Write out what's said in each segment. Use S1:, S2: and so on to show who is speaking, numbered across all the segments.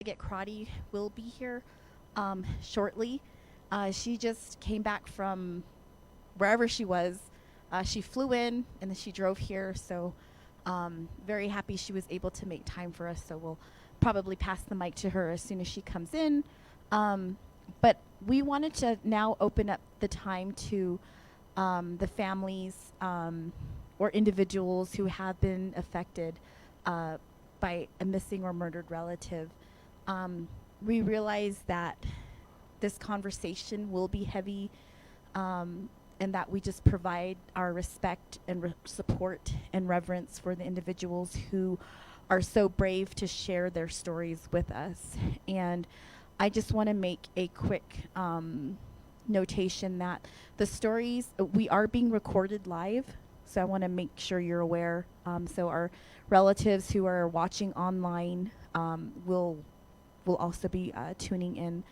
S1: Get Karate will be here shortly. She just came back from wherever she was. She flew in and then she drove here. So very happy she was able to make time for us. So we'll probably pass the mic to her as soon as she comes in. But we wanted to now open up the time to the families or individuals who have been affected by a missing or murdered relative. We realize that this conversation will be heavy, and that we just provide our respect and support and reverence for the individuals who are so brave to share their stories with us. And I just want to make a quick notation that the stories, we are being recorded live, so I want to make sure you're aware. So our relatives who are watching online will also be tuning in.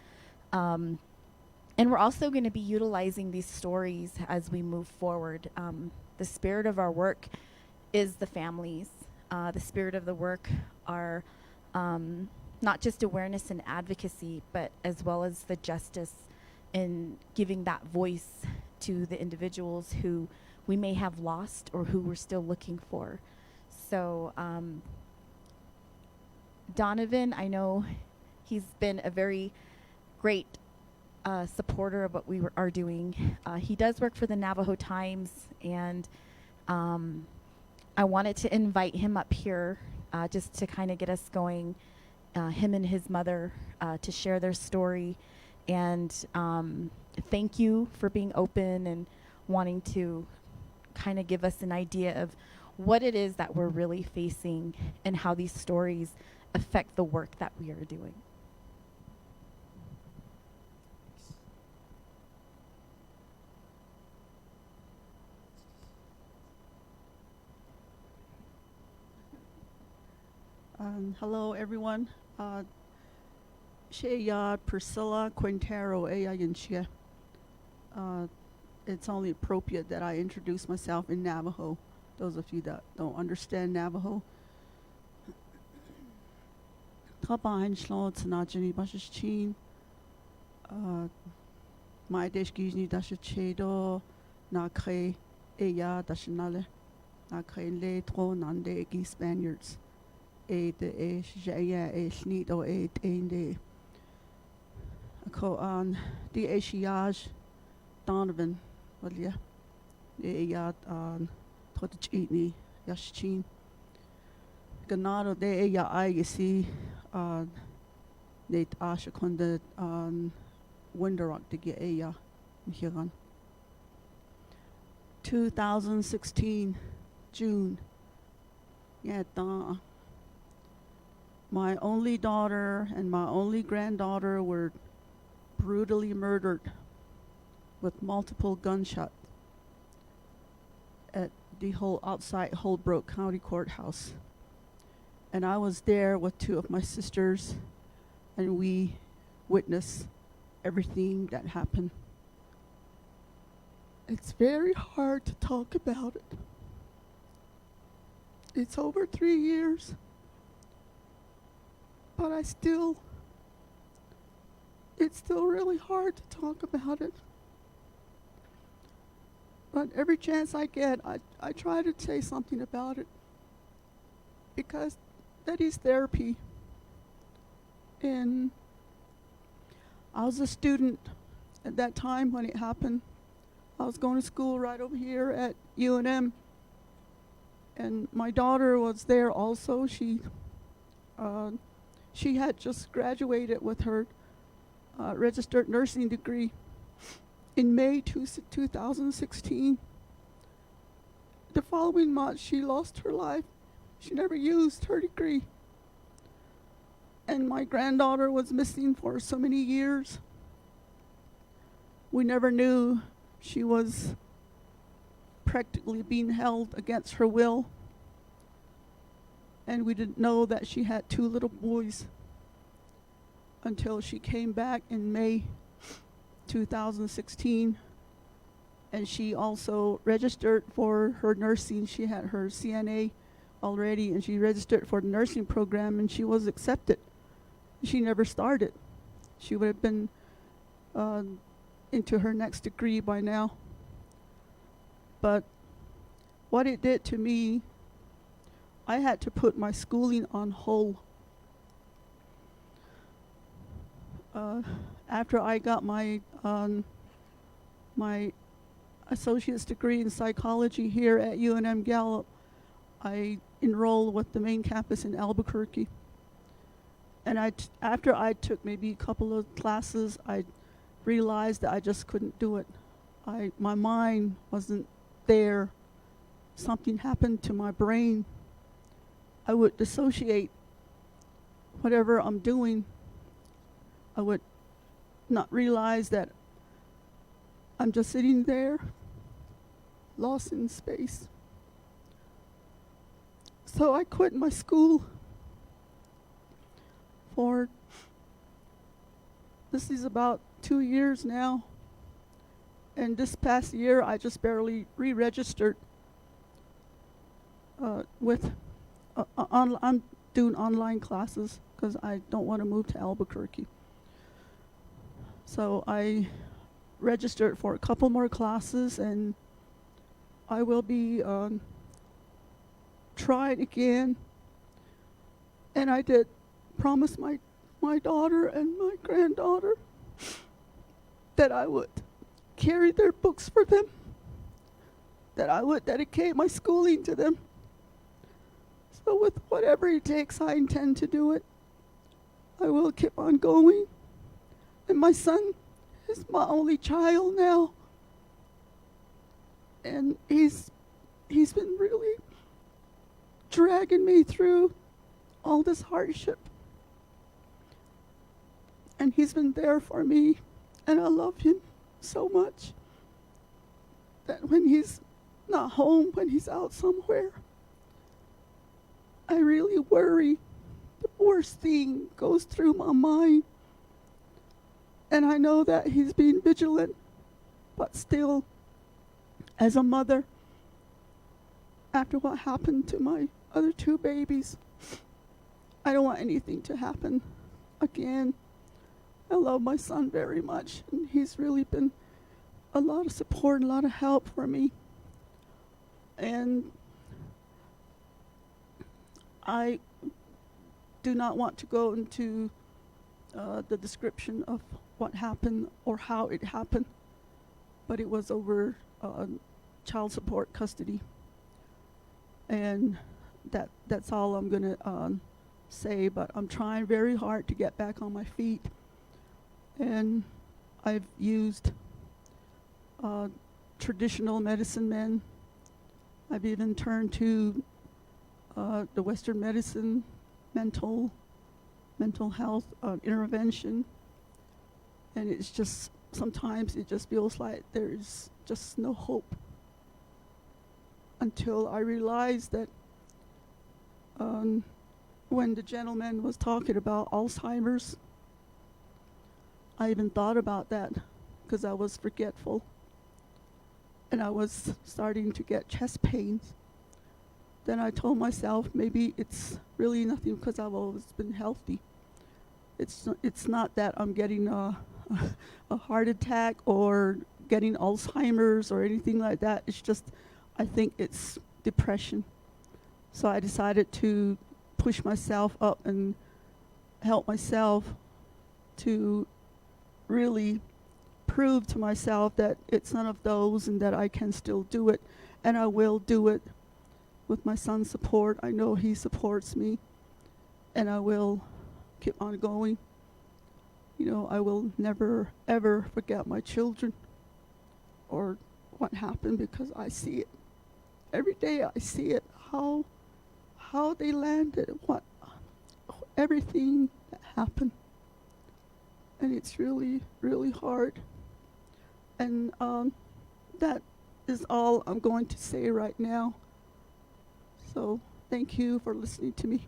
S1: And we're also going to be utilizing these stories as we move forward. The spirit of our work is the families. The spirit of the work are not just awareness and advocacy, but as well as the justice in giving that voice to the individuals who we may have lost or who we're still looking for. So Donovan, I know he's been a very great supporter of what we are doing. He does work for the Navajo Times, and I wanted to invite him up here just to kind of get us going, him and his mother, to share their story. And thank you for being open and wanting to kind of give us an idea of what it is that we're really facing and how these stories affect the work that we are doing.
S2: Hello, everyone. Sheya Priscilla Quintero Eyaginchia. It's only appropriate that I introduce myself in Navajo, those of you that don't understand Navajo. Tabahin Shlo Tsanajani Bashichin. My Deshkijni Dashachedo Nakre Eya Dashanale. Nakre Le Tro Nande Egi Spaniards. De Jaya Snit or de Ko an the Ashiaj Donovan, well, yeah, the Yad on Totchini Yashin Ganado de Ya I see Nate Ashakunda on Winderock to get Aya Michigan. 2016 June. Yeah, my only daughter and my only granddaughter were brutally murdered with multiple gunshots at the outside Holbrook County Courthouse. And I was there with two of my sisters, and we witnessed everything that happened. It's very hard to talk about it. It's over 3 years. But it's still really hard to talk about it. But every chance I get, I try to say something about it, because that is therapy. And I was a student at that time when it happened. I was going to school right over here at UNM, and my daughter was there also. She had just graduated with her registered nursing degree in May 2016. The following month, she lost her life. She never used her degree. And my granddaughter was missing for so many years. We never knew she was practically being held against her will. And we didn't know that she had 2 little boys until she came back in May 2016. And she also registered for her nursing. She had her CNA already, and she registered for the nursing program, and she was accepted. she never started. She would have been into her next degree by now. But what it did to me, I had to put my schooling on hold. After I got my my associate's degree in psychology here at UNM Gallup, I enrolled with the main campus in Albuquerque. And after I took maybe a couple of classes, I realized that I just couldn't do it. My mind wasn't there. Something happened to my brain. I would dissociate whatever I'm doing. I would not realize that I'm just sitting there, lost in space. So I quit my school this is about 2 years now. And this past year, I just barely re-registered I'm doing online classes because I don't want to move to Albuquerque. So I registered for a couple more classes, and I will be trying again. And I did promise my daughter and my granddaughter that I would carry their books for them, that I would dedicate my schooling to them. So with whatever it takes, I intend to do it. I will keep on going. And my son is my only child now. And he's been really dragging me through all this hardship. And he's been there for me, and I love him so much that when he's not home, when he's out somewhere, I really worry. The worst thing goes through my mind. And I know that he's being vigilant, but still, as a mother, after what happened to my other 2 babies, I don't want anything to happen again. I love my son very much, and he's really been a lot of support, a lot of help for me. And I do not want to go into the description of what happened or how it happened, but it was over child support custody. And that's all I'm going to say, but I'm trying very hard to get back on my feet. And I've used traditional medicine men. I've even turned to the Western medicine, mental health intervention. And it's just, sometimes it just feels like there's just no hope, until I realized that when the gentleman was talking about Alzheimer's, I even thought about that because I was forgetful. And I was starting to get chest pains. Then I told myself maybe it's really nothing because I've always been healthy. It's not that I'm getting a heart attack or getting Alzheimer's or anything like that. It's just, I think it's depression. So I decided to push myself up and help myself to really prove to myself that it's none of those and that I can still do it, and I will do it with my son's support. I know he supports me, and I will keep on going. You know, I will never ever forget my children or what happened, because I see it every day. I see it, how they landed, everything that happened. And it's really, really hard. And that is all I'm going to say right now. So thank you for listening to me.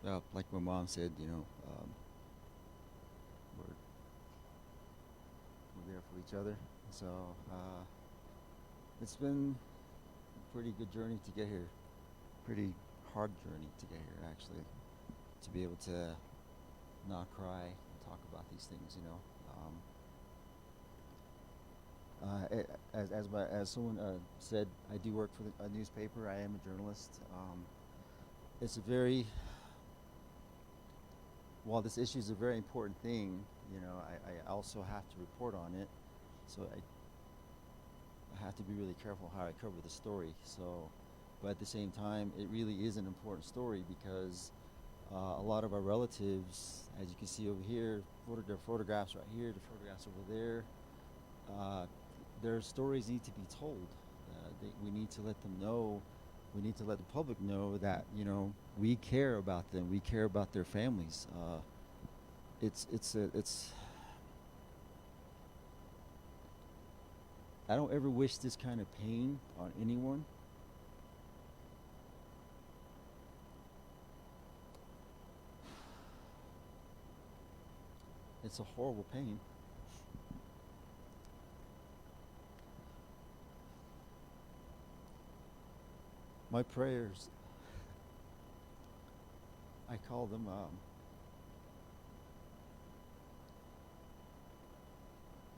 S3: Well, like my mom said, each other. So it's been a pretty good journey to get here. Pretty hard journey to get here, actually. To be able to not cry and talk about these things, you know. As someone said, I do work for a newspaper. I am a journalist. It's a very while this issue is a very important thing, you know, I also have to report on it. So I have to be really careful how I cover the story. So, but at the same time, it really is an important story because a lot of our relatives, as you can see over here, their photographs right here, the photographs over there, their stories need to be told. We need to let them know. We need to let the public know that, you know, we care about them. We care about their families. I don't ever wish this kind of pain on anyone. It's a horrible pain. My prayers, I call them, I'm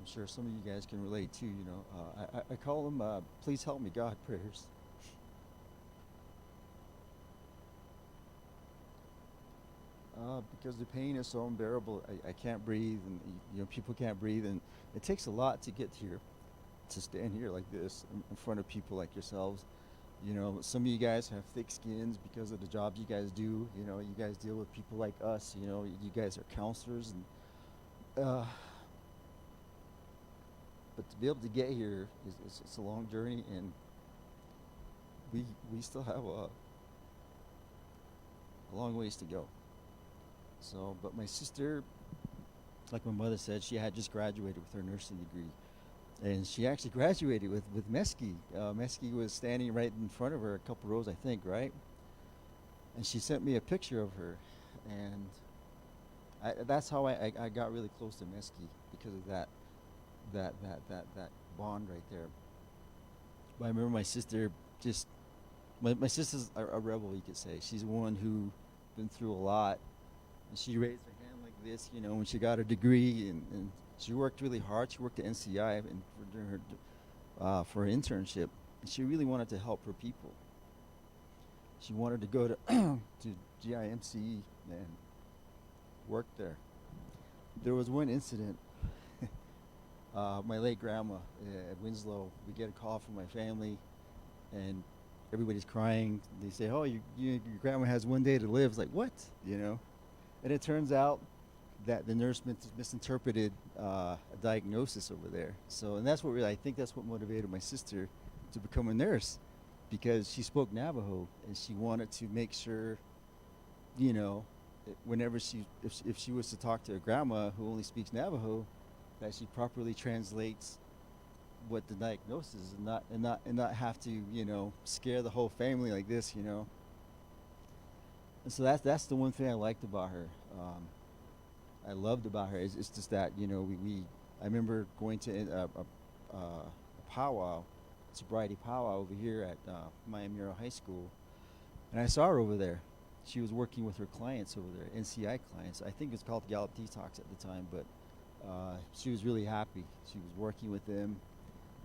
S3: sure some of you guys can relate too, you know, I call them, please help me God prayers. Because the pain is so unbearable, I can't breathe, and you know, people can't breathe, and it takes a lot to get here, to stand here like this in front of people like yourselves. You know, some of you guys have thick skins because of the jobs you guys do. You know, you guys deal with people like us. You know, you guys are counselors, and but to be able to get here is it's a long journey, and we still have a long ways to go. So, but my sister, like my mother said, she had just graduated with her nursing degree. And she actually graduated with Mesky. Mesky was standing right in front of her, a couple rows, I think, right? And she sent me a picture of her. And that's how I got really close to Mesky, because of that bond right there. But I remember my sister just, my sister's a rebel, you could say. She's one who been through a lot. And she raised her hand like this, you know, when she got her degree, and she worked really hard. She worked at NCI and during her for her internship. And she really wanted to help her people. She wanted to go to to GIMC and work there. There was one incident. My late grandma at Winslow, we get a call from my family, and everybody's crying. They say, "Oh, your grandma has one day to live." It's like, what? You know? And it turns out that the nurse misinterpreted a diagnosis over there. So, and that's what really, I think that's what motivated my sister to become a nurse, because she spoke Navajo and she wanted to make sure, you know, whenever if she was to talk to a grandma who only speaks Navajo, that she properly translates what the diagnosis is, and not have to, you know, scare the whole family like this, you know. And so that's the one thing I liked about her. I loved about her. It's just that, you know, I remember going to a powwow, sobriety powwow over here at Miami Earl High School, and I saw her over there. She was working with her clients over there, NCI clients. I think it was called Gallup Detox at the time, but she was really happy. She was working with them,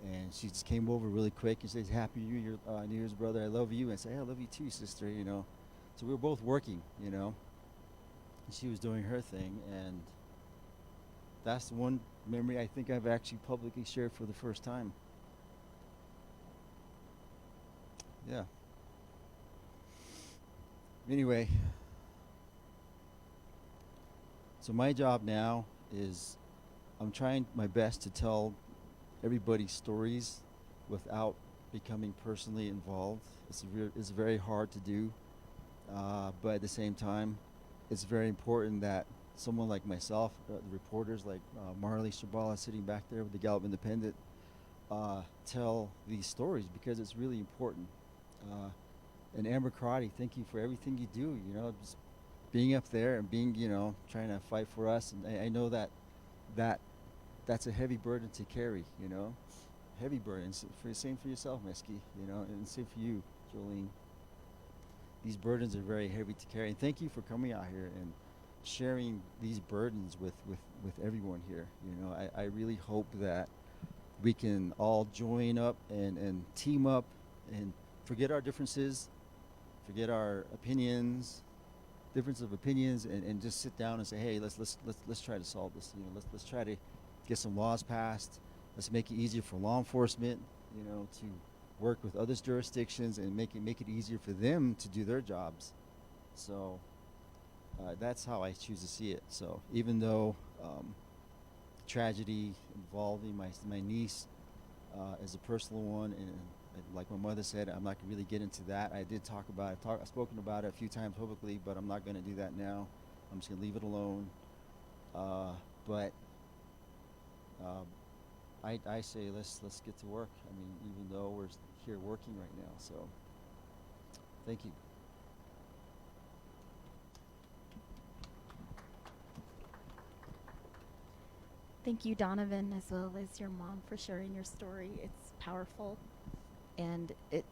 S3: and she just came over really quick and said, "Happy New Year's, brother. I love you." And I said, "Hey, I love you too, sister." You know. So we were both working, you know, and she was doing her thing, and that's the one memory I think I've actually publicly shared for the first time. Yeah. Anyway, so my job now is I'm trying my best to tell everybody's stories without becoming personally involved. It's very hard to do. But at the same time, it's very important that someone like myself, the reporters like Marley Shabala sitting back there with the Gallup Independent, tell these stories, because it's really important. And Amber Karate, thank you for everything you do. You know, just being up there and being, you know, trying to fight for us. And I know that that's a heavy burden to carry, you know, heavy burden. Same for yourself, Meski, you know, and same for you, Jolene. These burdens are very heavy to carry. And thank you for coming out here and sharing these burdens with everyone here. You know, I really hope that we can all join up and team up and forget our differences, forget our opinions, difference of opinions, and just sit down and say, hey, let's try to solve this. You know, let's try to get some laws passed. Let's make it easier for law enforcement, you know, to work with other jurisdictions and make it easier for them to do their jobs. So that's how I choose to see it. So even though tragedy involving my niece is a personal one, and like my mother said, I'm not gonna really get into that. I did talk about it. I've spoken about it a few times publicly, but I'm not gonna do that now. I'm just gonna leave it alone. But I say let's get to work. I mean, even though we're here working right now. So thank you.
S1: Thank you, Donovan, as well as your mom, for sharing your story. It's powerful, and it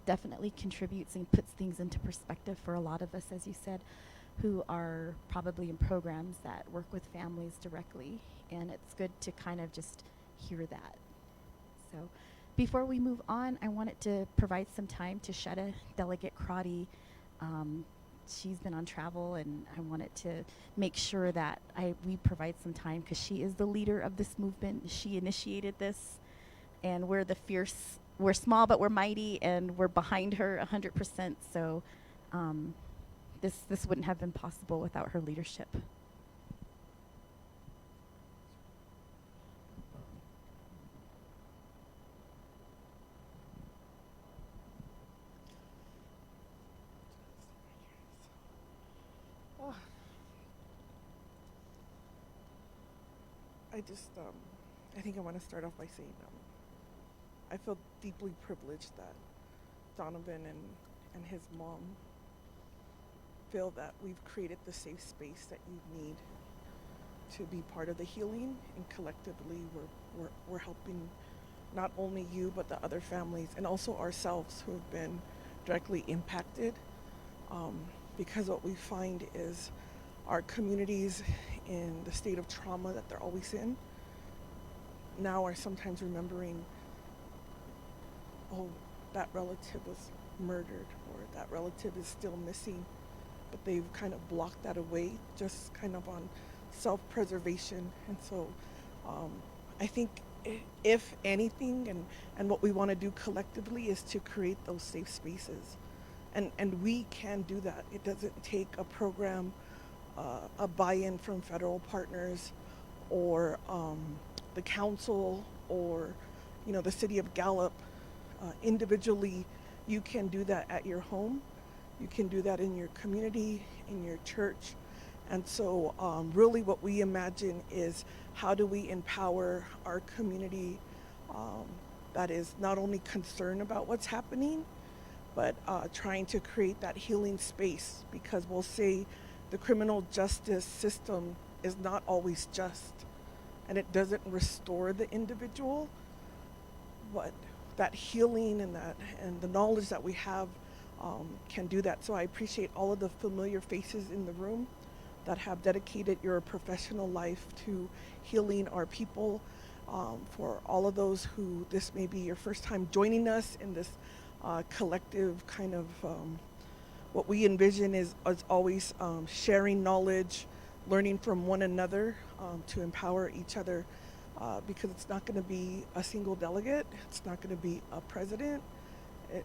S1: definitely contributes and puts things into perspective for a lot of us, as you said, who are probably in programs that work with families directly. And it's good to kind of just hear that. So before we move on, I wanted to provide some time to Shetta, Delegate Crotty. She's been on travel, and I wanted to make sure that we provide some time, because she is the leader of this movement. She initiated this, and we're small but we're mighty, and we're behind her 100%. So this wouldn't have been possible without her leadership.
S4: I think I want to start off by saying I feel deeply privileged that Donovan and his mom feel that we've created the safe space that you need to be part of the healing, and collectively we're helping not only you but the other families and also ourselves who have been directly impacted, because what we find is our communities in the state of trauma that they're always in now are sometimes remembering, oh, that relative was murdered, or that relative is still missing, but they've kind of blocked that away just kind of on self-preservation. And so I think if anything, and what we want to do collectively is to create those safe spaces, and we can do that. It doesn't take a program, a buy-in from federal partners, or the council, or the city of Gallup. Individually, you can do that at your home. You can do that in your community, in your church. And so really what we imagine is, how do we empower our community that is not only concerned about what's happening, but trying to create that healing space, because we'll say the criminal justice system is not always just, and it doesn't restore the individual, but that healing and the knowledge that we have can do that. So I appreciate all of the familiar faces in the room that have dedicated your professional life to healing our people. For all of those who this may be your first time joining us in this collective kind of, what we envision is always sharing knowledge, learning from one another, to empower each other, because it's not going to be a single delegate, it's not going to be a president,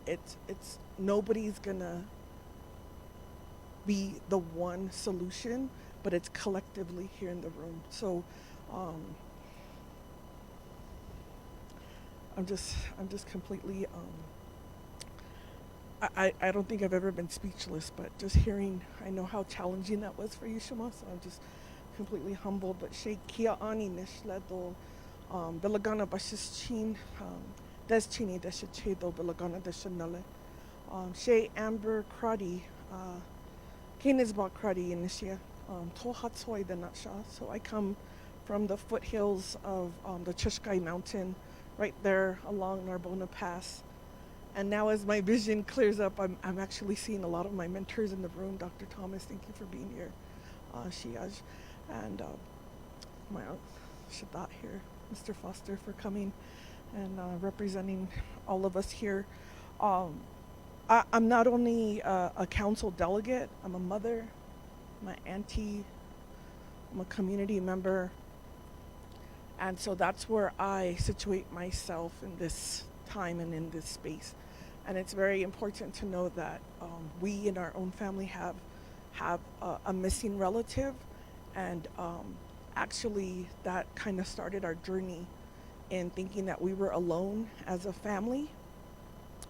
S4: it's nobody's going to be the one solution, but it's collectively here in the room. So I'm just completely I don't think I've ever been speechless, but just hearing, I know how challenging that was for you, Shema, so I'm just completely humbled. But she kia ani nishledo bilagana bashichin deschini deshachedo bilagana deshanale she Amber Cruddy Kinisba Cruddy inishia tohatsoi the natsha. So I come from the foothills of the Chushkai Mountain, right there along Narbona Pass. And now as my vision clears up, I'm actually seeing a lot of my mentors in the room. Dr. Thomas, thank you for being here. Shiaj, and my aunt Shadat here, Mr. Foster for coming and representing all of us here. I'm not only a council delegate, I'm a mother, I'm an auntie, I'm a community member. And so that's where I situate myself in this time and in this space. And it's very important to know that we in our own family have a missing relative, and actually that kind of started our journey in thinking that we were alone as a family,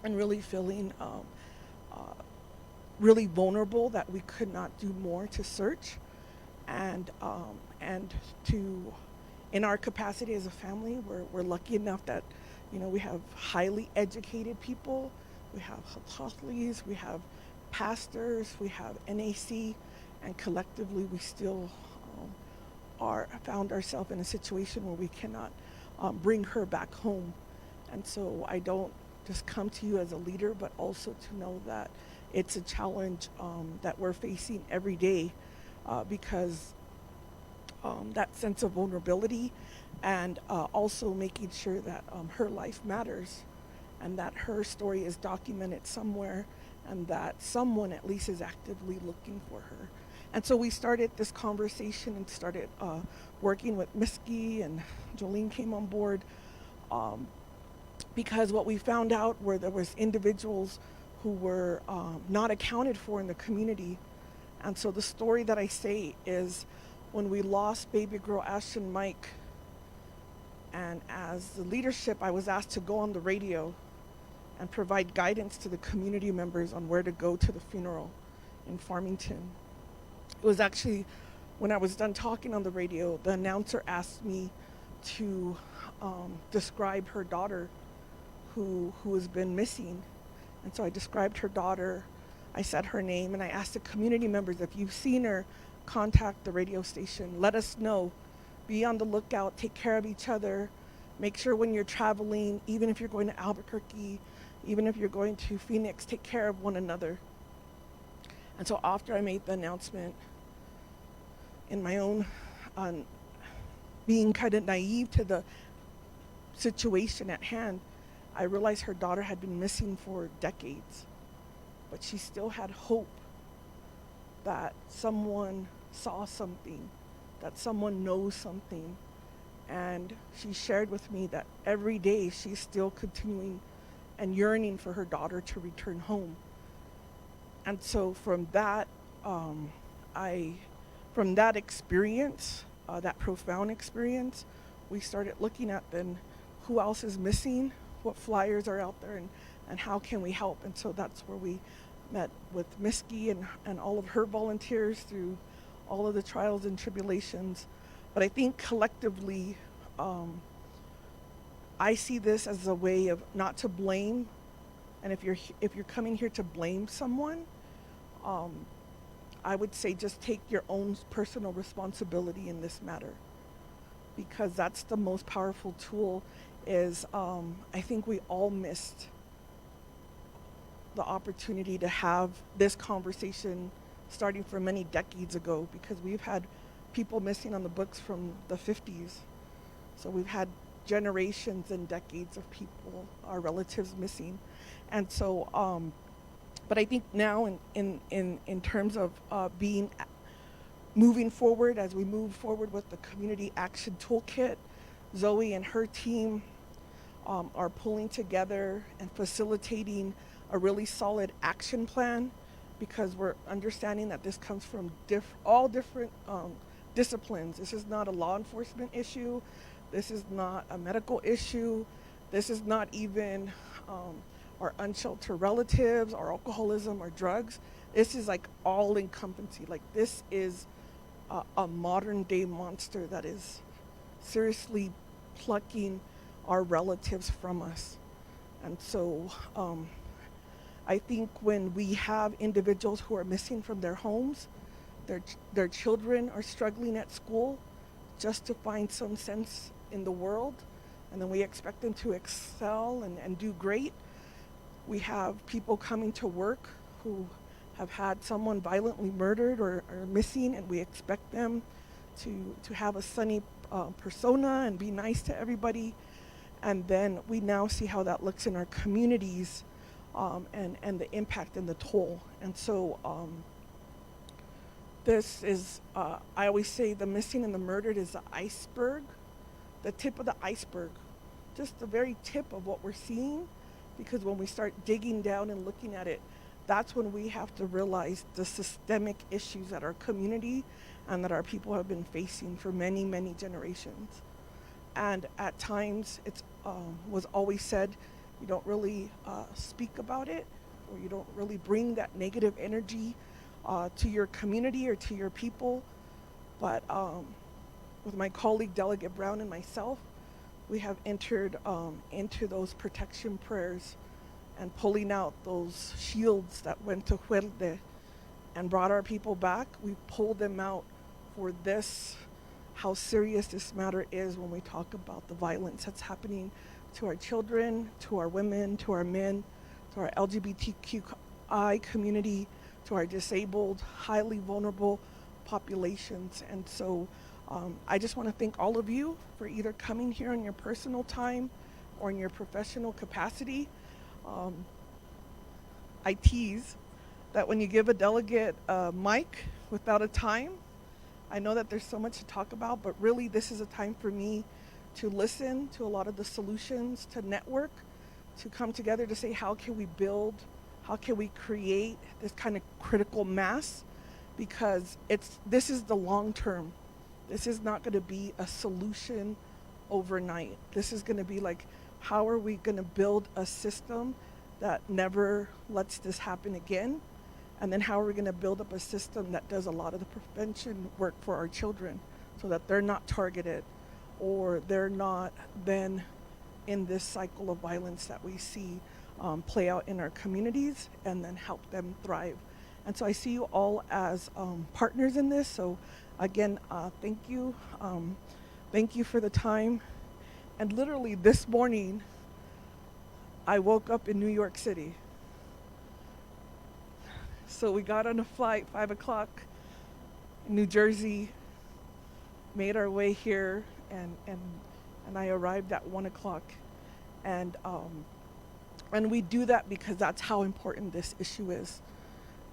S4: and really feeling really vulnerable that we could not do more to search, and to, in our capacity as a family, we're lucky enough that, you know, we have highly educated people, we have hatathlis, we have pastors, we have NAC, and collectively we still found ourselves in a situation where we cannot bring her back home. And so I don't just come to you as a leader, but also to know that it's a challenge that we're facing every day, because that sense of vulnerability, and also making sure that her life matters, and that her story is documented somewhere, and that someone at least is actively looking for her. And so we started this conversation and started working with Miski, and Jolene came on board, because what we found out were there was individuals who were not accounted for in the community. And so the story that I say is, when we lost baby girl Ashton Mike, and as the leadership, I was asked to go on the radio and provide guidance to the community members on where to go to the funeral in Farmington. It was actually, when I was done talking on the radio, the announcer asked me to describe her daughter who has been missing. And so I described her daughter, I said her name, and I asked the community members, if you've seen her, contact the radio station, let us know, be on the lookout, take care of each other, make sure when you're traveling, even if you're going to Albuquerque, even if you're going to Phoenix, take care of one another. And so after I made the announcement, in my own being kind of naive to the situation at hand, I realized her daughter had been missing for decades, but she still had hope that someone saw something, that someone knows something. And she shared with me that every day she's still continuing and yearning for her daughter to return home. And so from that, from that experience, that profound experience, we started looking at then who else is missing, what flyers are out there, and how can we help. And so that's where we met with Miski and all of her volunteers through all of the trials and tribulations. But I think collectively, I see this as a way of not to blame. And if you're coming here to blame someone, I would say just take your own personal responsibility in this matter, because that's the most powerful tool. Is I think we all missed the opportunity to have this conversation starting from many decades ago, because we've had people missing on the books from the 50s. So we've had generations and decades of people, our relatives, missing. And so, but I think now in terms of moving forward, as we move forward with the Community Action Toolkit, Zoe and her team are pulling together and facilitating a really solid action plan, because we're understanding that this comes from all different disciplines. This is not a law enforcement issue. This is not a medical issue. This is not even our unsheltered relatives, our alcoholism, or drugs. This is like all encompassing. Like, this is a modern day monster that is seriously plucking our relatives from us. And so I think when we have individuals who are missing from their homes, their children are struggling at school, just to find some sense in the world, and then we expect them to excel and do great. We have people coming to work who have had someone violently murdered or missing, and we expect them to have a sunny persona and be nice to everybody. And then we now see how that looks in our communities, and the impact and the toll. And so this is, I always say the missing and the murdered is the iceberg, the tip of the iceberg, just the very tip of what we're seeing. Because when we start digging down and looking at it, that's when we have to realize the systemic issues that our community and that our people have been facing for many, many generations. And at times, it's was always said, you don't really speak about it, or you don't really bring that negative energy to your community or to your people. But with my colleague Delegate Brown and myself, we have entered into those protection prayers and pulling out those shields that went to Huerde and brought our people back. We pulled them out for this, how serious this matter is when we talk about the violence that's happening to our children, to our women, to our men, to our LGBTQI community, to our disabled, highly vulnerable populations. And so I just want to thank all of you for either coming here in your personal time or in your professional capacity. I tease that when you give a delegate a mic without a time, I know that there's so much to talk about, but really this is a time for me to listen to a lot of the solutions, to network, to come together to say, how can we build, how can we create this kind of critical mass? Because this is the long term. This is not going to be a solution overnight. This is going to be like, how are we going to build a system that never lets this happen again? And then how are we going to build up a system that does a lot of the prevention work for our children so that they're not targeted or they're not then in this cycle of violence that we see play out in our communities, and then help them thrive. And so I see you all as partners in this. So again, thank you. Thank you for the time. And literally this morning, I woke up in New York City. So we got on a flight, 5 o'clock, in New Jersey, made our way here, and I arrived at 1 o'clock. And we do that because that's how important this issue is.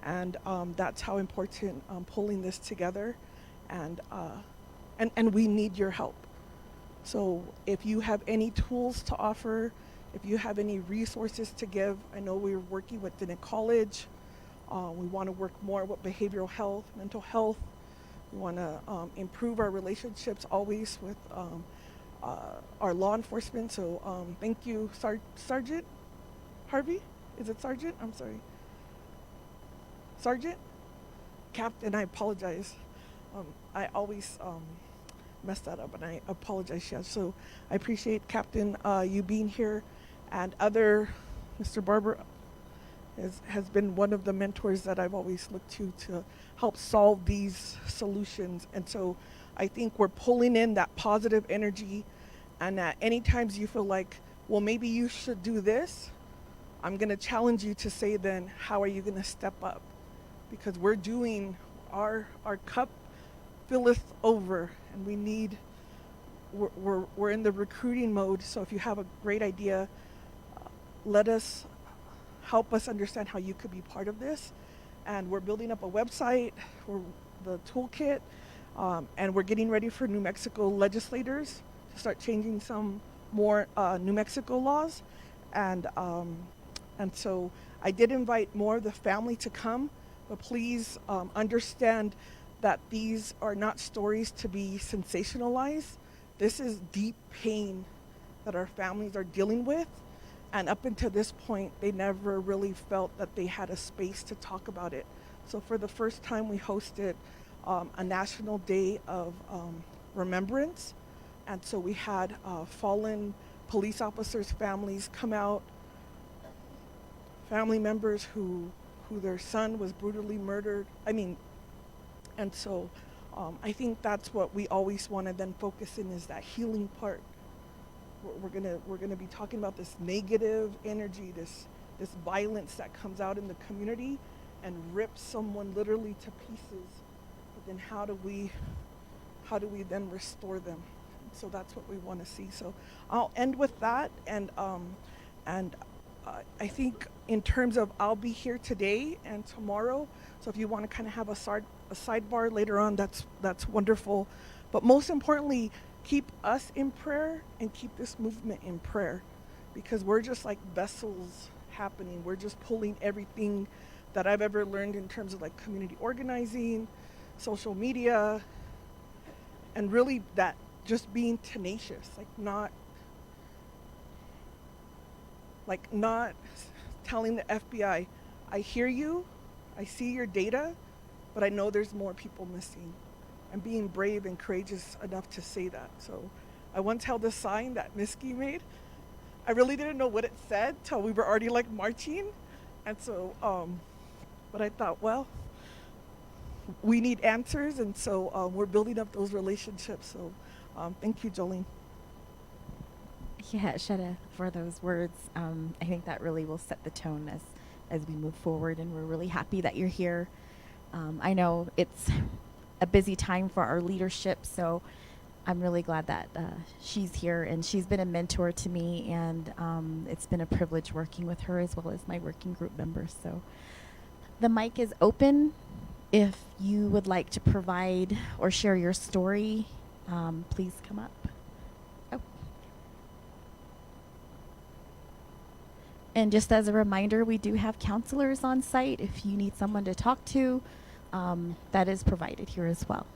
S4: And that's how important pulling this together. And we need your help. So if you have any tools to offer, if you have any resources to give, I know we're working with Diné College. We want to work more with behavioral health, mental health. We want to improve our relationships always with our law enforcement. So thank you, Sergeant Harvey? Is it Sergeant? I'm sorry. Sergeant? Captain, I apologize. I always mess that up, and I apologize. Yeah. So I appreciate, Captain, you being here, and Mr. Barber has been one of the mentors that I've always looked to help solve these solutions. And so I think we're pulling in that positive energy, and at any times you feel like, well, maybe you should do this, I'm going to challenge you to say then, how are you going to step up? Because we're doing, our cup filleth over, and we're in the recruiting mode. So if you have a great idea, help us understand how you could be part of this. And we're building up a website, the toolkit, and we're getting ready for New Mexico legislators to start changing some more New Mexico laws. And so I did invite more of the family to come, but please understand that these are not stories to be sensationalized. This is deep pain that our families are dealing with. And up until this point, they never really felt that they had a space to talk about it. So for the first time, we hosted a national day of remembrance. And so we had fallen police officers' families come out, family members who their son was brutally murdered. And so I think that's what we always want to then focus in, is that healing part. We're gonna be talking about this negative energy, this violence that comes out in the community and rips someone literally to pieces. But then how do we then restore them? So that's what we want to see. So I'll end with that, and I think in terms of, I'll be here today and tomorrow. So if you want to kind of have a sidebar later on, that's wonderful. But most importantly, keep us in prayer and keep this movement in prayer, because we're just like vessels happening. We're just pulling everything that I've ever learned in terms of like community organizing, social media, and really that just being tenacious, not telling the FBI, I hear you, I see your data, but I know there's more people missing. And being brave and courageous enough to say that. So I once held a sign that Miski made. I really didn't know what it said till we were already like marching. And so, but I thought, well, we need answers, and so we're building up those relationships. So thank you, Jolene.
S1: Yeah, Shetta, for those words. I think that really will set the tone as we move forward, and we're really happy that you're here. I know it's a busy time for our leadership, so I'm really glad that she's here, and she's been a mentor to me, and it's been a privilege working with her as well as my working group members. So the mic is open. If you would like to provide or share your story, please come up. Oh. And just as a reminder, we do have counselors on site. If you need someone to talk to, that is provided here as well.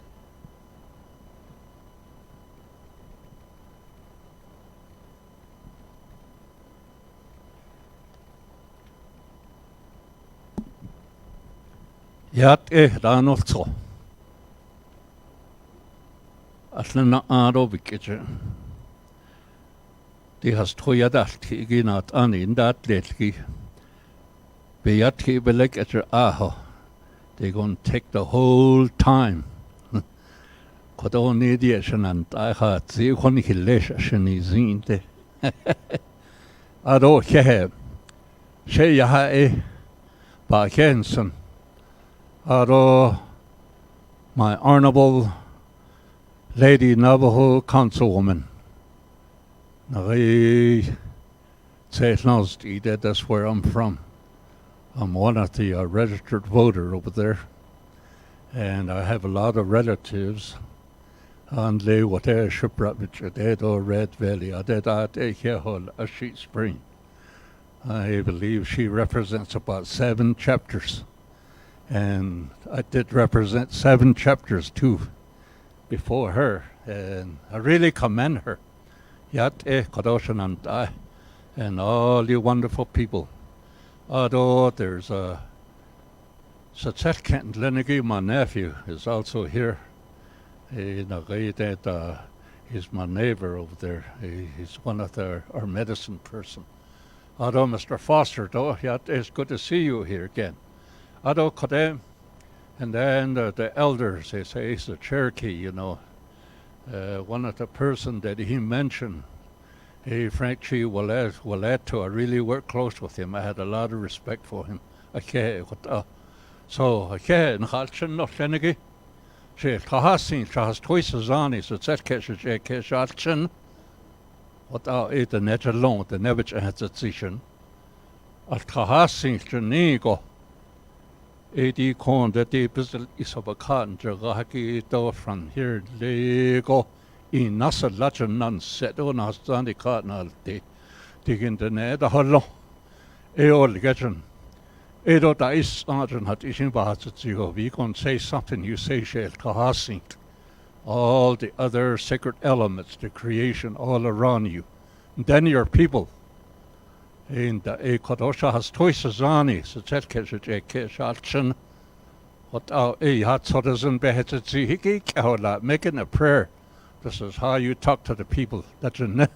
S5: Yat ranoltso. Atlana aro bikje. Die has toyadalt ginat an in dat letki. Beyat belek at your aho. They're going to take the whole time. Kodoni diation and I had the one hilation is in the Ado Heheb. She Yahae Bakenson. Ado my honorable Lady Navajo Councilwoman. Nari Tzednost, that's where I'm from. I'm one of the registered voter over there, and I have a lot of relatives. And they what they shipwrecked, they do Red Valley, I did that a Sheet Spring. I believe she represents about 7 chapters, and I did represent 7 chapters too before her, and I really commend her. Yat Kadoshan and I, and all you wonderful people. Although there's a Sachet Kent Lenigi, my nephew, is also here. He's my neighbor over there. He's one of our medicine person. Although Mr. Foster, though, it's good to see you here again. Although Kodem, and then the elders, they say he's a Cherokee, you know. One of the person that he mentioned, Frank Chi Waleto, I really worked close with him. I had a lot of respect for him. So, and Halchen no Lenigi. She Kahasin, Chas Toysazani, so that Keshalchen. What are it the net alone, the Nevich Hazation. At Kahasin, Janigo. Edi Kon, that the Bizzle is of a cotton, Jagaki, door from here, Lego. In Nasa Lachen none set on us on the cardinal day. Digging the net, the hollow. Eol Gajan. Edo Dice Sergeant had issued Bahatio. We can say something you say, Shell Kahasing. All the other sacred elements, the creation all around you. And then your people. In the Ekodosha has twice as ani, so that Keshalchen. What our Hatsodazen Behetzi Hiki, making a prayer. This is how you talk to the people. That's a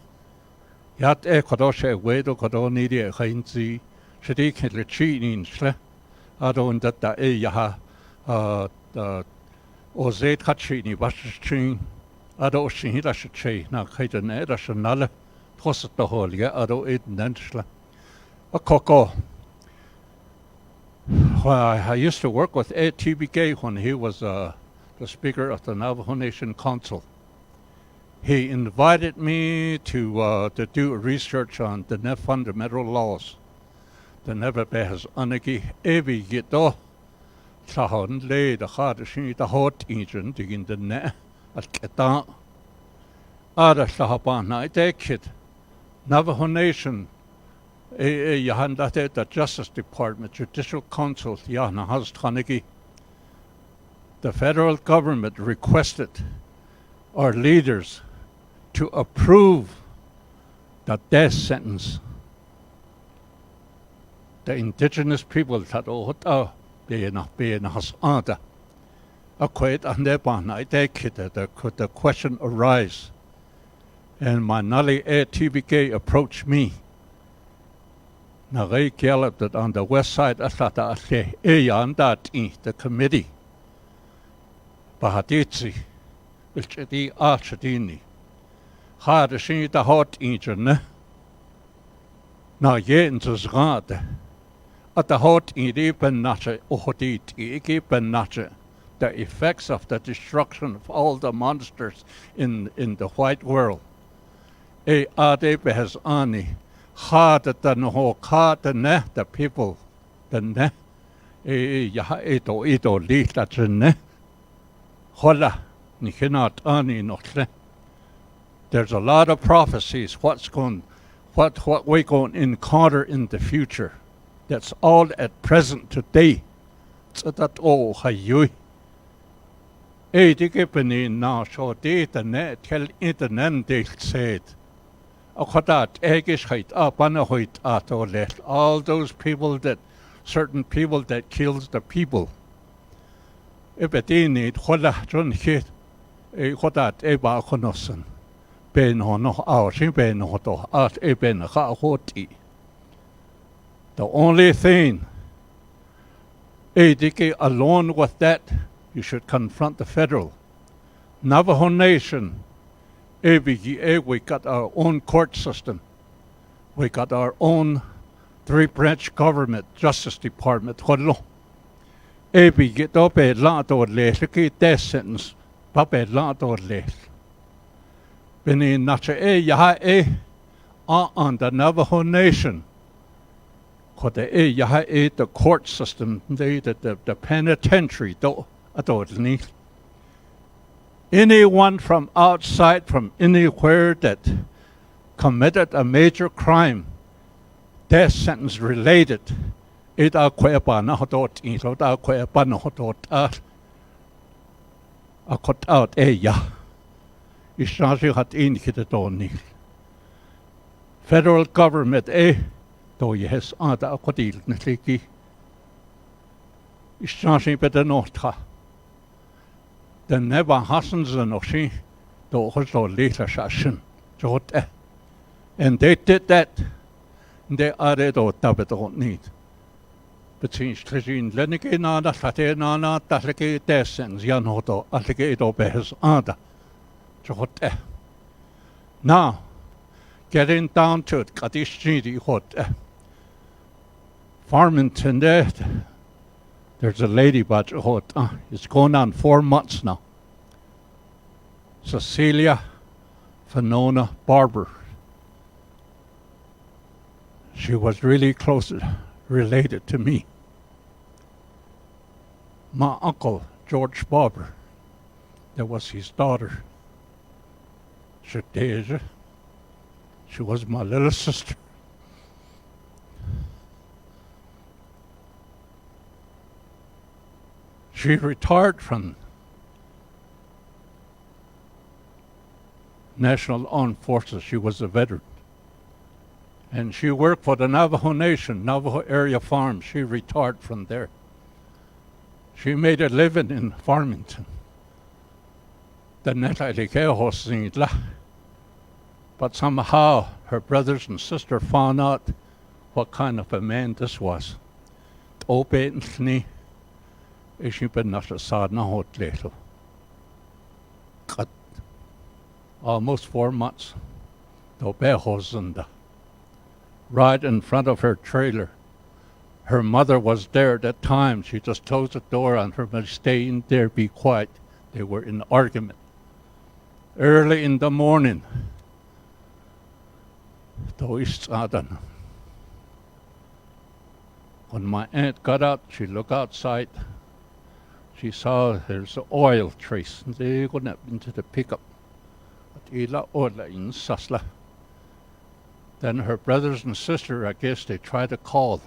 S5: Yat Ekodosha, Wedo Kodonidi, Hainzi, Shadik, Lechin, Shle, Adon that Yaha, O zet kachini bashchin ado shin da shche na kaita ne da shanala tosa to holia ado it nanchla. A koko. Well, I used to work with Ed TBK when he was the speaker of the Navajo Nation Council. He invited me to do research on the Diné fundamental laws. The Diné behas anagi evi gito tahon le the hardishin the hot engine digging the Diné at Ketan. Ada tahapana itekit Navajo Nation. The Justice Department, Judicial Council, the federal government requested our leaders to approve the death sentence. The indigenous people that the question arise, and my Nali TBK approached me. Now, Gallup that on the west side of the committee, Bahaditsi, which is the Archadini, had a shin the hot engine. Now, yet is God at the hot even nature, the effects of the destruction of all the monsters in the white world. A ade behas ani. Hard the no hard the people the ne ito lita ne hola ni cannot ani notle. There's a lot of prophecies what we're going to encounter in the future. That's all at present today. So that all hayui. Digipani now so the net tell internet they said. All those people certain people that kills the people. If it need John hit a Baconoson, Ben no our Ben Hoto art a Ben hoti. The only thing alone with that, you should confront the federal Navajo Nation. We got our own court system. We got our own three-branch government, Justice Department. We get up a lot of death sentence. Papa lot of less. Beni nacha on the Navajo Nation. The court system, the penitentiary, anyone from outside, from anywhere that committed a major crime, death sentence related, I cut out federal government though yes the never Hassans and Oshi, the also later session, and they did that. They added or David don't need. But since Trishin Lenike Nana, Sate Nana, Tasake Dessens, Yanoto, Atake Bears Ada. Now, getting down to it, Kadishidi hot. Farmington there. There's a lady, but it's going on 4 months now. Cecilia Finona Barber. She was really close related to me. My uncle, George Barber, that was his daughter. She was my little sister. She retired from National Armed Forces. She was a veteran. And she worked for the Navajo Nation, Navajo Area Farm. She retired from there. She made a living in Farmington. But somehow her brothers and sister found out what kind of a man this was. Is she been not a sad na hot little. almost 4 months. The Behosunda, right in front of her trailer. Her mother was there at that time. She just closed the door on her, but stay in there, be quiet. They were in argument. Early in the morning, when my aunt got out, she looked outside. She saw there's an oil trace. They went up into the pickup. Then her brothers and sister, I guess, they tried to call.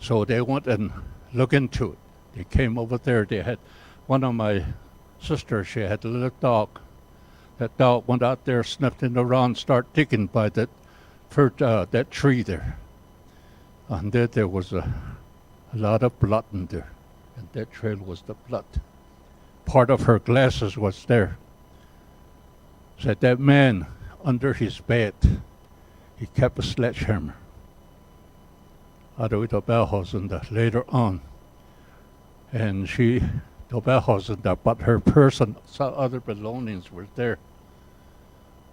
S5: So they went and looked into it. They came over there. They had one of my sisters, she had a little dog. That dog went out there, sniffed in around, started digging by that tree there. And there was a lot of blood in there. And that trail was the blood. Part of her glasses was there. Said that man under his bed, he kept a sledgehammer. Later on. And but her purse and some other belongings were there.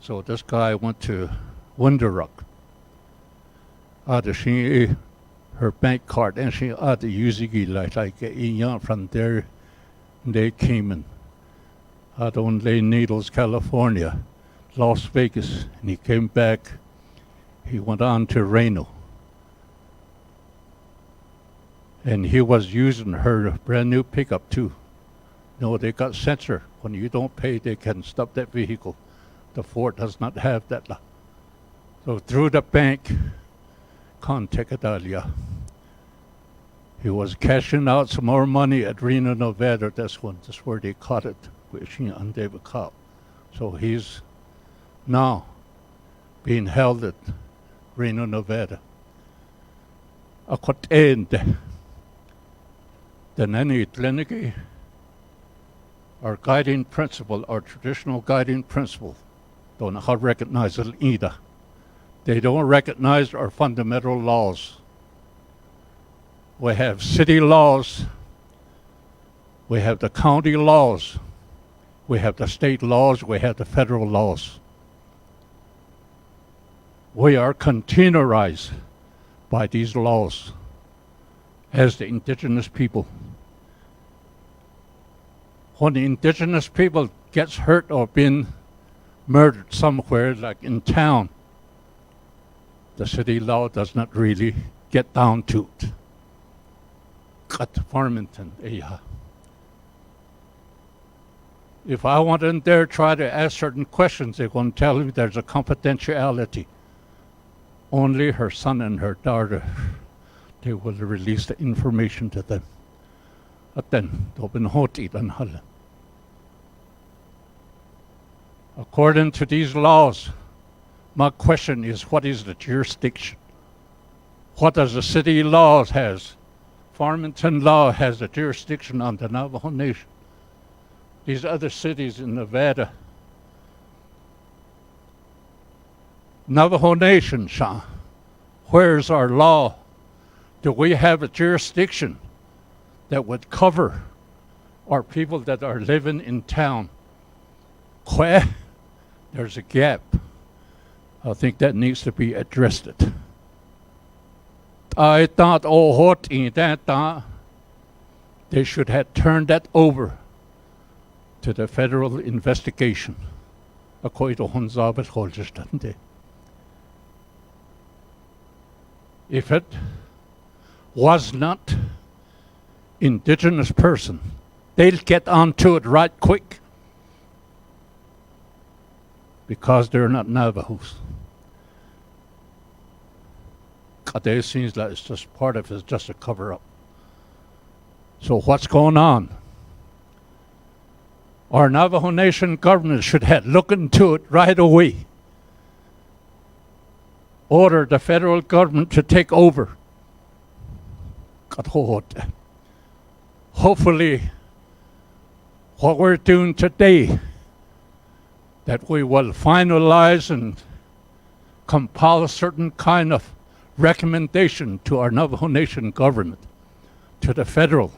S5: So this guy went to Winderuck. Her bank card, and she had to use it from there. They came in. Out on Lay Needles, California, Las Vegas, and he came back. He went on to Reno. And he was using her brand new pickup too. No, they got sensor. When you don't pay, they can stop that vehicle. The Ford does not have that. So through the bank, contacted Alia. He was cashing out some more money at Reno, Nevada. That's where they caught it. On David Cobb. So he's now being held at Reno, Nevada. The Nani Tleniki, our guiding principle, our traditional guiding principle, don't recognize it either. They don't recognize our fundamental laws. We have city laws, we have the county laws, we have the state laws, we have the federal laws. We are containerized by these laws as the indigenous people. When the indigenous people gets hurt or been murdered somewhere, like in town, the city law does not really get down to it. Cut Farmington, if I went in there try to ask certain questions, they're going to tell me there's a confidentiality. Only her son and her daughter, they will release the information to them. According to these laws, my question is, what is the jurisdiction? What does the city laws has? Farmington law has the jurisdiction on the Navajo Nation. These other cities in Nevada, Navajo Nation, where's our law? Do we have a jurisdiction that would cover our people that are living in town? There's a gap. I think that needs to be addressed. I thought, they should have turned that over to the federal investigation. If it was not indigenous person, they'll get onto it right quick because they're not Navajos. It seems like it's just part of it, it's just a cover-up. So what's going on? Our Navajo Nation government should have looked into it right away. Order the federal government to take over. Hopefully, what we're doing today, that we will finalize and compile a certain kind of recommendation to our Navajo Nation government, to the federal.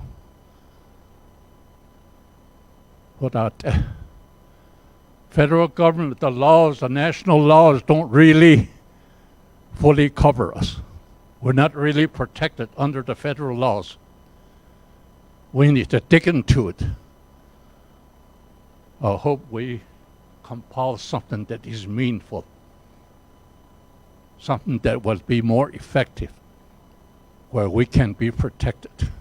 S5: federal government, the laws, the national laws don't really fully cover us. We're not really protected under the federal laws. We need to dig into it. I hope we compile something that is meaningful, something that will be more effective, where we can be protected.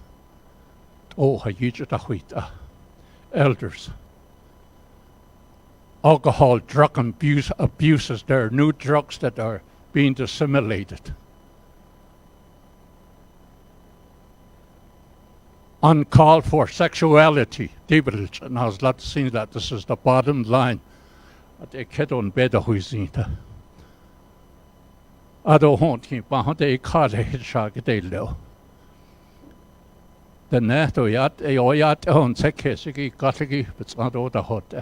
S5: Oh, elders. Alcohol, drug abuses, there are new drugs that are being disseminated. Uncalled for sexuality. And I was glad to see that this is the bottom line. I don't better who is in the. I don't want to be a car to hit shag day low. The net or yat a oyat on sekesiki, gotigi, but not all the hot.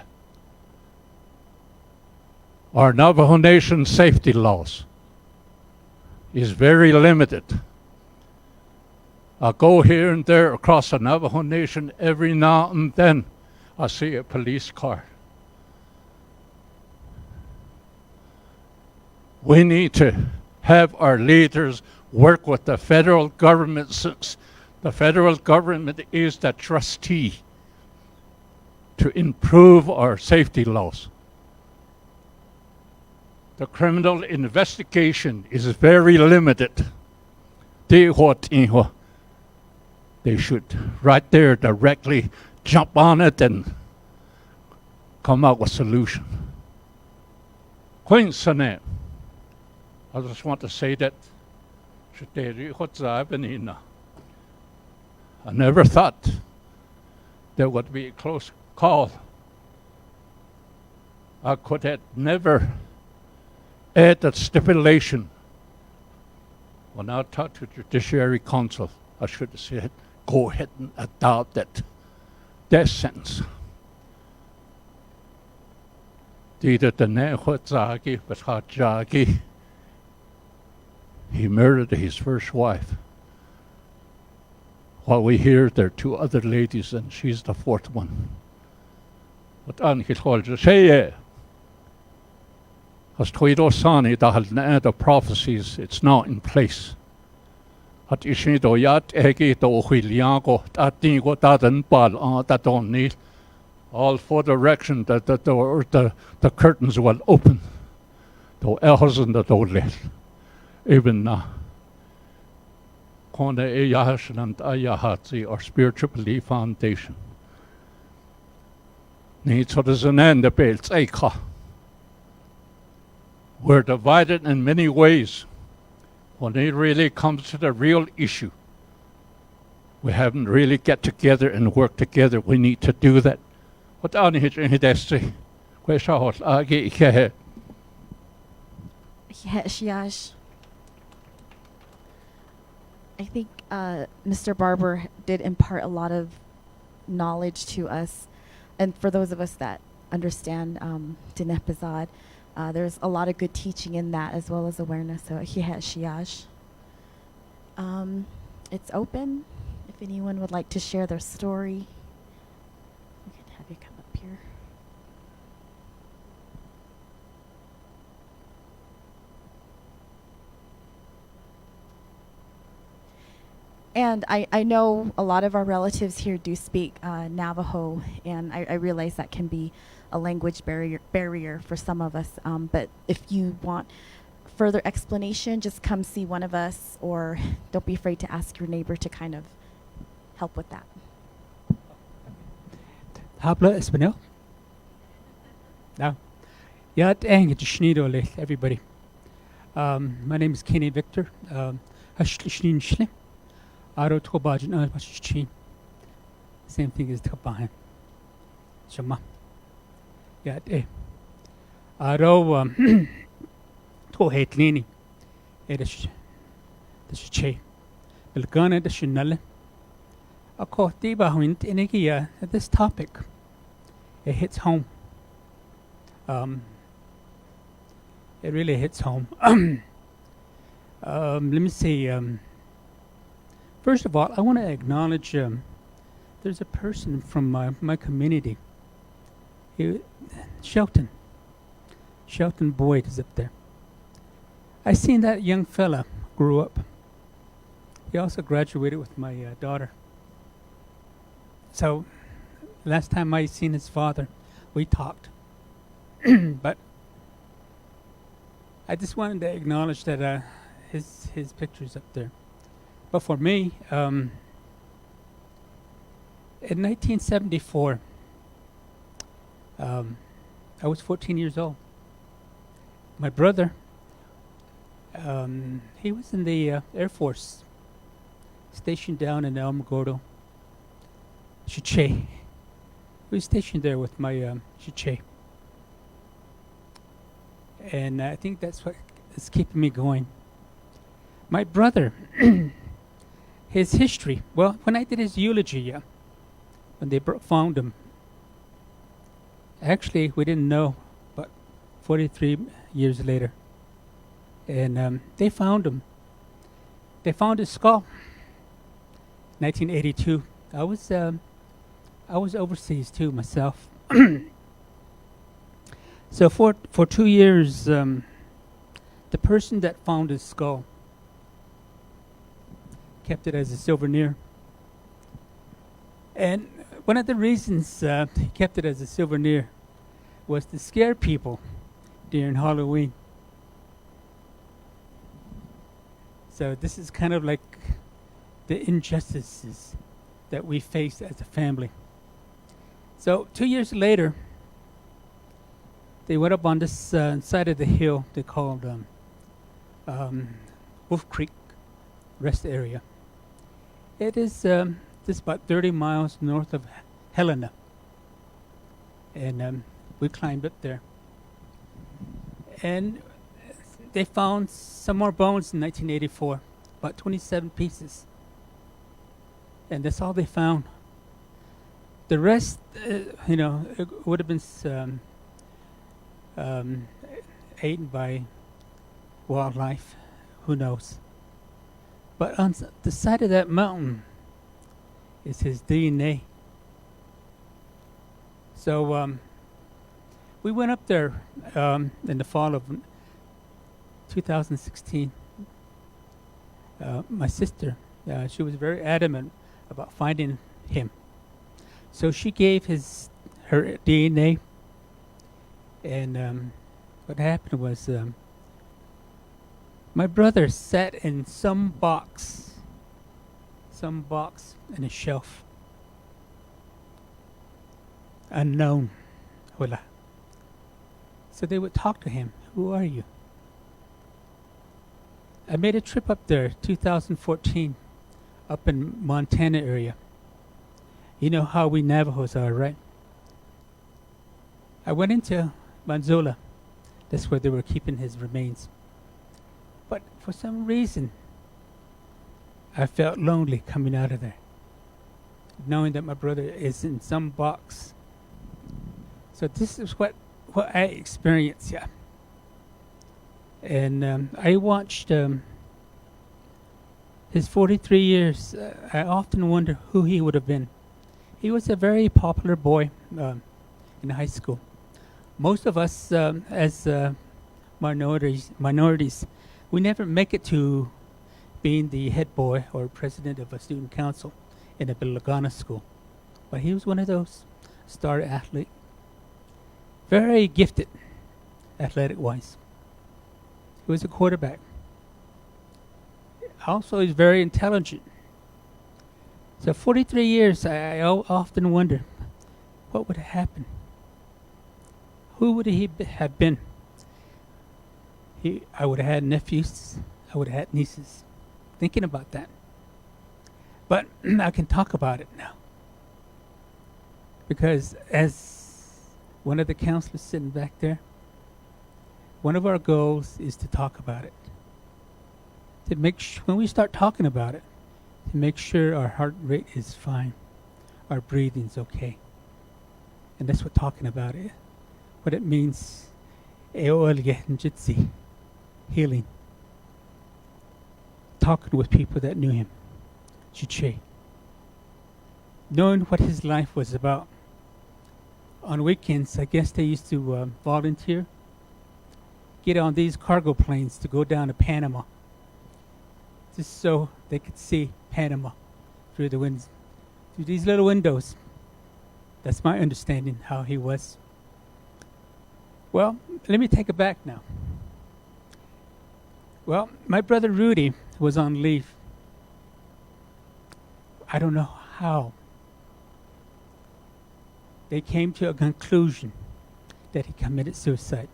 S5: Our Navajo Nation safety laws is very limited. I go here and there across the Navajo Nation. Every now and then I see a police car. We need to have our leaders work with the federal government, since the federal government is the trustee, to improve our safety laws. The criminal investigation is very limited. They should right there directly jump on it and come out with a solution. I just want to say that I never thought there would be a close call. I could have never added stipulation. When I talked to Judiciary Council, I should have said, go ahead and adopt that death sentence. He murdered his first wife. While we hear there are two other ladies and she's the fourth one. But as the prophecies, it's now in place. All four directions that the curtains will open. Even our spiritual belief foundation. We're divided in many ways. When it really comes to the real issue, we haven't really get together and work together. We need to do that.
S1: I think Mr. Barber did impart a lot of knowledge to us, and for those of us that understand Diné, there's a lot of good teaching in that, as well as awareness. So it's open. If anyone would like to share their story, we can have you come up here. And I know a lot of our relatives here do speak Navajo, and I realize that can be a language barrier for some of us. But if you want further explanation, just come see one of us, or don't be afraid to ask your neighbor to kind of help with that.
S6: Habla Espanol? No. Everybody. My name is Kenny Victor. Same thing as Tabahan. Shama. Aro to hate Lini. It is the Che. Belgana the Shinale. A court deba went in a year at this topic. It hits home. It really hits home. Let me say, first of all, I want to acknowledge there's a person from my community, Shelton. Shelton Boyd is up there. I seen that young fella grew up. He also graduated with my daughter. So last time I seen his father, we talked. But I just wanted to acknowledge that his picture's up there. But for me, in 1974, I was 14 years old. My brother, he was in the Air Force, stationed down in Alamogordo, Chiche. He was stationed there with my Chiche. And I think that's what is keeping me going. My brother, his history, well, when I did his eulogy, when they found him, actually, we didn't know, but 43 years later. And they found him. They found his skull. 1982. I was overseas too myself. So for 2 years, the person that found his skull kept it as a souvenir. And one of the reasons he kept it as a souvenir was to scare people during Halloween. So this is kind of like the injustices that we face as a family. So 2 years later, they went up on this side of the hill they called Wolf Creek Rest Area. It is just about 30 miles north of Helena. And we climbed up there. And they found some more bones in 1984, about 27 pieces. And that's all they found. The rest, it would have been eaten by wildlife. Who knows? But on the side of that mountain is his DNA. So we went up there in the fall of 2016. My sister, she was very adamant about finding him. So she gave her DNA, and what happened was my brother sat in some box in a shelf. Unknown. Hola. So they would talk to him. Who are you? I made a trip up there, 2014, up in Montana area. You know how we Navajos are, right? I went into Manzula. That's where they were keeping his remains. But for some reason, I felt lonely coming out of there, knowing that my brother is in some box. So this is what I experienced, yeah. And I watched his 43 years. I often wonder who he would have been. He was a very popular boy in high school. Most of us, as minorities, we never make it to being the head boy or president of a student council in a Bilagana school. But he was one of those star athlete. Very gifted, athletic-wise. He was a quarterback. Also, he's very intelligent. So 43 years, I often wonder, what would have happened? Who would he have been? I would have had nephews. I would have had nieces. Thinking about that. But I can talk about it now. Because as one of the counselors sitting back there, one of our goals is to talk about it. To make when we start talking about it, to make sure our heart rate is fine, our breathing's okay. And that's what talking about it. What it means, healing. Talking with people that knew him, Chiche. Knowing what his life was about. On weekends, I guess they used to volunteer get on these cargo planes to go down to Panama, just so they could see Panama through the winds, through these little windows. That's my understanding how he was. Well, let me take it back now. Well, my brother Rudy was on leave. I don't know how. They came to a conclusion that he committed suicide.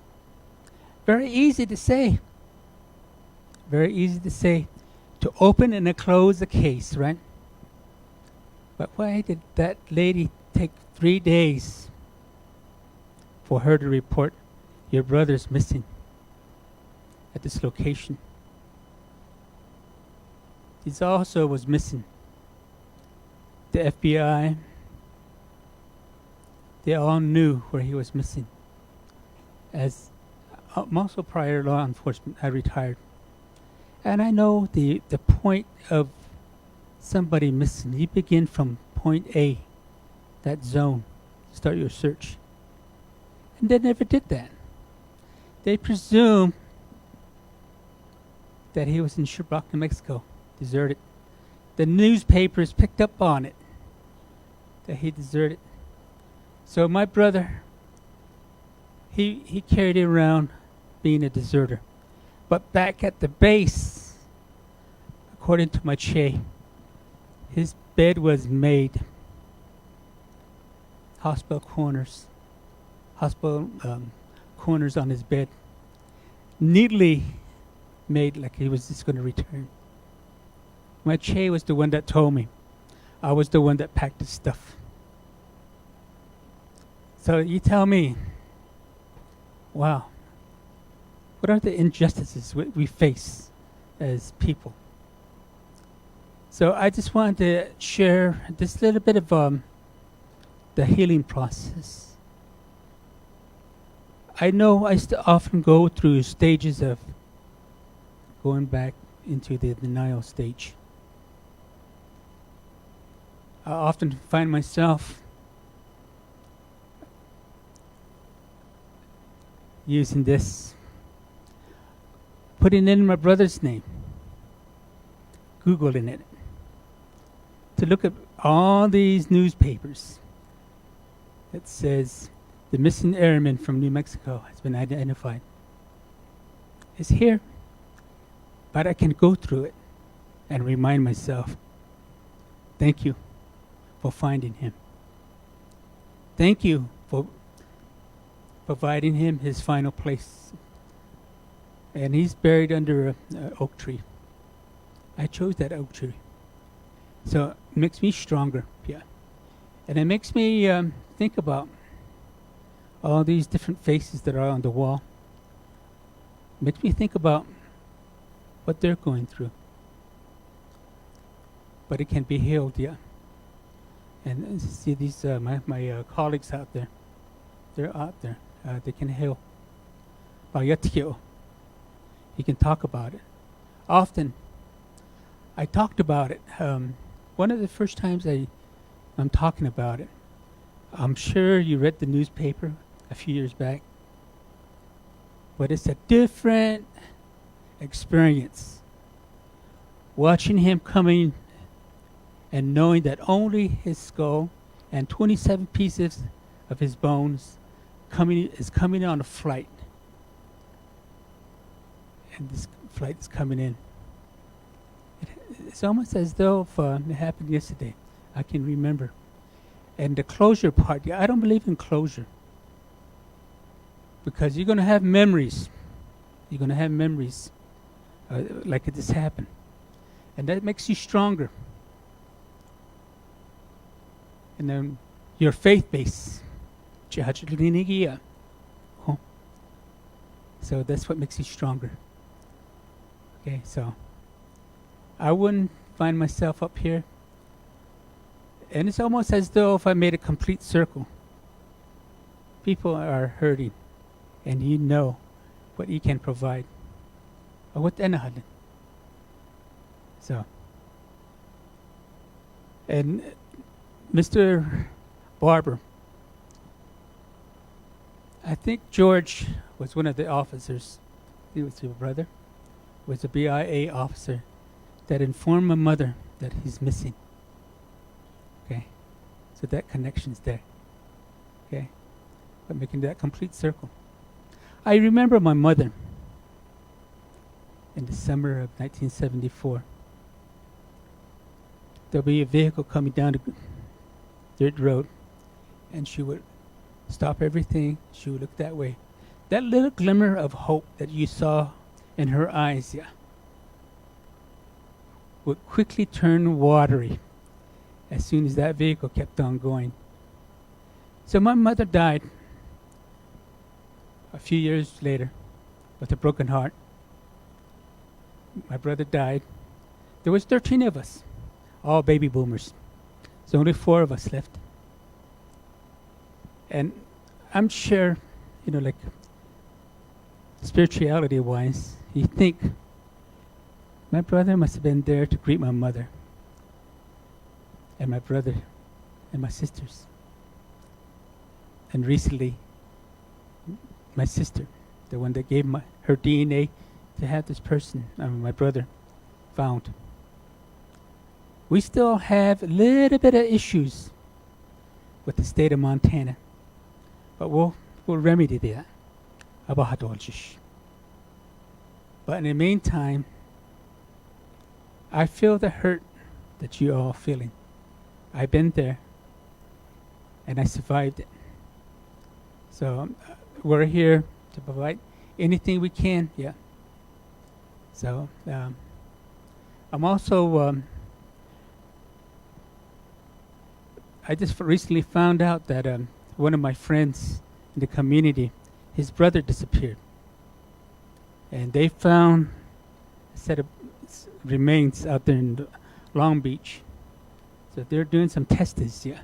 S6: Very easy to say. Very easy to say. To open and to close a case, right? But why did that lady take 3 days for her to report your brother's missing at this location? He also was missing. The FBI, they all knew where he was missing. As I'm also prior law enforcement, I retired. And I know the point of somebody missing. You begin from point A, that zone, start your search. And they never did that. They presume that he was in Sherbrooke, New Mexico, deserted. The newspapers picked up on it, that he deserted. So my brother, he carried it around being a deserter. But back at the base, according to my Che, his bed was made. Hospital corners on his bed, neatly made like he was just going to return. My Che was the one that told me. I was the one that packed his stuff. So you tell me, wow, what are the injustices we face as people? So I just wanted to share this little bit of the healing process. I know I often go through stages of going back into the denial stage. I often find myself using this, putting in my brother's name, Googling it, to look at all these newspapers that says the missing airman from New Mexico has been identified. It's here, but I can go through it and remind myself, thank you for finding him. Thank you for providing him his final place. And he's buried under an oak tree. I chose that oak tree. So it makes me stronger, yeah. And it makes me think about all these different faces that are on the wall. It makes me think about what they're going through. But it can be healed, yeah. And see these my colleagues out there. They're out there. They can heal. You can talk about it. Often, I talked about it. One of the first times I'm talking about it, I'm sure you read the newspaper a few years back, but it's a different experience. Watching him coming and knowing that only his skull and 27 pieces of his bones is coming on a flight. And this flight is coming in. It's almost as though it happened yesterday. I can remember. And the closure part, I don't believe in closure. Because you're going to have memories. You're going to have memories like it just happened. And that makes you stronger. And then your faith base. So that's what makes you stronger. Okay, so I wouldn't find myself up here. And it's almost as though if I made a complete circle. People are hurting. And you know what you can provide. So, and Mr. Barber, I think George was one of the officers He was your brother, was a BIA officer that informed my mother that he's missing. Okay, so that connection's there. Okay, but making that complete circle. I remember my mother in the summer of 1974. There'll be a vehicle coming down the dirt road, and she would stop everything. She would look that way. That little glimmer of hope that you saw in her eyes, yeah, would quickly turn watery as soon as that vehicle kept on going. So my mother died a few years later with a broken heart. My brother died. There was 13 of us, all baby boomers. There's only 4 of us left. And I'm sure, you know, like spirituality-wise, you think my brother must have been there to greet my mother and my brother and my sisters. And recently, my sister, the one that gave her DNA to have this person, my brother, found. We still have a little bit of issues with the state of Montana, but we'll remedy that. But in the meantime, I feel the hurt that you're all feeling. I've been there, and I survived it. So we're here to provide anything we can, yeah. So I'm also, I just recently found out that one of my friends in the community, his brother disappeared. And they found a set of remains out there in Long Beach. So they're doing some tests, yeah.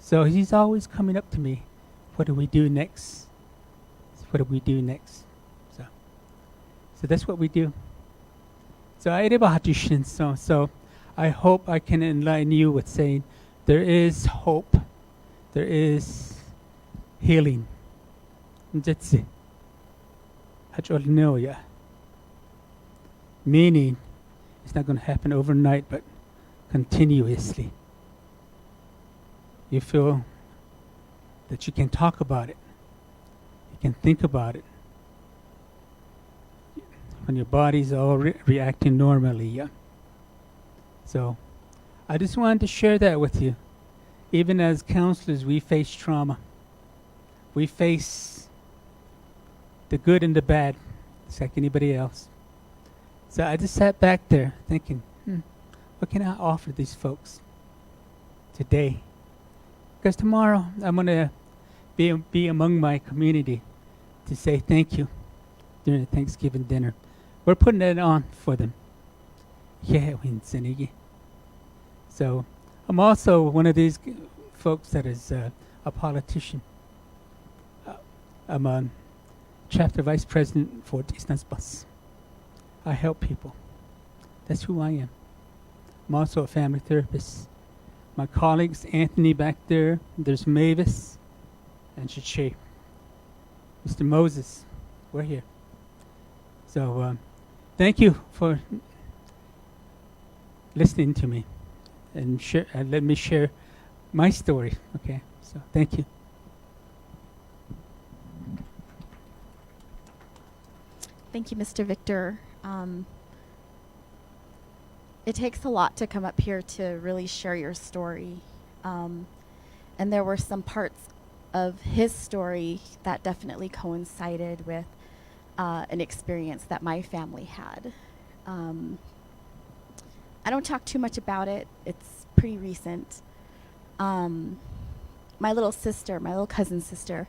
S6: So he's always coming up to me, what do we do next? What do we do next? So that's what we do. So I hope I can enlighten you with saying there is hope. There is healing. That's it. Meaning it's not going to happen overnight, but continuously. You feel that you can talk about it. You can think about it. When your body's all reacting normally, yeah. So I just wanted to share that with you. Even as counselors, we face trauma. We face the good and the bad, just like anybody else. So I just sat back there thinking, what can I offer these folks today? Because tomorrow I'm going to be among my community to say thank you during the Thanksgiving dinner. We're putting it on for them. So I'm also one of these folks that is a politician. I'm a chapter vice president for Distance Bus. I help people. That's who I am. I'm also a family therapist. My colleagues, Anthony back there, there's Mavis, and Chiche. Mr. Moses, we're here. So thank you for listening to me and let me share my story. Okay, so thank you.
S1: Thank you, Mr. Victor. It takes a lot to come up here to really share your story. And there were some parts of his story that definitely coincided with an experience that my family had. I don't talk too much about it. It's pretty recent. My little sister, my little cousin sister,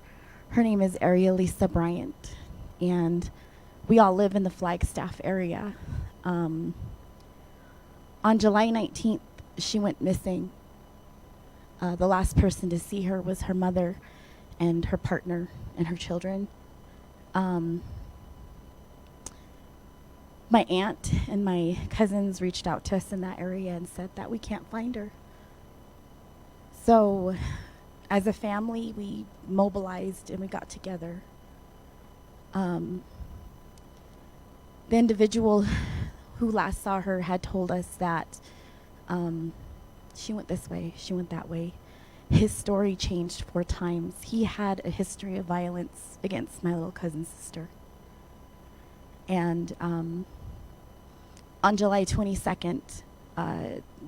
S1: her name is Arielisa Bryant, and we all live in the Flagstaff area. On July 19th, she went missing. The last person to see her was her mother and her partner and her children. My aunt and my cousins reached out to us in that area and said that we can't find her. So as a family, we mobilized and we got together. The individual who last saw her had told us that she went this way, she went that way. His story changed 4 times. He had a history of violence against my little cousin's sister. And on July 22nd,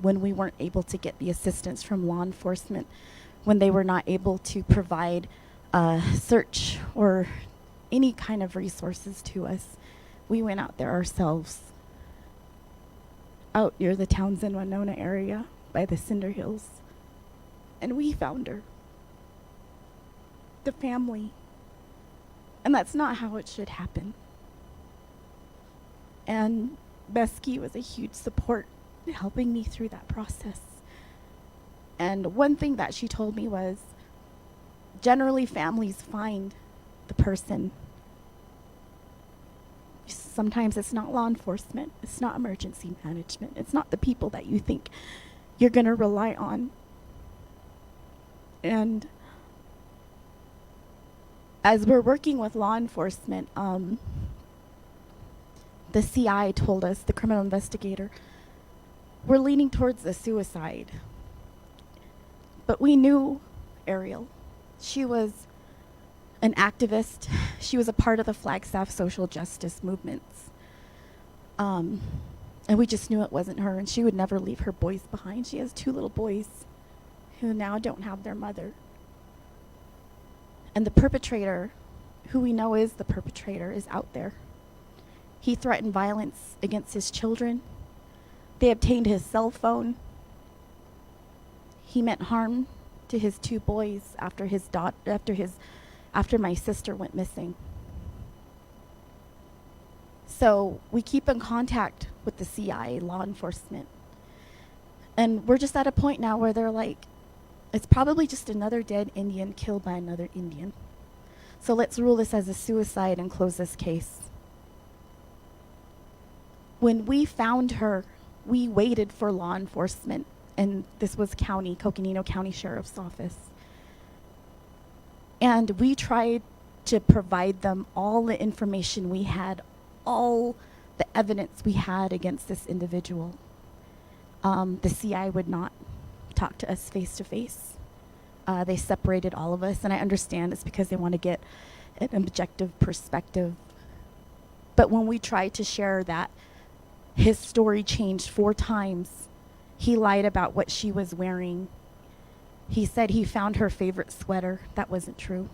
S1: when we weren't able to get the assistance from law enforcement, when they were not able to provide search or any kind of resources to us, we went out there ourselves, out near the Townsend, Winona area by the Cinder Hills, and we found her, the family. And that's not how it should happen. And Besky was a huge support in helping me through that process. And one thing that she told me was, generally families find the person. Sometimes it's not law enforcement, it's not emergency management, it's not the people that you think you're going to rely on. And as we're working with law enforcement, the CI told us, the criminal investigator, we're leaning towards a suicide. But we knew Ariel. She was an activist. She was a part of the Flagstaff social justice movements. And we just knew it wasn't her, and she would never leave her boys behind. She has 2 little boys who now don't have their mother. And the perpetrator, who we know is the perpetrator, is out there. He threatened violence against his children. They obtained his cell phone. He meant harm to his 2 boys after my sister went missing. So we keep in contact with the CI, law enforcement. And we're just at a point now where they're like, it's probably just another dead Indian killed by another Indian. So let's rule this as a suicide and close this case. When we found her, we waited for law enforcement, and this was Coconino County Sheriff's Office. And we tried to provide them all the information we had, all the evidence we had against this individual. The CI would not talk to us face to face. They separated all of us, and I understand it's because they want to get an objective perspective. But when we tried to share that his story changed 4 times, he lied about what she was wearing. He said he found her favorite sweater. That wasn't true.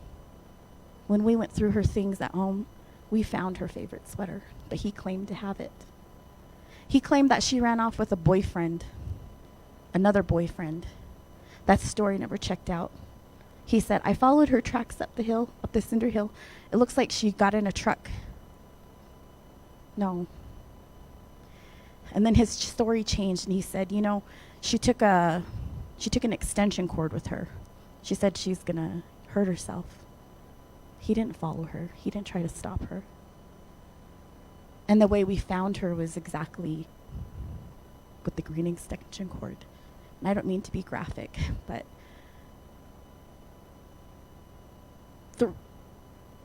S1: When we went through her things at home, we found her favorite sweater, but he claimed to have it. He claimed that she ran off with a boyfriend, another boyfriend. That story never checked out. He said, I followed her tracks up the hill, up the Cinder Hill. It looks like she got in a truck. No. And then his story changed, and he said, you know, she took an extension cord with her. She said she's gonna hurt herself. He didn't follow her. He didn't try to stop her. And the way we found her was exactly with the green extension cord. And I don't mean to be graphic, but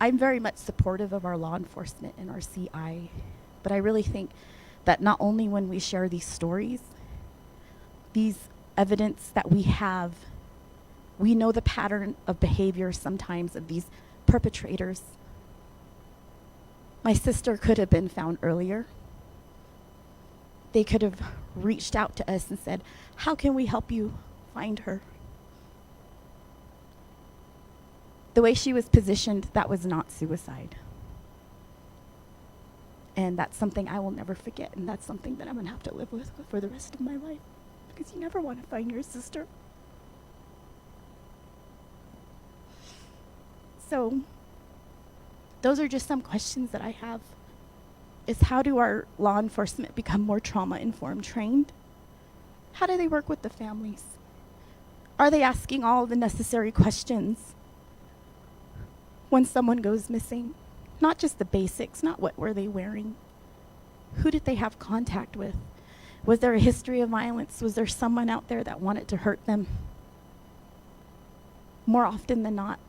S1: I'm very much supportive of our law enforcement and our CI, but I really think that not only when we share these stories, these evidence that we have, we know the pattern of behavior sometimes of these perpetrators. My sister could have been found earlier. They could have reached out to us and said, how can we help you find her? The way she was positioned, that was not suicide. And that's something I will never forget, and that's something that I'm going to have to live with for the rest of my life, because you never want to find your sister. So those are just some questions that I have, is how do our law enforcement become more trauma-informed trained? How do they work with the families? Are they asking all the necessary questions when someone goes missing? Not just the basics, not what were they wearing. Who did they have contact with? Was there a history of violence? Was there someone out there that wanted to hurt them? More often than not,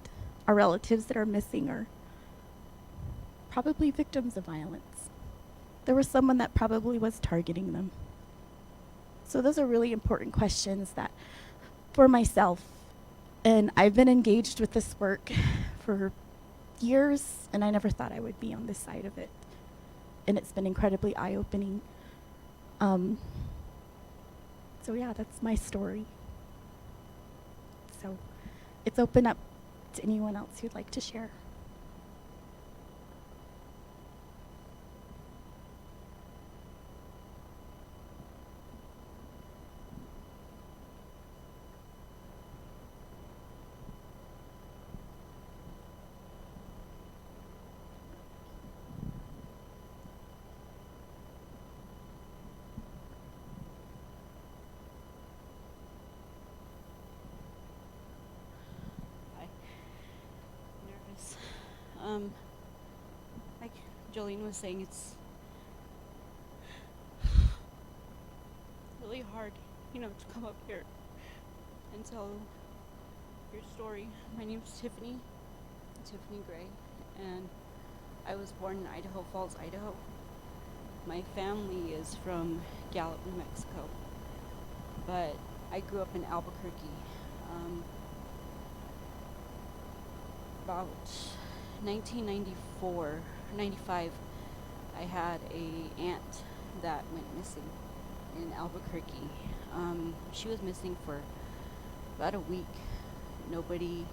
S1: our relatives that are missing are probably victims of violence. there was someone that probably was targeting them. So those are really important questions that for myself, and I've been engaged with this work for years, and I never thought I would be on this side of it. And it's been incredibly eye-opening. So yeah, that's my story. So it's open up to anyone else who'd like to share.
S7: Hi. Nervous. Like Jolene was saying, it's really hard, to come up here and tell your story. My name's Tiffany Gray, and I was born in Idaho Falls, Idaho. My family is from Gallup, New Mexico, but I grew up in Albuquerque. About 1994, 95, I had a aunt that went missing in Albuquerque. She was missing for about a week. Nobody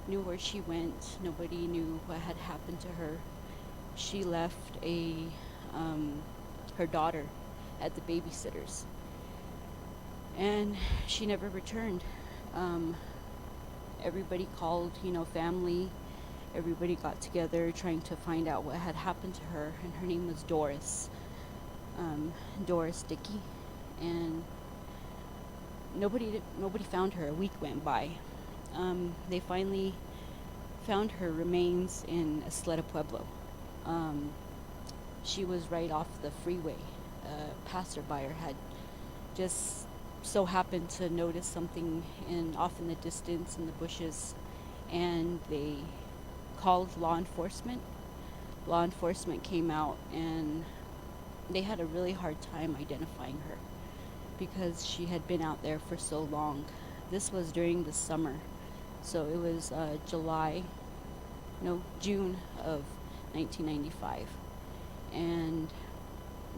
S7: knew where she went. Nobody knew what had happened to her. She left her daughter at the babysitter's, and she never returned. Everybody called, family. Everybody got together trying to find out what had happened to her, and her name was Doris. Doris Dickey, and nobody found her. A week went by. They finally found her remains in Isleta Pueblo. She was right off the freeway. A passerby had just so happened to notice something off in the distance in the bushes, and they called law enforcement. Law enforcement came out, and they had a really hard time identifying her because she had been out there for so long. This was during the summer, so it was June of 1995, and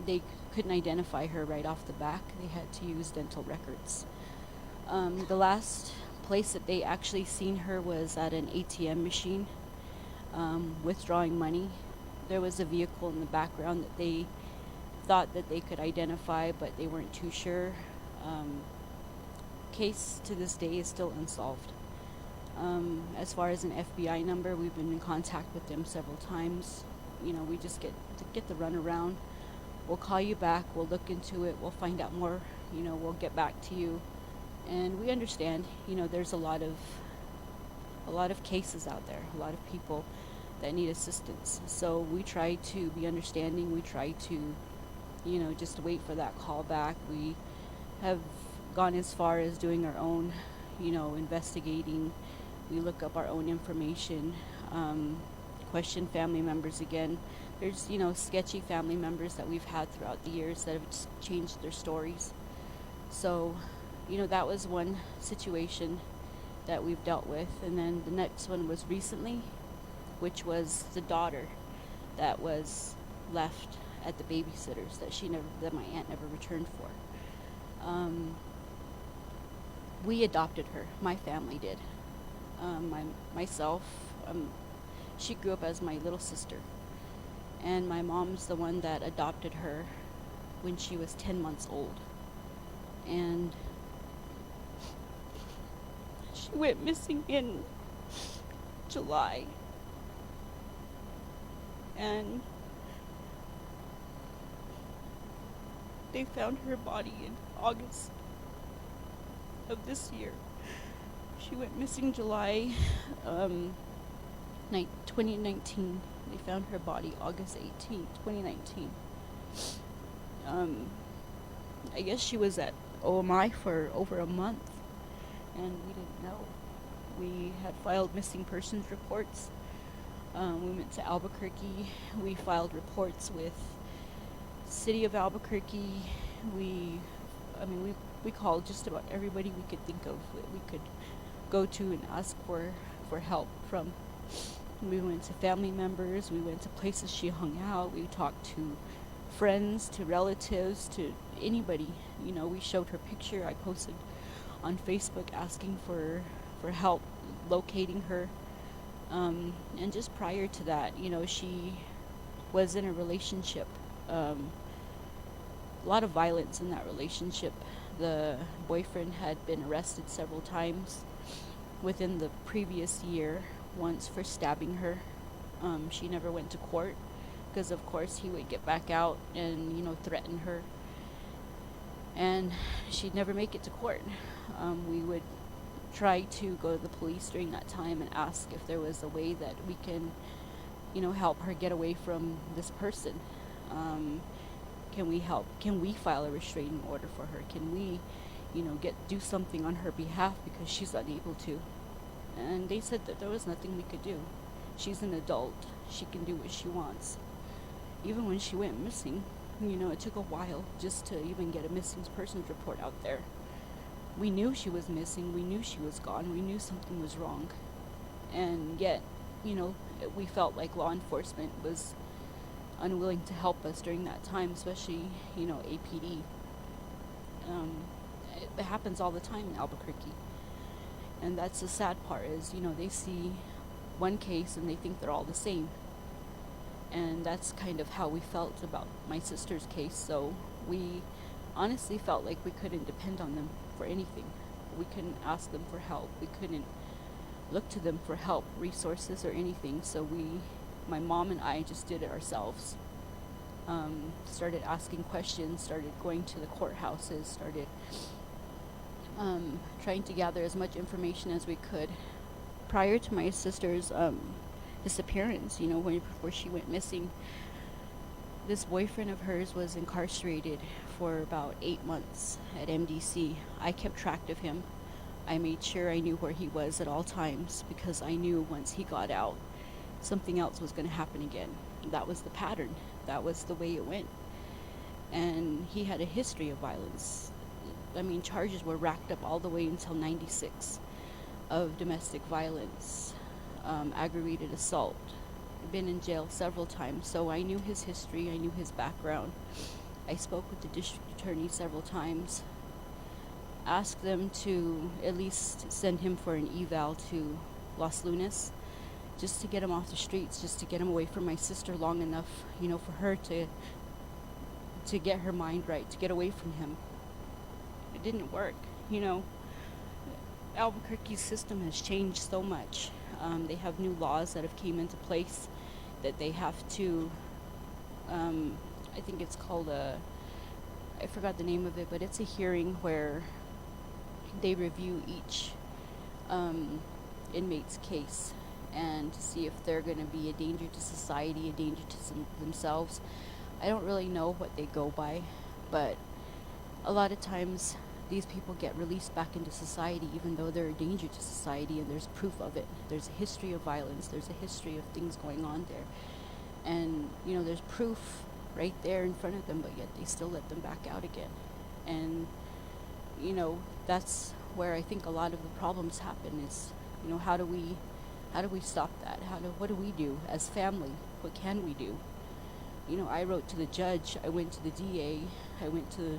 S7: they couldn't identify her right off the back. They had to use dental records. The last place that they actually seen her was at an ATM machine, withdrawing money. There was a vehicle in the background that they thought that they could identify, but they weren't too sure. Case to this day is still unsolved. As far as an FBI number, we've been in contact with them several times. We just get the runaround. We'll call you back, we'll look into it, we'll find out more, we'll get back to you. And we understand, there's a lot of cases out there, a lot of people that need assistance. So we try to be understanding, we try to, just wait for that call back. We have gone as far as doing our own, investigating. We look up our own information, question family members again. There's, sketchy family members that we've had throughout the years that have just changed their stories. So, that was one situation that we've dealt with. And then the next one was recently, which was the daughter that was left at the babysitter's that my aunt never returned for. We adopted her. My family did. Myself, she grew up as my little sister. And my mom's the one that adopted her when she was 10 months old. And she went missing in July. And they found her body in August of this year. She went missing July 2019. They found her body August 18, 2019. I guess she was at OMI for over a month, and we didn't know. We had filed missing persons reports. We went to Albuquerque. We filed reports with city of Albuquerque, we called just about everybody we could think of that we could go to and ask for help from. We went to family members, we went to places she hung out, we talked to friends, to relatives, to anybody. You know, we showed her picture. I posted on Facebook asking for help locating her. And just prior to that, you know, she was in a relationship. A lot of violence in that relationship. The boyfriend had been arrested several times within the previous year, once for stabbing her. She never went to court because, of course, he would get back out and, you know, threaten her. And she'd never make it to court. We would try to go to the police during that time and ask if there was a way that we can, you know, help her get away from this person. Can we help? Can we file a restraining order for her? Can we, you know, do something on her behalf because she's unable to? And they said that there was nothing we could do. She's an adult. She can do what she wants. Even when she went missing, you know, it took a while just to even get a missing persons report out there. We knew she was missing. We knew she was gone. We knew something was wrong. And yet, you know, we felt like law enforcement was unwilling to help us during that time, especially, you know, APD. It happens all the time in Albuquerque. And that's the sad part is, you know, they see one case and they think they're all the same. And that's kind of how we felt about my sister's case. So we honestly felt like we couldn't depend on them for anything. We couldn't ask them for help. We couldn't look to them for help, resources, or anything. So my mom and I just did it ourselves. Started asking questions, started going to the courthouses, started trying to gather as much information as we could. Prior to my sister's disappearance, you know, before she went missing, this boyfriend of hers was incarcerated for about 8 months at MDC. I kept track of him. I made sure I knew where he was at all times because I knew once he got out, something else was going to happen again. That was the pattern. That was the way it went. And he had a history of violence. I mean, charges were racked up all the way until 96 of domestic violence, aggravated assault. Been in jail several times, so I knew his history, I knew his background. I spoke with the district attorney several times, asked them to at least send him for an eval to Los Lunas, just to get him off the streets, just to get him away from my sister long enough, you know, for her to get her mind right, to get away from him. It didn't work, you know. Albuquerque's system has changed so much. They have new laws that have came into place that they have to, I think it's called I forgot the name of it, but it's a hearing where they review each inmate's case and to see if they're going to be a danger to society, a danger to themselves. I don't really know what they go by, but a lot of times these people get released back into society even though they're a danger to society, and there's proof of it. There's a history of violence, there's a history of things going on there, and you know, there's proof right there in front of them, but yet they still let them back out again. And you know, that's where I think a lot of the problems happen is, you know, how do we stop that? What do we do as family? What can we do? You know, I wrote to the judge, I went to the DA, I went to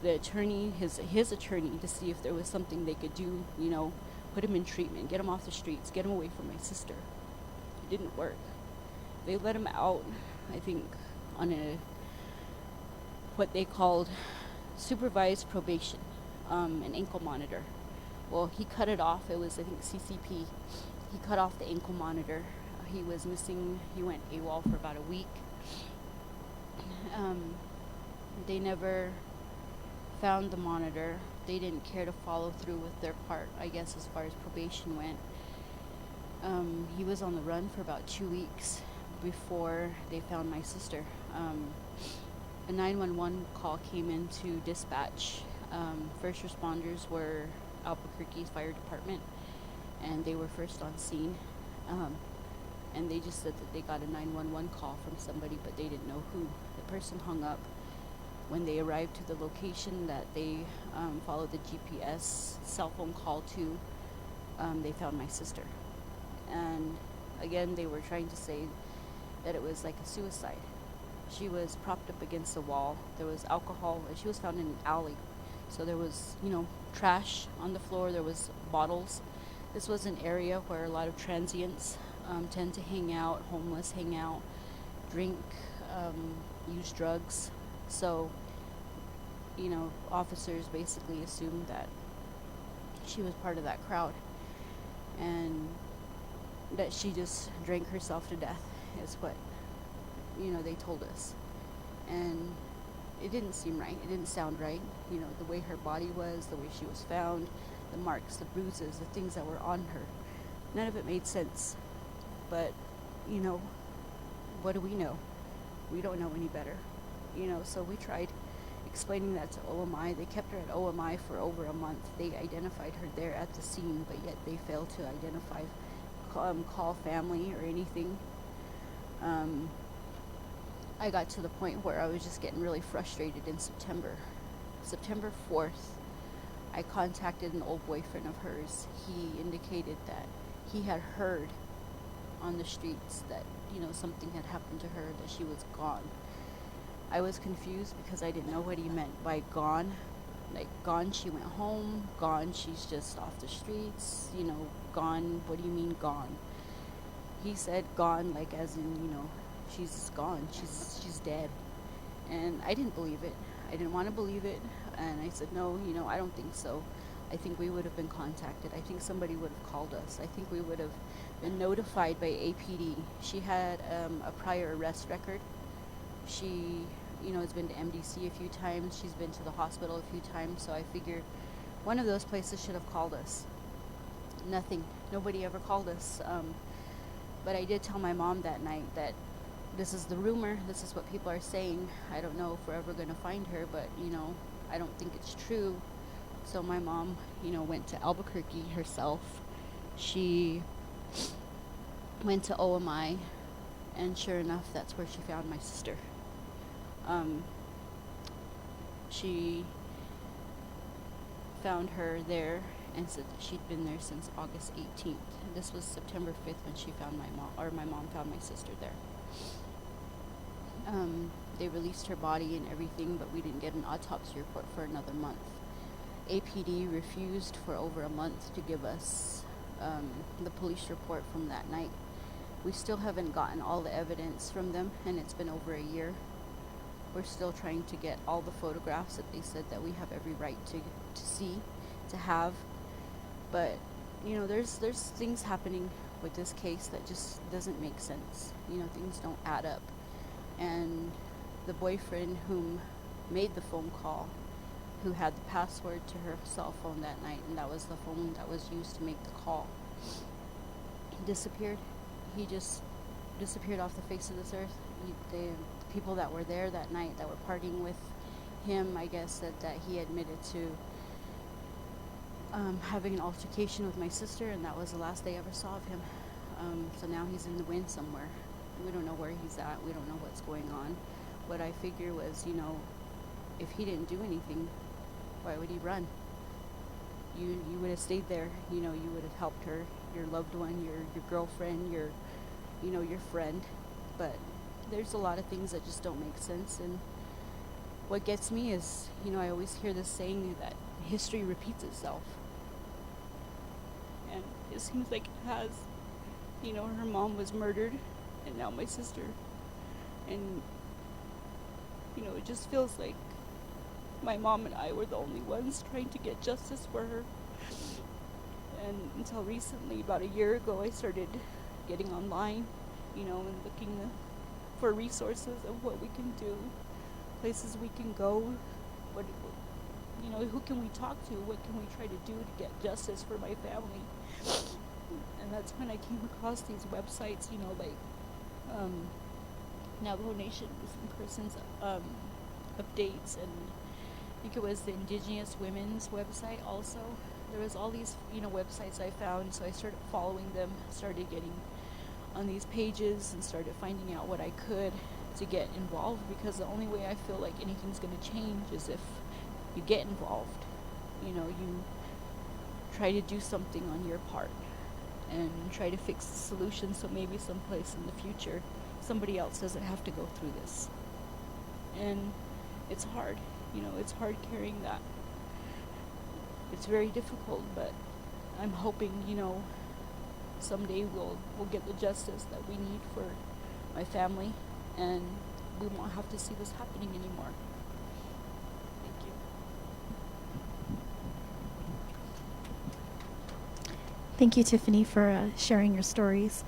S7: the attorney, his attorney, to see if there was something they could do, you know, put him in treatment, get him off the streets, get him away from my sister. It didn't work. They let him out, I think, on what they called supervised probation, an ankle monitor. Well, he cut it off. It was, I think, CCP. He cut off the ankle monitor. He was missing. He went AWOL for about a week. They never found the monitor. They didn't care to follow through with their part, I guess, as far as probation went. He was on the run for about 2 weeks before they found my sister. A 911 call came into dispatch. First responders were Albuquerque's fire department, and they were first on scene. And they just said that they got a 911 call from somebody, but they didn't know who. The person hung up. when they arrived to the location that they followed the GPS cell phone call to, they found my sister. And again, they were trying to say that it was like a suicide. She was propped up against the wall. There was alcohol, and she was found in an alley. So there was, trash on the floor. There was bottles. This was an area where a lot of transients tend to hang out, homeless hang out, drink, use drugs. So, officers basically assumed that she was part of that crowd and that she just drank herself to death is what, they told us. And it didn't seem right. It didn't sound right. The way her body was, the way she was found, the marks, the bruises, the things that were on her. None of it made sense. But, what do we know? We don't know any better. So we tried explaining that to OMI. They kept her at OMI for over a month. They identified her there at the scene, but yet they failed to identify, call family or anything. I got to the point where I was just getting really frustrated in September. September 4th, I contacted an old boyfriend of hers. He indicated that he had heard on the streets that, something had happened to her, that she was gone. I was confused because I didn't know what he meant by gone. Like, gone, she went home. Gone, she's just off the streets. Gone, what do you mean gone? He said gone, like as in, she's gone. She's dead. And I didn't believe it. I didn't want to believe it. And I said, no, I don't think so. I think we would have been contacted. I think somebody would have called us. I think we would have been notified by APD. She had a prior arrest record. She, has been to MDC a few times. She's been to the hospital a few times. So I figured one of those places should have called us. Nothing. Nobody ever called us. But I did tell my mom that night that this is the rumor. This is what people are saying. I don't know if we're ever going to find her, but, I don't think it's true. So my mom, went to Albuquerque herself. She went to OMI, and sure enough, that's where she found my sister. She found her there and said that she'd been there since August 18th. This was September 5th when she found my mom found my sister there. They released her body and everything, but we didn't get an autopsy report for another month. APD refused for over a month to give us the police report from that night. We still haven't gotten all the evidence from them, and it's been over a year. We're still trying to get all the photographs that they said that we have every right to see, to have. But, there's things happening with this case that just doesn't make sense. Things don't add up. And the boyfriend whom made the phone call, who had the password to her cell phone that night, and that was the phone that was used to make the call, disappeared. He just disappeared off the face of this earth. The people that were there that night that were partying with him, I guess, said that he admitted to having an altercation with my sister, and that was the last they ever saw of him. So now he's in the wind somewhere. We don't know where he's at. We don't know what's going on. What I figure was, if he didn't do anything, why would he run? You would have stayed there. You would have helped her, your loved one, your girlfriend, your friend. But there's a lot of things that just don't make sense. And what gets me is, I always hear this saying that history repeats itself. And it seems like it has. Her mom was murdered, and now my sister. And, it just feels like my mom and I were the only ones trying to get justice for her. And until recently, about a year ago, I started getting online, and looking for resources of what we can do, places we can go, who can we talk to, what can we try to do to get justice for my family. And that's when I came across these websites, Navajo Nation Missing Persons updates, and I think it was the Indigenous Women's website also. There was all these, websites I found, so I started following them, started getting on these pages and started finding out what I could. to get involved, because the only way I feel like anything's going to change is if you get involved. You know, you try to do something on your part and try to fix the solution, so maybe someplace in the future somebody else doesn't have to go through this. And it's hard, you know, it's hard carrying that. It's very difficult, but I'm hoping, you know, someday we'll get the justice that we need for my family, and we won't have to see this happening anymore. Thank you.
S1: Thank you, Tiffany, for sharing your stories.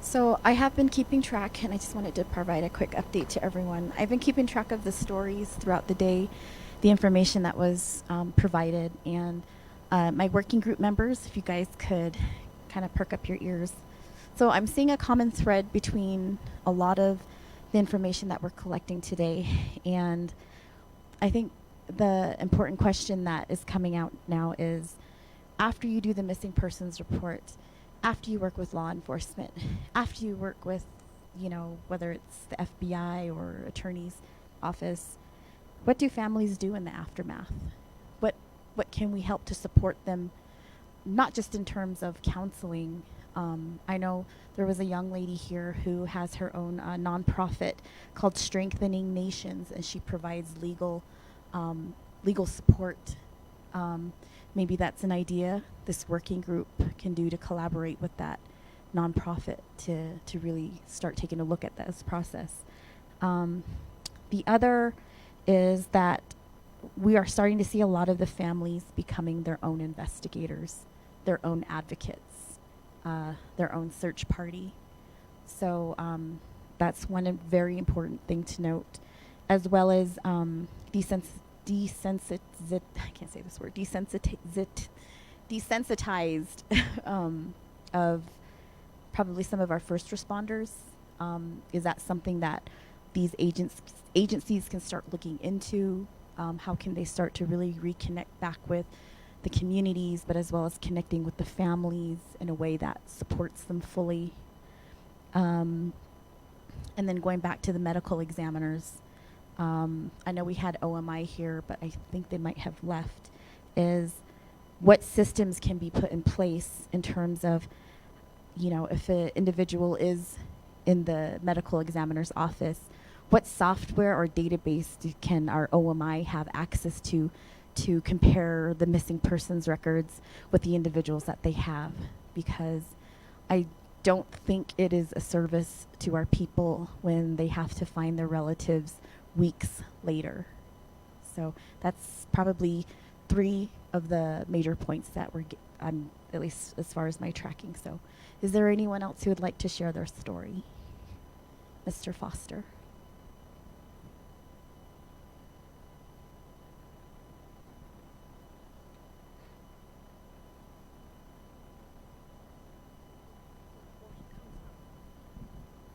S1: So I have been keeping track, and I just wanted to provide a quick update to everyone. I've been keeping track of the stories throughout the day, the information that was provided, and my working group members, if you guys could kind of perk up your ears. So I'm seeing a common thread between a lot of the information that we're collecting today, and I think the important question that is coming out now is, after you do the missing persons report, after you work with law enforcement, after you work with, you know, whether it's the FBI or attorney's office, what do families do in the aftermath? What can we help to support them, not just in terms of counseling? I know there was a young lady here who has her own nonprofit called Strengthening Nations, and she provides legal support. Maybe that's an idea this working group can do to collaborate with that nonprofit to really start taking a look at this process. The other is that we are starting to see a lot of the families becoming their own investigators, their own advocates, their own search party. So that's one very important thing to note, as well as desensitized of probably some of our first responders. Is that something that these agencies can start looking into? How can they start to really reconnect back with the communities, but as well as connecting with the families in a way that supports them fully? And then going back to the medical examiners, I know we had OMI here, but I think they might have left, is what systems can be put in place in terms of, you know, if an individual is in the medical examiner's office, what software or database can our OMI have access to compare the missing persons records with the individuals that they have? Because I don't think it is a service to our people when they have to find their relatives weeks later. So that's probably 3 of the major points that I'm at least as far as my tracking. So is there anyone else who would like to share their story? Mr. Foster.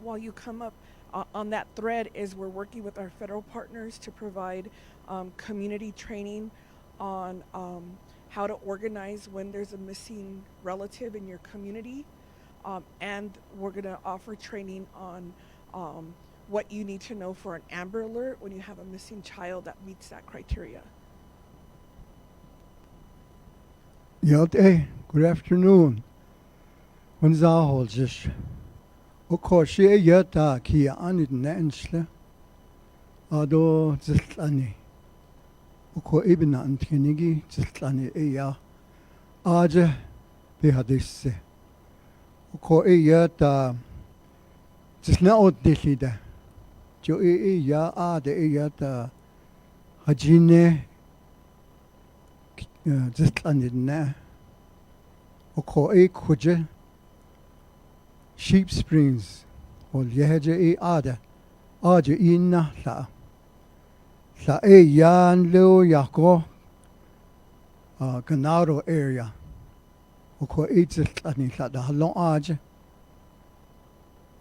S4: While you come up, on that thread is we're working with our federal partners to provide community training on how to organize when there's a missing relative in your community. And we're going to offer training on what you need to know for an Amber Alert when you have a missing child that meets that criteria.
S8: Good afternoon. Of course, yata kia anid nansle. Ado zitlani. Oko ibna antinigi zitlani eya. Aja behadisse. Oko yata zitna odilida. Jo eya ade yata hajine zitlani na. Oko kuje. Sheep Springs, or Yehaja Ada, Aja Inna La Yan Leo Yako, Ganado area, Oko Itzani La Halon Aja,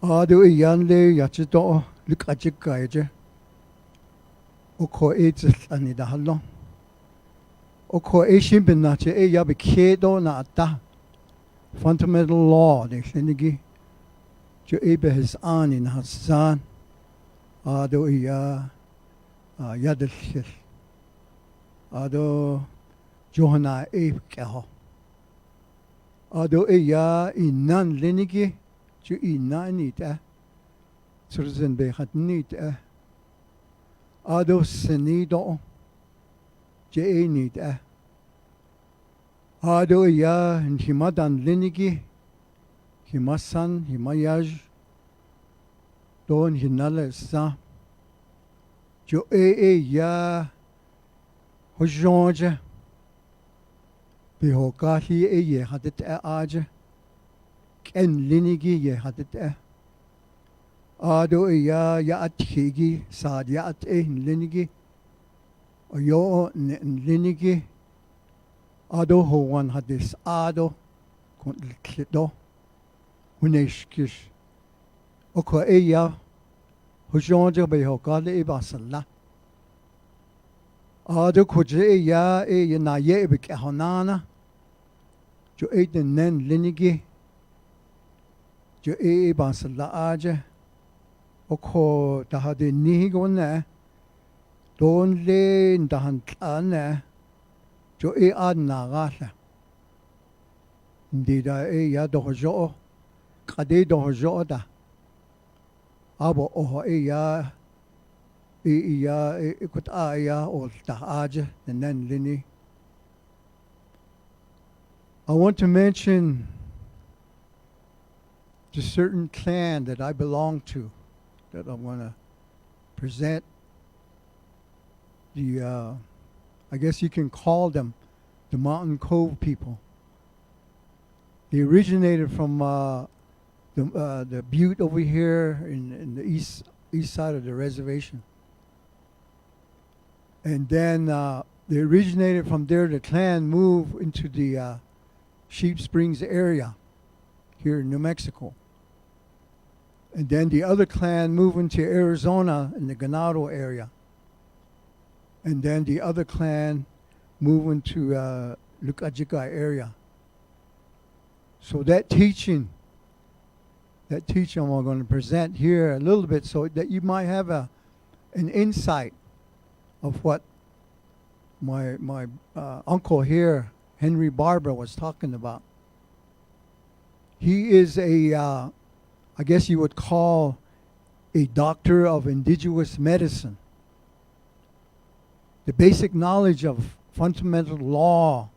S8: Ado Yan Le Yachito, Lukajikaja, Oko Itzani the Halon, Oko Eshimbinacha Yabikedo Nata, fundamental law, the Shinigi. Jo ebe his an in Hassan, Ado iya yadalhil. Ado Johanna Eibkeho. Ado iya inan linigi. Ju inan nita. Surzen behat nita. Ado senido. Je nita. Ado iya himadan linigi. Himasan himayaj. Don hinala sa. Jo ya hojonja. Bihokahi ye hadet aja. Ken linigi ye hadet Ado ya atkigi sad ya at linigi. Oyo linigi. Ado hoan hadis ado. Kontlido. Huneshkish. Oko ya hojonja bihokali ibasalla. Ado kuje ya na ye ibikahonana. Jo den nen linigi. Jo ibasalla aja. Oko tahade nihigone. Don le ndahan tlane. Jo ad nagala. Ndida ya dojo. Kade dojo da. Abo oho ya ikut aya ol aja and then lini. I want to mention the certain clan that I belong to that I want to present. The I guess you can call them the Mountain Cove people. They originated from the butte over here in the east side of the reservation. And then they originated from there. The clan moved into the Sheep Springs area here in New Mexico. And then the other clan moved into Arizona in the Ganado area. And then the other clan moved into Lucajika area. So that teaching I'm going to present here a little bit so that you might have an insight of what my uncle here, Henry Barber, was talking about. He is I guess you would call a doctor of indigenous medicine. The basic knowledge of fundamental law,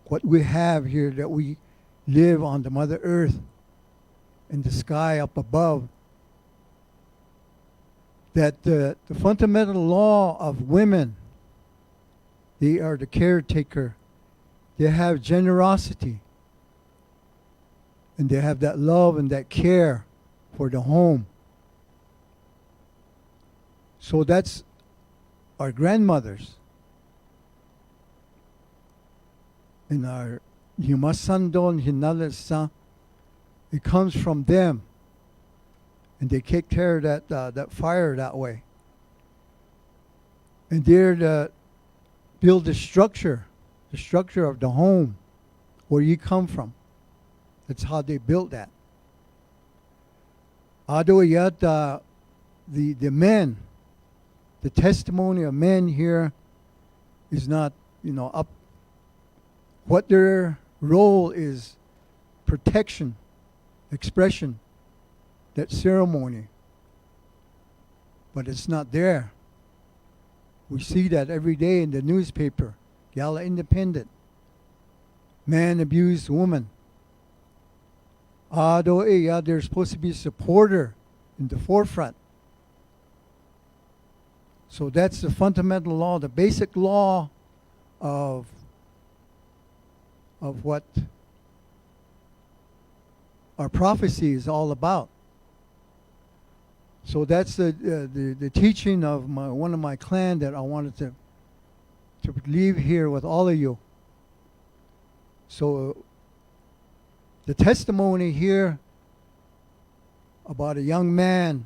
S8: what we have here, that we live on the Mother Earth, in the sky up above, that the fundamental law of women, they are the caretaker. They have generosity. And they have that love and that care for the home. So that's our grandmothers. And our Yumasandon Hinalesa, it comes from them. And they take care of that fire that way. And they're to build the structure of the home where you come from. That's how they built that. Adoyat, the men, the testimony of men here is not, up. What their role is, protection, expression, that ceremony. But it's not there. We see that every day in the newspaper. Gallup Independent. Man abused woman. They're supposed to be a supporter in the forefront. So that's the fundamental law, the basic law of what our prophecy is all about. So that's the teaching of one of my clan that I wanted to leave here with all of you. So the testimony here about a young man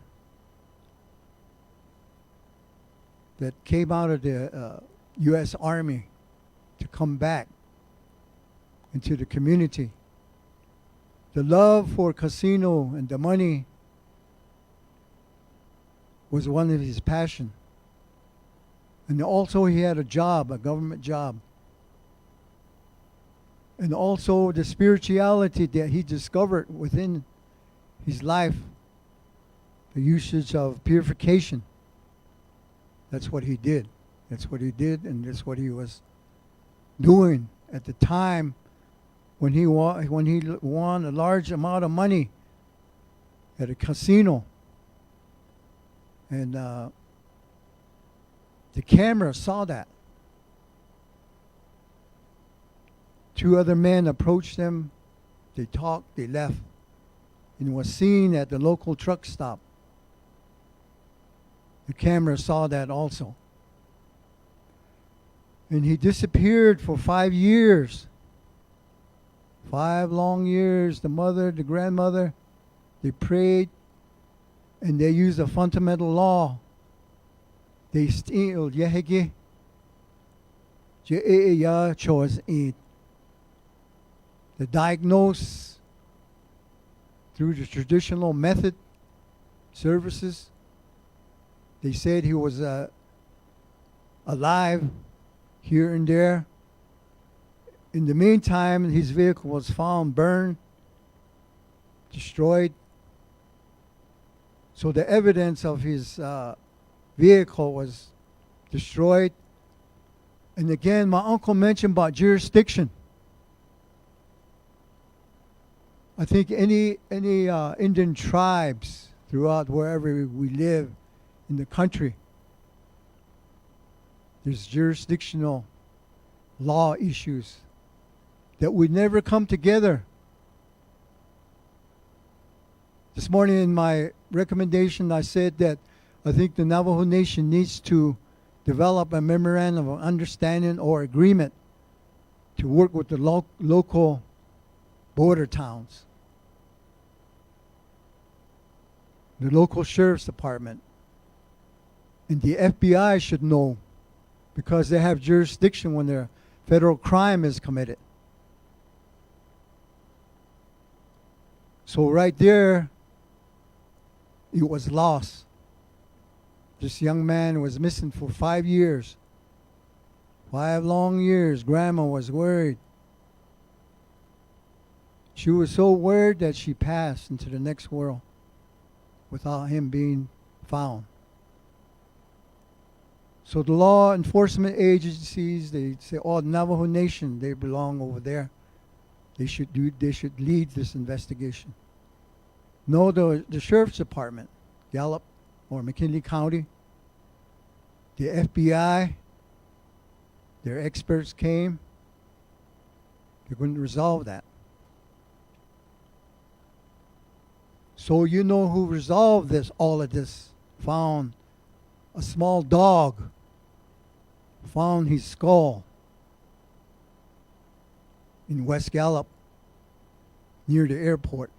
S8: that came out of the U.S. Army to come back into the community. The love for casino and the money was one of his passion. And also he had a job, a government job. And also the spirituality that he discovered within his life, the usage of purification. That's what he did. That's what he did, and that's what he was doing at the time when he won a large amount of money at a casino. And the camera saw that. Two other men approached him. They talked, they left, and was seen at the local truck stop. The camera saw that also. And he disappeared for 5 years. 5 long years. The mother, the grandmother, they prayed, and they used a fundamental law. They still yehege ya chose it. The diagnose through the traditional method services. They said he was alive here and there. In the meantime, his vehicle was found burned, destroyed. So the evidence of his vehicle was destroyed. And again, my uncle mentioned about jurisdiction. I think any Indian tribes throughout wherever we live in the country, there's jurisdictional law issues that would never come together. This morning in my recommendation, I said that I think the Navajo Nation needs to develop a memorandum of understanding or agreement to work with the local border towns, the local sheriff's department, and the FBI should know, because they have jurisdiction when their federal crime is committed. So right there, it was lost. This young man was missing for 5 years. 5 long years. Grandma was worried. She was so worried that she passed into the next world without him being found. So the law enforcement agencies, they say, oh, Navajo Nation, they belong over there. They should lead this investigation. No, the sheriff's department, Gallup or McKinley County, the FBI, their experts came. They're going to resolve that. So you know who resolved this, all of this? Found a small dog, found his skull in West Gallup near the airport.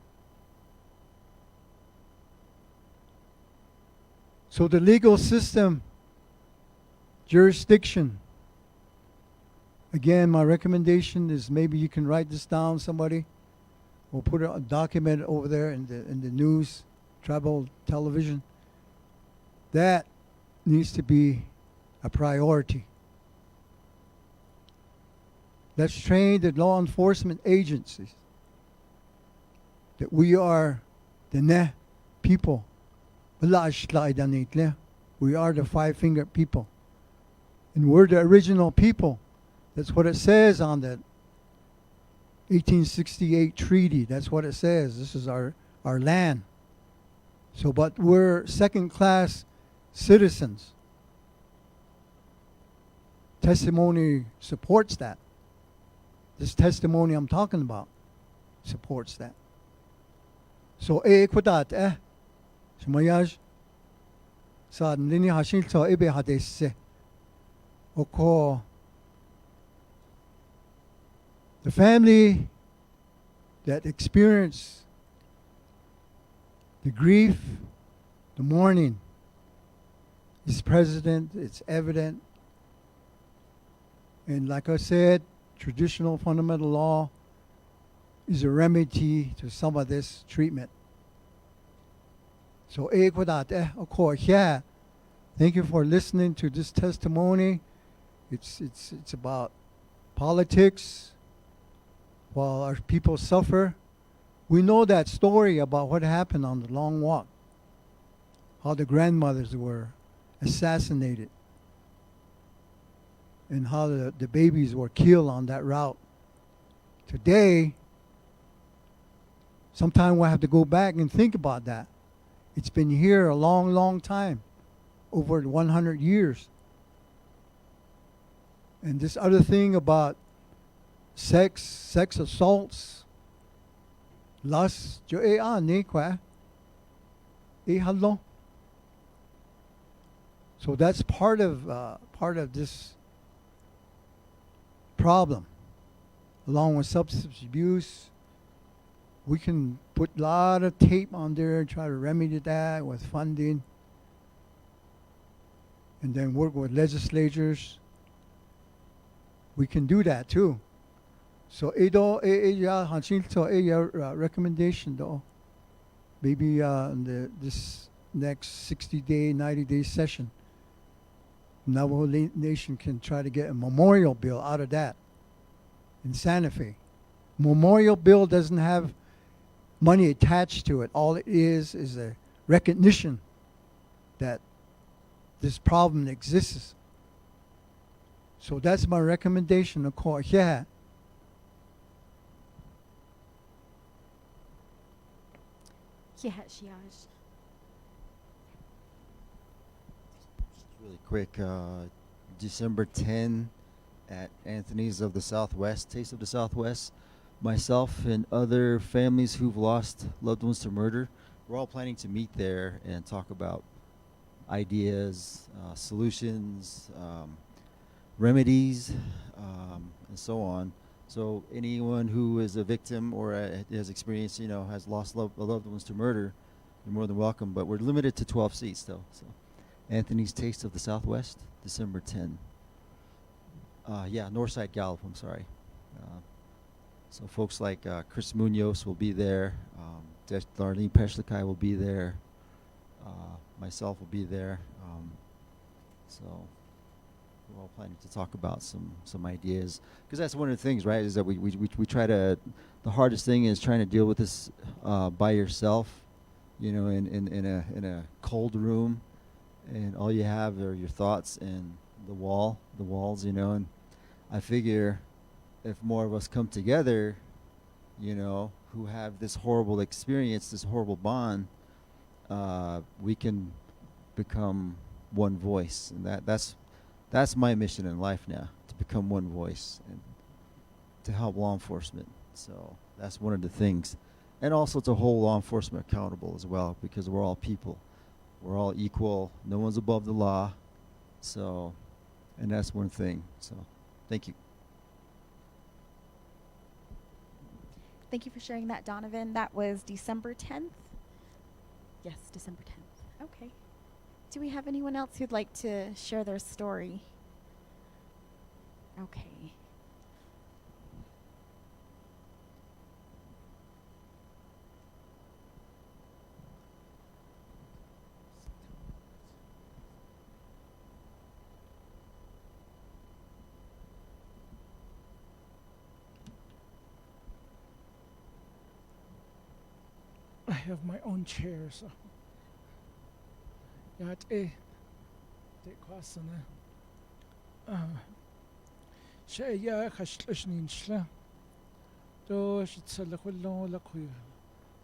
S8: So the legal system, jurisdiction, again, my recommendation is maybe you can write this down, somebody, or put a document over there in the news, tribal television. That needs to be a priority. Let's train the law enforcement agencies that we are Diné people. We are the five-fingered people. And we're the original people. That's what it says on the 1868 treaty. That's what it says. This is our land. So, but we're second-class citizens. Testimony supports that. This testimony I'm talking about supports that. So, kudat Shmayaj sa nini hashil to ebe hadesse. Oko the family that experienced the grief, the mourning is present, it's evident. And like I said, traditional fundamental law is a remedy to some of this treatment. So thank you for listening to this testimony. It's about politics while our people suffer. We know that story about what happened on the long walk, how the grandmothers were assassinated and how the babies were killed on that route. Today, sometimes we'll have to go back and think about that. It's been here a long, long time, over 100 years. And this other thing about sex assaults, lust, so that's part of this problem. Along with substance abuse, we can put a lot of tape on there and try to remedy that with funding, and then work with legislators. We can do that too. So recommendation though, maybe in this next 60-day, 90-day session, Navajo Nation can try to get a memorial bill out of that in Santa Fe. Memorial bill doesn't have money attached to it. All it is a recognition that this problem exists. So that's my recommendation, of course. Yeah.
S3: Just really quick, December 10 at Anthony's of the Southwest, Taste of the Southwest. Myself and other families who've lost loved ones to murder, we're all planning to meet there and talk about ideas, solutions, remedies, and so on. So anyone who is a victim or has experienced, has lost loved ones to murder, you're more than welcome. But we're limited to 12 seats, though. So, Anthony's Taste of the Southwest, December 10. Northside Gallup. I'm sorry. So folks like Chris Munoz will be there. Darlene Peshlikai will be there. Myself will be there. So we're all planning to talk about some ideas, because that's one of the things, right? Is that we try to. The hardest thing is trying to deal with this by yourself, in a cold room, and all you have are your thoughts and the walls, And I figure if more of us come together, who have this horrible experience, this horrible bond, we can become one voice, and that's my mission in life now, to become one voice and to help law enforcement. So that's one of the things, and also to hold law enforcement accountable as well, because we're all people, we're all equal, no one's above the law. So, and that's one thing. So, thank you.
S1: Thank you for sharing that, Donovan. That was December 10th? Yes, December 10th. Okay. Do we have anyone else who'd like to share their story? Okay.
S9: I have my own chair, so. Te kwasana. Shaya khashlashninchla. Do shitsalakullo la kuya.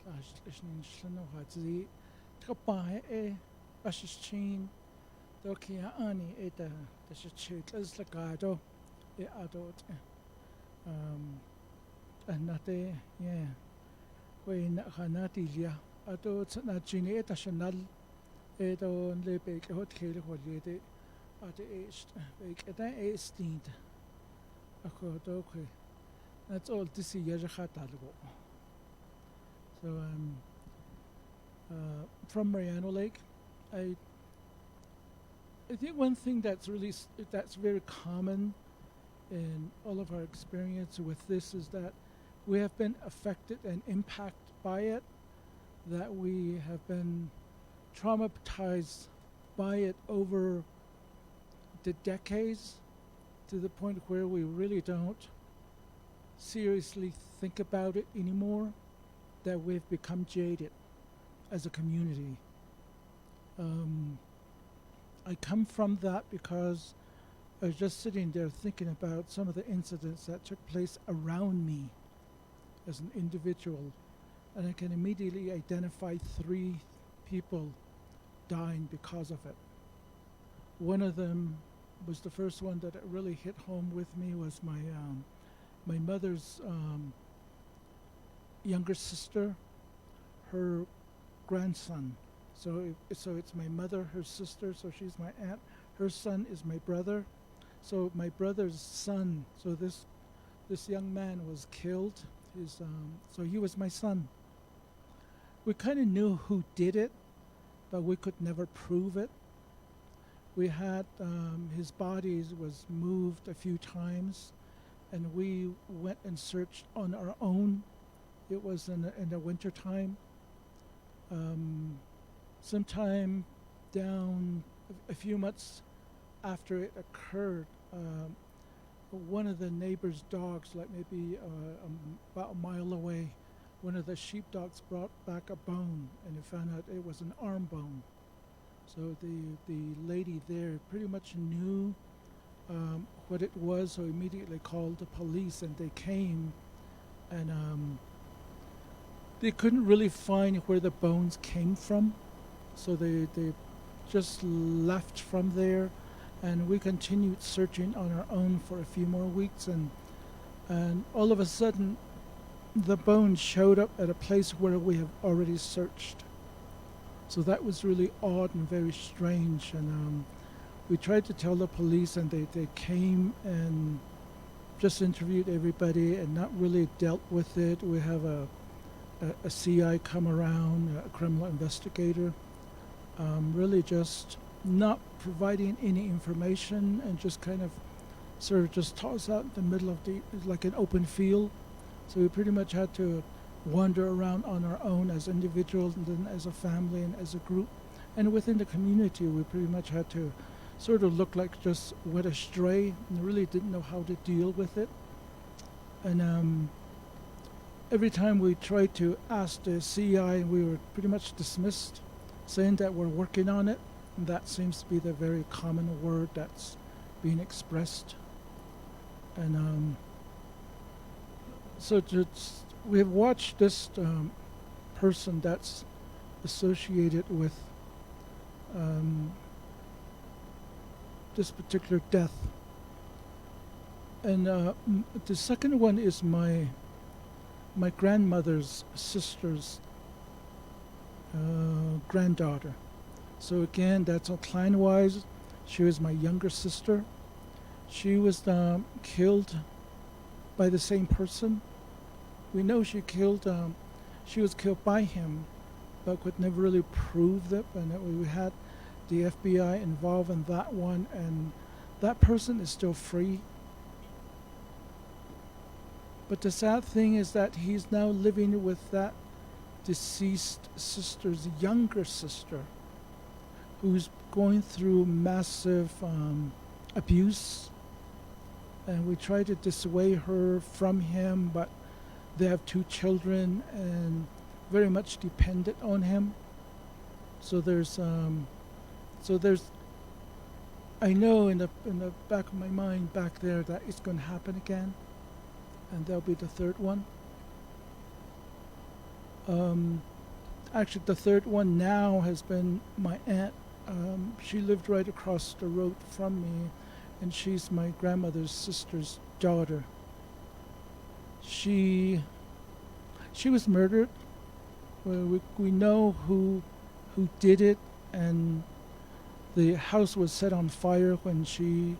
S9: Khashlashninchla no hatzi. Tkapae bashichin. Do kia ani eta the shitlas lagado e adot. Anate, yeah. When Hanatilia, Ato Nachini eta Chanel, Edo Le Bake Hotel Holiday at the age, Bake at the age need. That's all this year. So, from Mariano Lake, I think one thing that's very common in all of our experience with this is that we have been affected and impacted by it, that we have been traumatized by it over the decades to the point where we really don't seriously think about it anymore, that we've become jaded as a community. I come from that because I was just sitting there thinking about some of the incidents that took place around me as an individual, and I can immediately identify 3 people dying because of it. One of them was the first one that it really hit home with me, was my mother's younger sister, her grandson. So it's my mother, her sister, so she's my aunt. Her son is my brother. So my brother's son, so this young man was killed. So he was my son. We kind of knew who did it, but we could never prove it. We had his body was moved a few times, and we went and searched on our own. It was in the winter time. Sometime down a few months after it occurred, one of the neighbor's dogs, like maybe about a mile away, one of the sheepdogs brought back a bone, and it found out it was an arm bone. So the lady there pretty much knew what it was, so immediately called the police, and they came, and they couldn't really find where the bones came from, so they just left from there, and we continued searching on our own for a few more weeks, and all of a sudden the bones showed up at a place where we have already searched. So that was really odd and very strange, and we tried to tell the police, and they came and just interviewed everybody and not really dealt with it. We have a CI come around, a criminal investigator, really just not providing any information, and just kind of sort of just toss out in the middle of like an open field. So we pretty much had to wander around on our own as individuals, and then as a family and as a group. And within the community, we pretty much had to sort of look like just went astray and really didn't know how to deal with it. And every time we tried to ask the CI, we were pretty much dismissed, saying that we're working on it. And that seems to be the very common word that's being expressed. And so we have watched this person that's associated with this particular death. And the second one is my grandmother's sister's granddaughter. So again, that's a clan-wise. She was my younger sister. She was killed by the same person. We know she was killed by him, but could never really prove it. And we had the FBI involved in that one, and that person is still free. But the sad thing is that he's now living with that deceased sister's younger sister, who's going through massive abuse. And we try to dissuade her from him, but they have 2 children and very much dependent on him. So there's I know in the back of my mind back there that it's going to happen again, and there'll be the third one. Actually, the third one now has been my aunt. She lived right across the road from me, and she's my grandmother's sister's daughter. She was murdered. Well, we know who did it, and the house was set on fire when she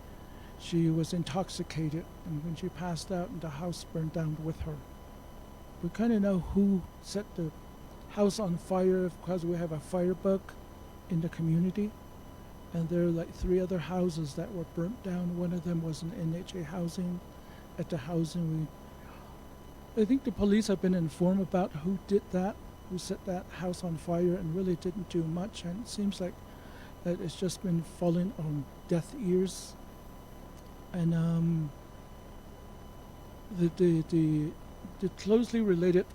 S9: was intoxicated, and when she passed out, and the house burned down with her. We kind of know who set the house on fire because we have a firebug in the community, and there are like 3 other houses that were burnt down. One of them was an NHA housing. At the housing, I think the police have been informed about who did that, who set that house on fire and really didn't do much, and it seems like that it's just been falling on deaf ears. And the closely related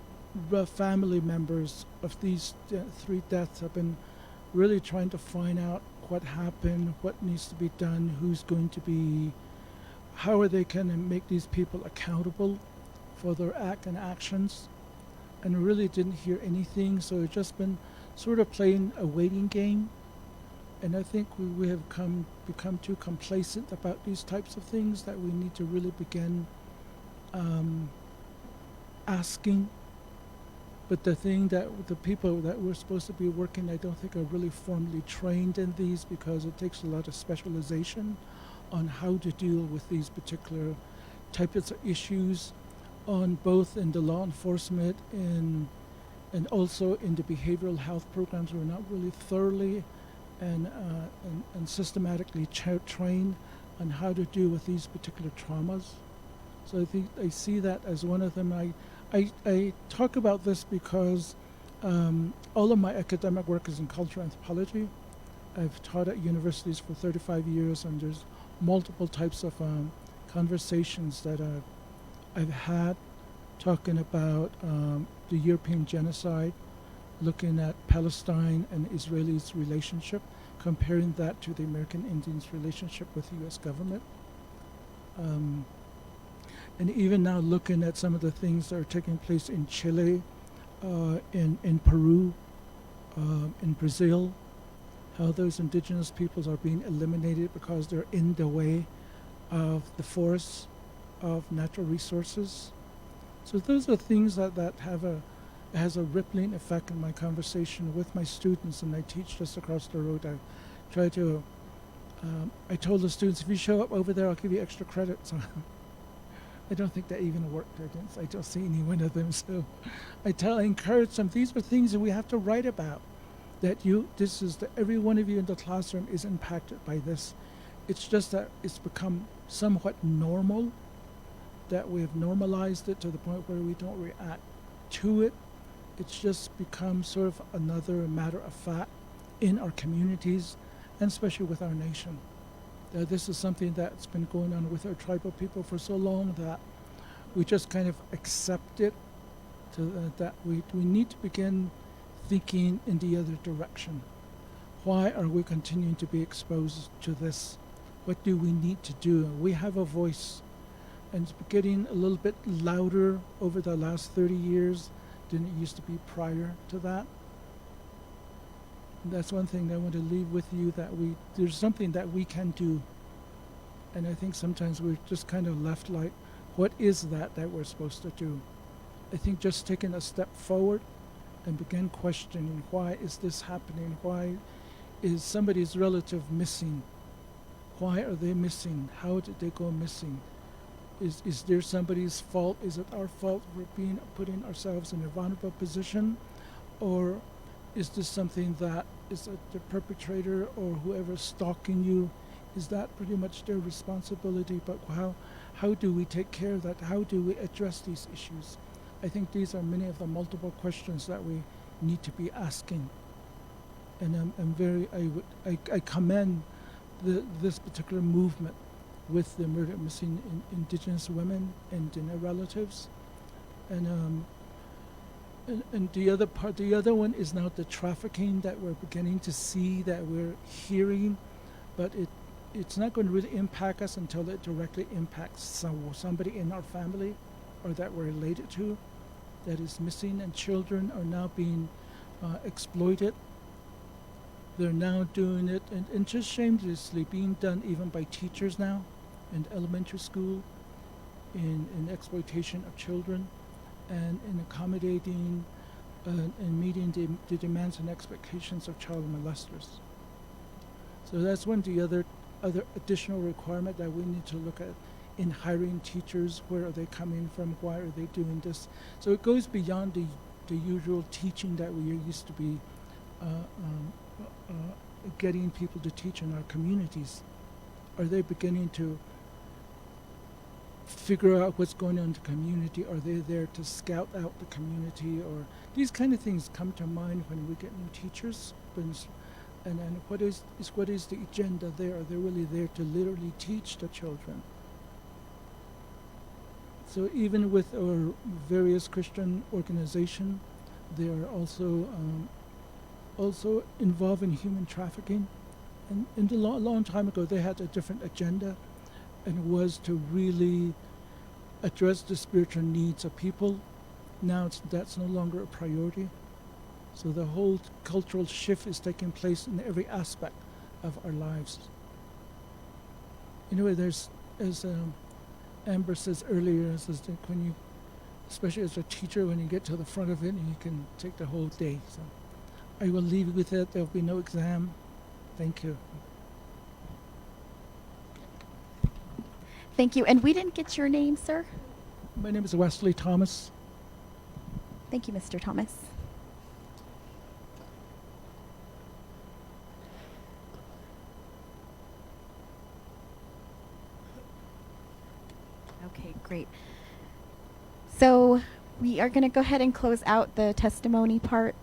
S9: family members of these three deaths have been really trying to find out what happened, what needs to be done, who's going to be, how are they going to make these people accountable for their act and actions. And really didn't hear anything, so it's just been sort of playing a waiting game. And I think we have become too complacent about these types of things that we need to really begin asking. But the thing that the people that we're supposed to be working, I don't think are really formally trained in these, because it takes a lot of specialization on how to deal with these particular types of issues, on both in the law enforcement and also in the behavioral health programs. We're not really thoroughly and systematically trained on how to deal with these particular traumas. So I think I see that as one of them. I talk about this because all of my academic work is in cultural anthropology. I've taught at universities for 35 years, and there's multiple types of conversations that I've had talking about the European genocide, looking at Palestine and Israelis' relationship, comparing that to the American Indians' relationship with the U.S. government. And even now looking at some of the things that are taking place in Chile, in Peru, in Brazil, how those indigenous peoples are being eliminated because they're in the way of the forests, of natural resources. So those are things that has a rippling effect in my conversation with my students, and I teach just across the road. I try to, I told the students, if you show up over there, I'll give you extra credit. So I don't think that even worked. I don't see any one of them. So I encourage them. These are things that we have to write about. That every one of you in the classroom is impacted by this. It's just that it's become somewhat normal, that we have normalized it to the point where we don't react to it. It's just become sort of another matter of fact in our communities, and especially with our nation. This is something that's been going on with our tribal people for so long that we just kind of accept it, that we need to begin thinking in the other direction. Why are we continuing to be exposed to this? What do we need to do? We have a voice, and it's getting a little bit louder over the last 30 years than it used to be prior to that. And that's one thing I want to leave with you, that there's something that we can do. And I think sometimes we're just kind of left like, what is that we're supposed to do? I think just taking a step forward and begin questioning, why is this happening? Why is somebody's relative missing? Why are they missing? How did they go missing? Is there somebody's fault? Is it our fault for putting ourselves in a vulnerable position? Or is this something that is the perpetrator or whoever's stalking you? Is that pretty much their responsibility? But how do we take care of that? How do we address these issues? I think these are many of the multiple questions that we need to be asking. And I commend this particular movement with the murdered missing indigenous women and Diné relatives. And the other one is now the trafficking that we're beginning to see, that we're hearing, but it's not going to really impact us until it directly impacts somebody in our family or that we're related to that is missing, and children are now being exploited. They're now doing it, and just shamelessly being done even by teachers now in elementary school, in exploitation of children, and in accommodating and meeting the demands and expectations of child molesters. So that's one of the other additional requirement that we need to look at in hiring teachers. Where are they coming from? Why are they doing this? So it goes beyond the usual teaching that we are used to be getting people to teach in our communities. Are they beginning to figure out what's going on in the community? Are they there to scout out the community? Or these kind of things come to mind when we get new teachers. And what is the agenda there? Are they really there to literally teach the children? So even with our various Christian organizations, they are also involved in human trafficking. And in the long time ago, they had a different agenda, and it was to really address the spiritual needs of people. Now that's no longer a priority. So the whole cultural shift is taking place in every aspect of our lives. Anyway, there's, as Amber says earlier, says that when you, especially as a teacher, when you get to the front of it, you can take the whole day. So I will leave you with that. There'll be no exam. Thank you.
S1: Thank you. And we didn't get your name, sir.
S9: My name is Wesley Thomas.
S1: Thank you, Mr. Thomas. Okay, great. So we are going to go ahead and close out the testimony part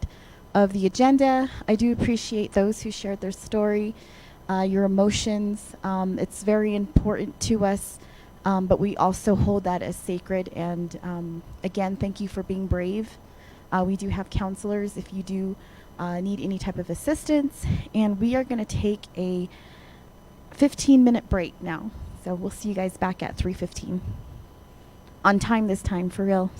S1: of the agenda. I do appreciate those who shared their story, your emotions. It's very important to us, but we also hold that as sacred. And again, thank you for being brave. We do have counselors if you do need any type of assistance. And we are going to take a 15-minute break now. So we'll see you guys back at 3:15. On time this time, for real.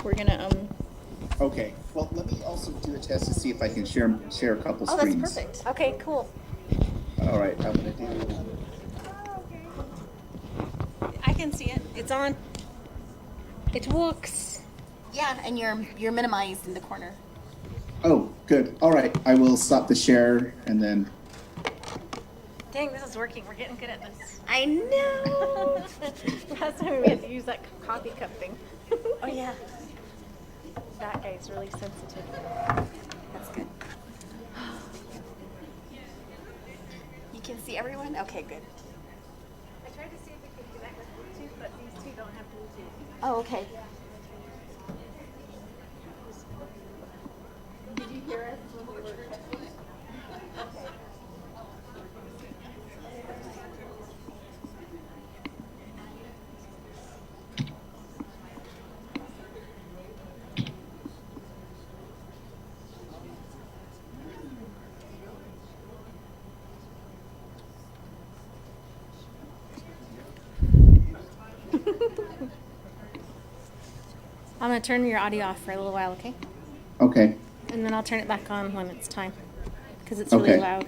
S10: We're gonna
S11: Okay. Well, let me also do a test to see if I can share a couple
S10: Oh, that's
S11: screens.
S10: perfect. Okay, cool.
S11: All right. I'm gonna do.
S10: I can see it. It's on. It works.
S1: Yeah, and you're minimized in the corner.
S11: Oh, good. All right. I will stop the share and then.
S10: Dang, this is working. We're getting good at this.
S1: I know.
S10: Last time we had to use that coffee cup thing.
S1: Oh yeah,
S10: That guy's really sensitive.
S1: that's good. You can see everyone? Okay, good.
S10: I tried to see if we could connect with Bluetooth, but these two don't have Bluetooth.
S1: Oh, okay.
S10: Did you hear us when we were texting? I'm gonna turn your audio off for a little while, okay?
S11: Okay.
S10: And then I'll turn it back on when it's time, because it's really
S11: Okay.
S10: loud.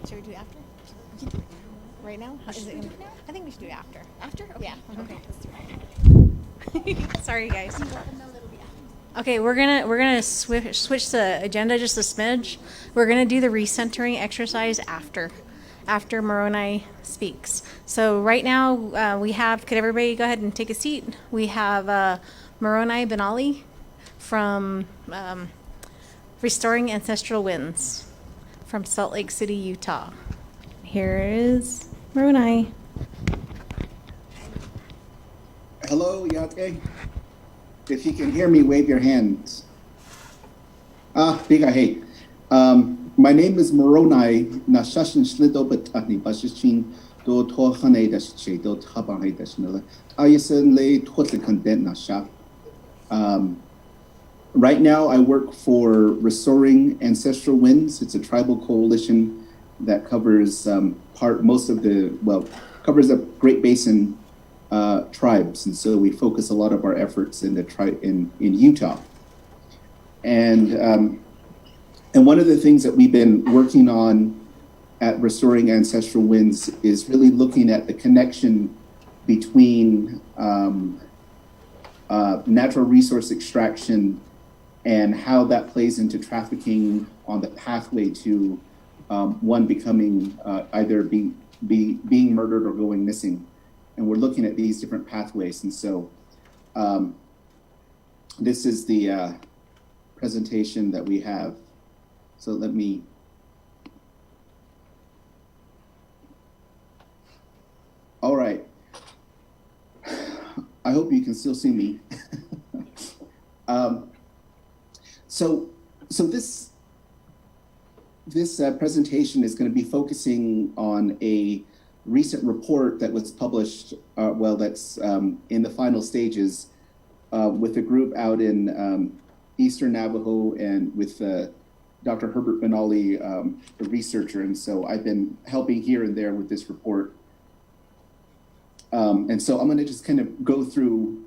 S10: Should we do it after? We can do it right now. Is it gonna, I think we should do it after. After? Okay. Yeah. Okay. Let's do it. Sorry, guys. Okay, we're gonna switch the agenda just a smidge. We're gonna do the recentering exercise after Moroni speaks. So right now we have. Could everybody go ahead and take a seat? We have Moroni Benali from Restoring Ancestral Winds from Salt Lake City, Utah. Here is Moroni.
S11: Hello, Yate. If you can hear me, wave your hands. Biga hey. My name is Moroni. Nashashin Slido Batani Bashishin do Torhane Dashe do Tabahe Dashnilla. Ayesen lay Totli Content Nasha. Right now, I work for Restoring Ancestral Winds. It's a tribal coalition that covers covers a Great Basin tribes, and so we focus a lot of our efforts in the in Utah. And one of the things that we've been working on at Restoring Ancestral Winds is really looking at the connection between natural resource extraction and how that plays into trafficking on the pathway to one becoming either being murdered or going missing. And we're looking at these different pathways. And so this is the presentation that we have. So let me. All right. I hope you can still see me. So this presentation is going to be focusing on a recent report that was published, that's in the final stages with a group out in Eastern Navajo and with Dr. Herbert Benali, a researcher. And so I've been helping here and there with this report. And so I'm going to just kind of go through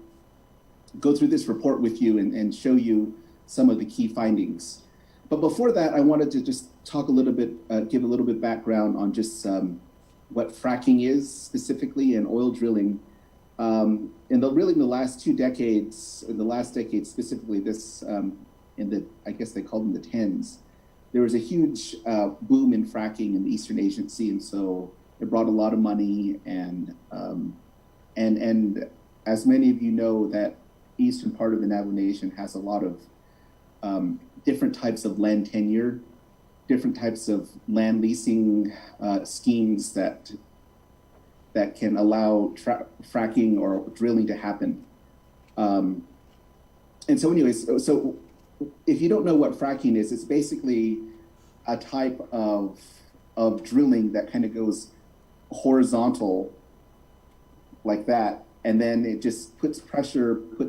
S11: this report with you and show you some of the key findings. But before that, I wanted to just talk a little bit, give a little bit background on just what fracking is specifically and oil drilling. In the last 2 decades, in the last decade specifically, I guess they called them the tens, there was a huge boom in fracking in the Eastern Asian Sea, and so it brought a lot of money. And as many of you know, that eastern part of the Navajo Nation has a lot of different types of land tenure, different types of land leasing schemes that can allow fracking or drilling to happen. And so anyways, so if you don't know what fracking is, it's basically a type of drilling that kind of goes horizontal like that. And then it just puts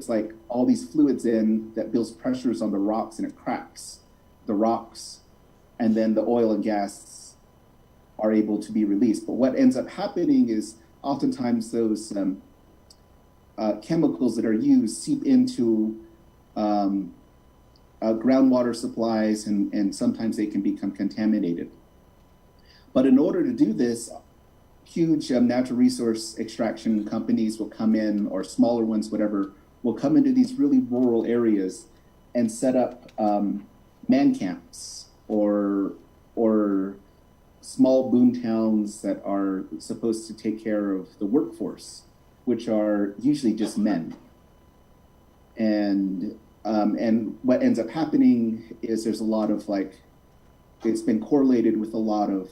S11: like all these fluids in that builds pressures on the rocks, and it cracks the rocks. And then the oil and gas are able to be released. But what ends up happening is oftentimes those chemicals that are used seep into groundwater supplies, and sometimes they can become contaminated. But in order to do this, huge natural resource extraction companies will come in, or smaller ones, whatever, will come into these really rural areas and set up man camps or small boom towns that are supposed to take care of the workforce, which are usually just men. And what ends up happening is there's a lot of it's been correlated with a lot of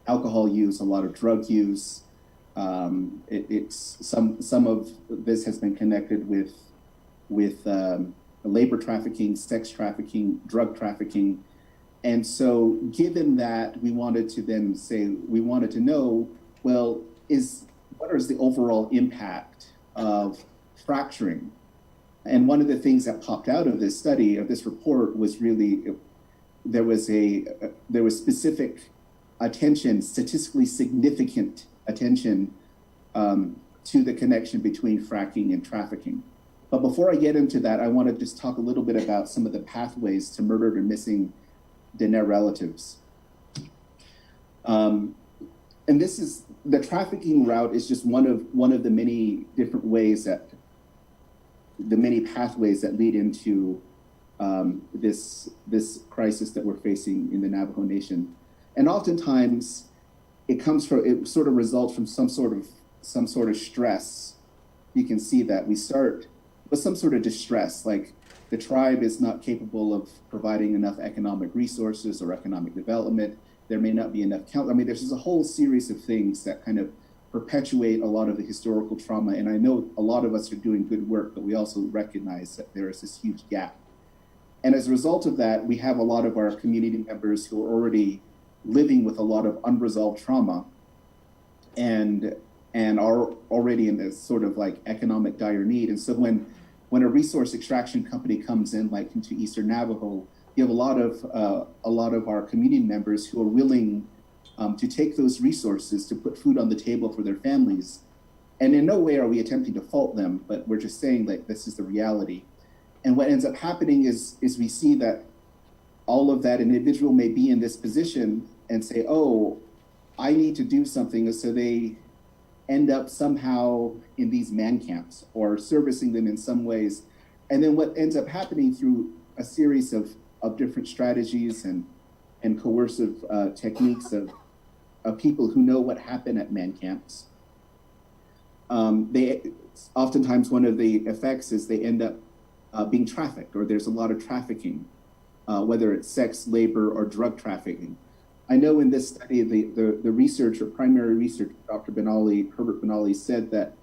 S11: alcohol use, a lot of drug use. Some of this has been connected with labor trafficking, sex trafficking, drug trafficking. And so given that, we wanted to know, well, what is the overall impact of fracturing? And one of the things that popped out of this study, of this report, was really, there was specific attention, statistically significant attention to the connection between fracking and trafficking. But before I get into that, I want to just talk a little bit about some of the pathways to murdered and missing Diné relatives. And this is the trafficking route is just one of the many different ways that the many pathways that lead into this crisis that we're facing in the Navajo Nation. And oftentimes it sort of results from some sort of stress. You can see that we start with some sort of distress, like the tribe is not capable of providing enough economic resources or economic development. There may not be enough count. I mean, there's just a whole series of things that kind of perpetuate a lot of the historical trauma. And I know a lot of us are doing good work, but we also recognize that there is this huge gap. And as a result of that, we have a lot of our community members who are already living with a lot of unresolved trauma and are already in this sort of like economic dire need. And so when a resource extraction company comes in, like into Eastern Navajo, you have a lot of our community members who are willing to take those resources to put food on the table for their families. And in no way are we attempting to fault them, but we're just saying like this is the reality. And what ends up happening is we see that all of that individual may be in this position and say, oh, I need to do something. And so they end up somehow in these man camps or servicing them in some ways. And then what ends up happening through a series of different strategies and coercive techniques of people who know what happened at man camps. They oftentimes one of the effects is they end up being trafficked, or there's a lot of trafficking, whether it's sex, labor, or drug trafficking. I know in this study, the researcher, primary researcher, Dr. Herbert Benally, said that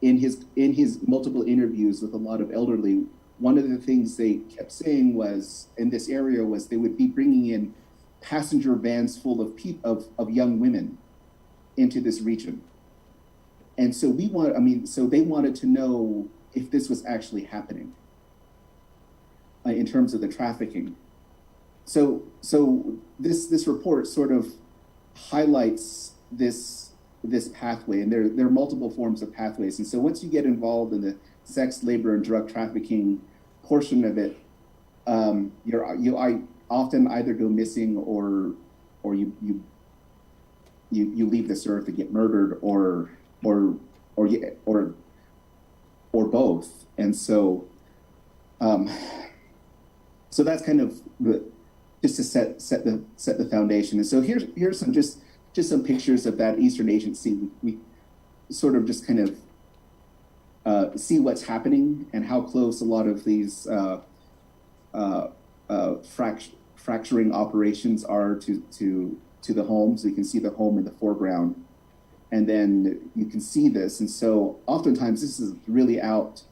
S11: in his multiple interviews with a lot of elderly, one of the things they kept saying was in this area was they would be bringing in passenger vans full of young women into this region. And so so they wanted to know if this was actually happening in terms of the trafficking. So this report sort of highlights this pathway, and there are multiple forms of pathways. And so once you get involved in the sex, labor, and drug trafficking portion of it, I often either go missing or you leave this earth and get murdered or both. And so so that's kind of just to set the foundation. And so here's some just some pictures of that Eastern Agency. We sort of just kind of see what's happening and how close a lot of these fracturing operations are to the homes. You can see the home in the foreground, and then you can see this. And so oftentimes this is really out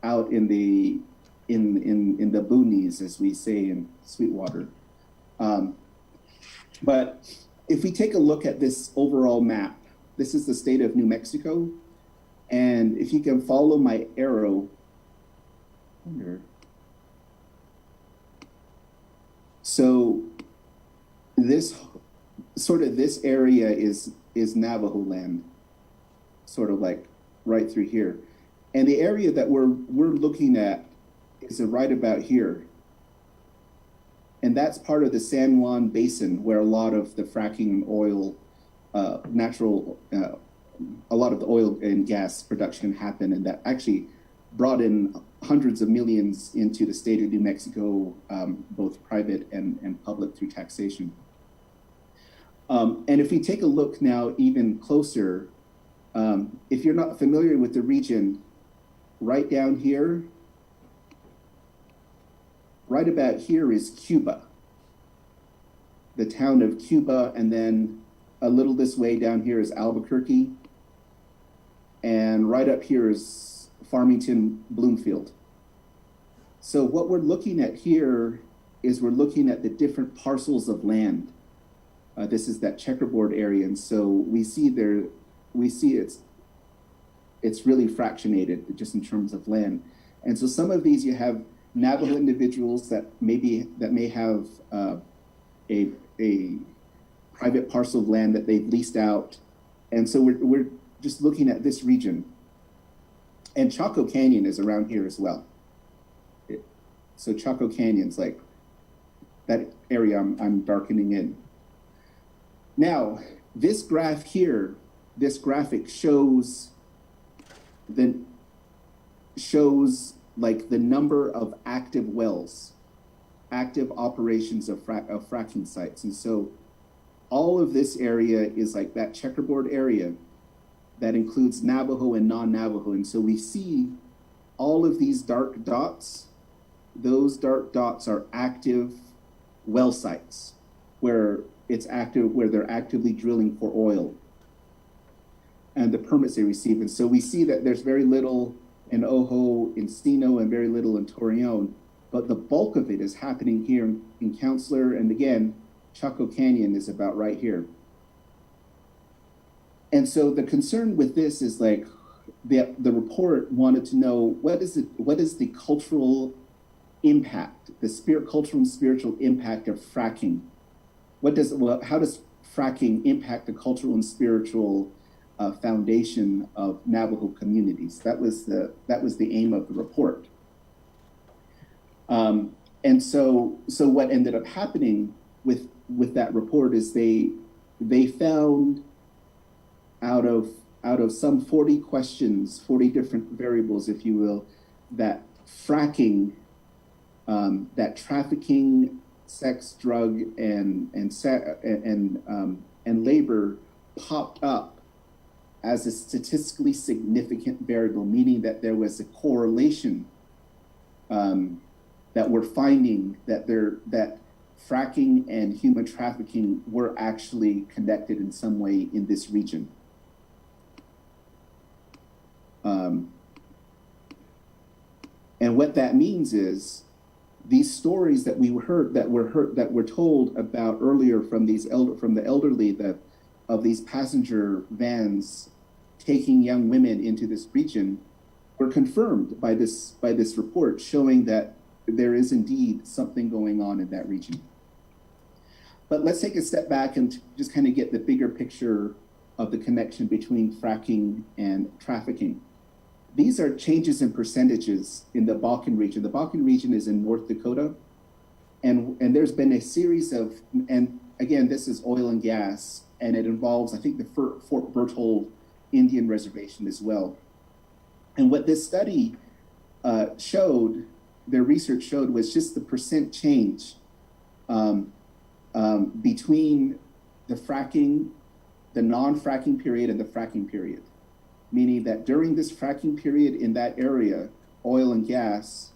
S11: in the boonies, as we say in Sweetwater. But if we take a look at this overall map, this is the state of New Mexico. And if you can follow my arrow, so this area is Navajo land, sort of like right through here. And the area that we're looking at is right about here. And that's part of the San Juan Basin, where a lot of the fracking and oil, a lot of the oil and gas production happened, and that actually brought in hundreds of millions into the state of New Mexico, both private and public through taxation. And if we take a look now even closer, if you're not familiar with the region, right down here, right about here is Cuba, the town of Cuba, and then a little this way down here is Albuquerque, and right up here is Farmington, Bloomfield. So what we're looking at here is we're looking at the different parcels of land. This is that checkerboard area, and so we see it's really fractionated just in terms of land. And so some of these you have Navajo individuals that may have a private parcel of land that they've leased out, and so we're just looking at this region. And Chaco Canyon is around here as well. So Chaco Canyon's like that area I'm darkening in. Now, this graph here, this graphic shows like the number of active wells, active operations of fracking sites. And so all of this area is like that checkerboard area that includes Navajo and non-Navajo. And so we see all of these dark dots. Those dark dots are active well sites where it's active, where they're actively drilling for oil and the permits they receive. And so we see that there's very little in Ojo, Encino, and very little in Torreon, but the bulk of it is happening here in Counselor, and again, Chaco Canyon is about right here. And so the concern with this is like the report wanted to know what is the cultural impact, the cultural and spiritual impact of fracking. How does fracking impact the cultural and spiritual foundation of Navajo communities? That was the aim of the report. And so what ended up happening with that report is they found out of some 40 questions, 40 different variables, if you will, that fracking, that trafficking, sex, drug, and labor popped up as a statistically significant variable, meaning that there was a correlation that we're finding that fracking and human trafficking were actually connected in some way in this region. And what that means is these stories that were told about earlier from the elderly of these passenger vans taking young women into this region were confirmed by this report, showing that there is indeed something going on in that region. But let's take a step back and just kind of get the bigger picture of the connection between fracking and trafficking. These are changes in percentages in the Bakken region. The Bakken region is in North Dakota, and there's been a series of, and again, this is oil and gas, and it involves, I think, the Fort Berthold Indian Reservation as well. And what this study showed, their research showed, was just the percent change between the fracking, the non-fracking period and the fracking period. Meaning that during this fracking period in that area, oil and gas,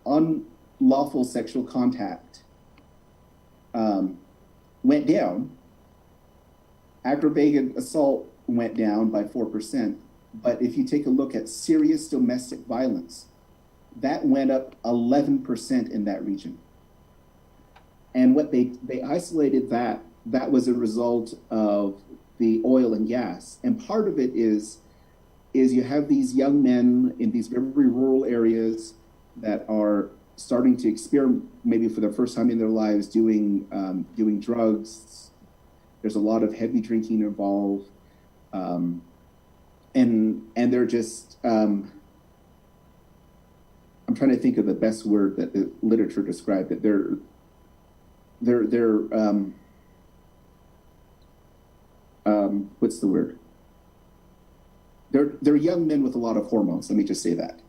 S11: unlawful sexual contact went down. Aggravated assault went down by 4%. But if you take a look at serious domestic violence, that went up 11% in that region. And what they isolated that was a result of the oil and gas. And part of it is you have these young men in these very rural areas that are starting to experiment, maybe for the first time in their lives, doing drugs. There's a lot of heavy drinking involved. And they're just, I'm trying to think of the best word that the literature described it. What's the word? They're young men with a lot of hormones. Let me just say that.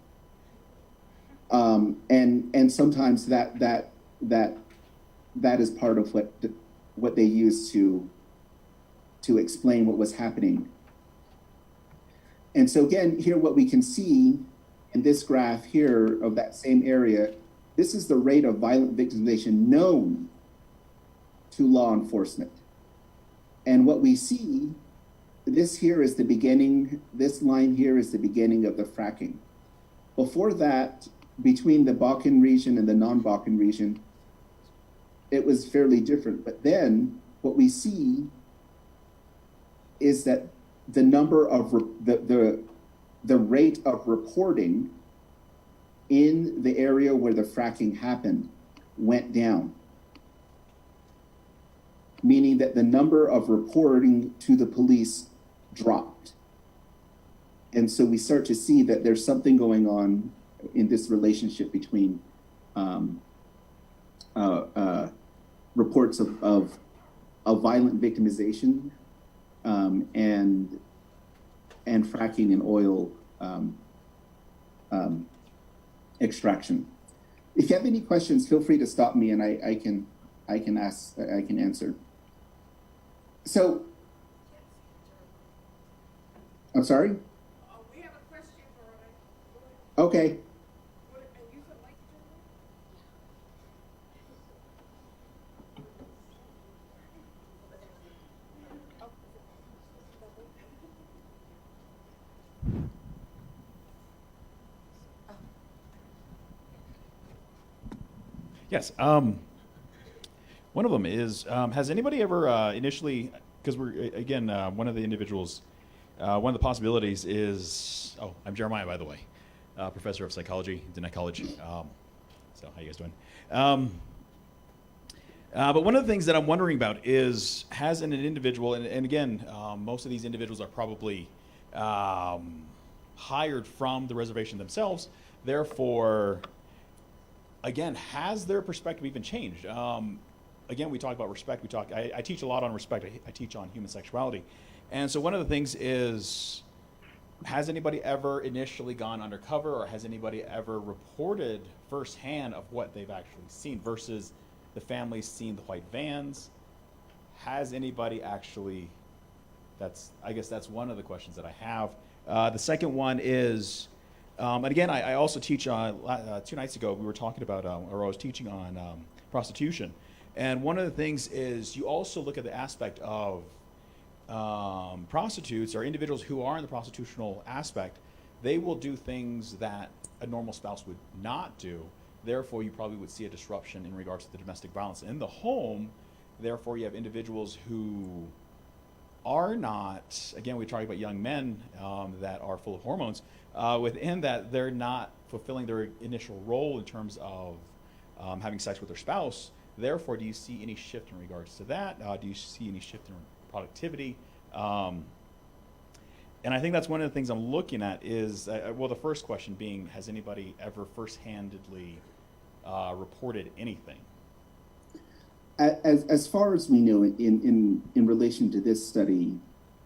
S11: And sometimes that is part of what they use to explain what was happening. And so again, here what we can see in this graph here of that same area, this is the rate of violent victimization known to law enforcement. And what we see, this here is the beginning, this line here is the beginning of the fracking. Before that, between the Bakken region and the non-Bakken region, it was fairly different. But then what we see is that the number of the rate of reporting in the area where the fracking happened went down, meaning that the number of reporting to the police dropped. And so we start to see that there's something going on in this relationship between reports of violent victimization and fracking and oil extraction. If you have any questions, feel free to stop me, and I can answer. So, I'm sorry?
S4: We have a question for
S11: Okay.
S12: Yes. One of them is, has anybody ever initially, because we're, again, one of the individuals, one of the possibilities is, oh, I'm Jeremiah, by the way, professor of psychology, Diné College. So how you guys doing? But one of the things that I'm wondering about is, has an individual, and again, most of these individuals are probably hired from the reservation themselves, therefore, again, has their perspective even changed? Again, we talk about respect. I teach a lot on respect. I teach on human sexuality. And so one of the things is, has anybody ever initially gone undercover, or has anybody ever reported firsthand of what they've actually seen versus the families seeing the white vans? Has anybody actually, I guess that's one of the questions that I have. The second one is, and again, I also teach on, 2 nights ago, we were talking about, or I was teaching on prostitution. And one of the things is, you also look at the aspect of prostitutes or individuals who are in the prostitutional aspect. They will do things that a normal spouse would not do. Therefore, you probably would see a disruption in regards to the domestic violence in the home. Therefore, you have individuals who are not, again, we're talking about young men that are full of hormones. Within that, they're not fulfilling their initial role in terms of having sex with their spouse. Therefore, do you see any shift in regards to that? Do you see any shift in productivity? And I think that's one of the things I'm looking at is, well, the first question being, has anybody ever first-handedly reported anything?
S11: As far as we know, in relation to this study,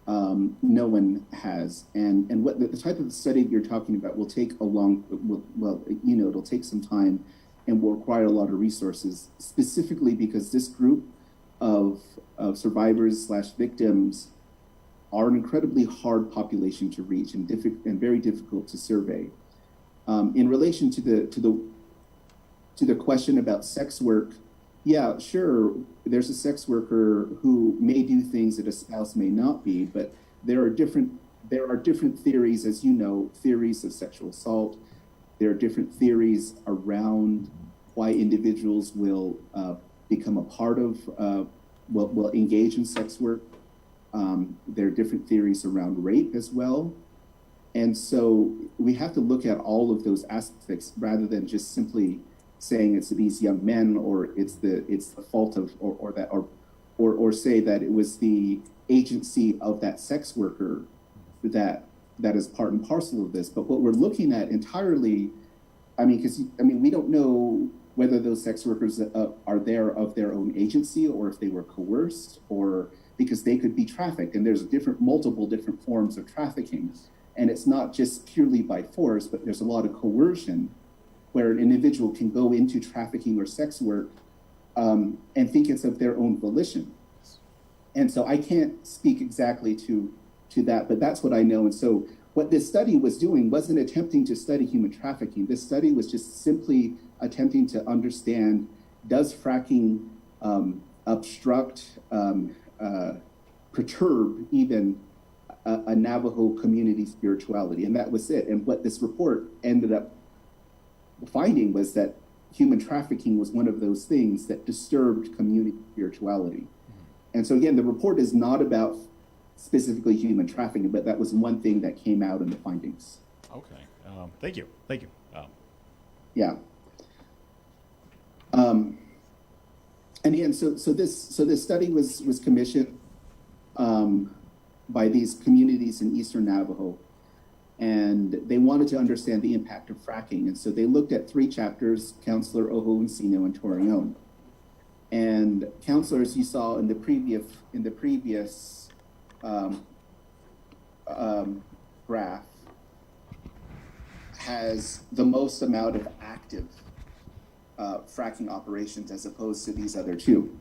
S11: no one has. And what the type of study you're talking about will take it'll take some time and will require a lot of resources, specifically because this group of survivors / victims are an incredibly hard population to reach and very difficult to survey. In relation to the question about sex work, yeah, sure, there's a sex worker who may do things that a spouse may not be, but there are different theories, as you know, theories of sexual assault. There are different theories around why individuals will become a part of, will engage in sex work. There are different theories around rape as well. And so we have to look at all of those aspects rather than just simply saying it's these young men, or it's the fault of, or say that it was the agency of that sex worker that is part and parcel of this. But what we're looking at entirely, we don't know whether those sex workers are there of their own agency, or if they were coerced, or because they could be trafficked. And there's multiple different forms of trafficking. And it's not just purely by force, but there's a lot of coercion where an individual can go into trafficking or sex work and think it's of their own volition. And so I can't speak exactly to that, but that's what I know. And so what this study was doing wasn't attempting to study human trafficking. This study was just simply attempting to understand, does fracking obstruct, perturb even a Navajo community spirituality? And that was it. And what this report ended up finding was that human trafficking was one of those things that disturbed community spirituality. And so again, the report is not about specifically human trafficking, but that was one thing that came out in the findings.
S12: Okay, thank you.
S11: Yeah. And again, so this study was commissioned by these communities in Eastern Navajo, and they wanted to understand the impact of fracking. And so they looked at 3 chapters, Counselor, Oho, Encino, and Torreon. And counselors, you saw in the previous graph, has the most amount of active fracking operations as opposed to these other two.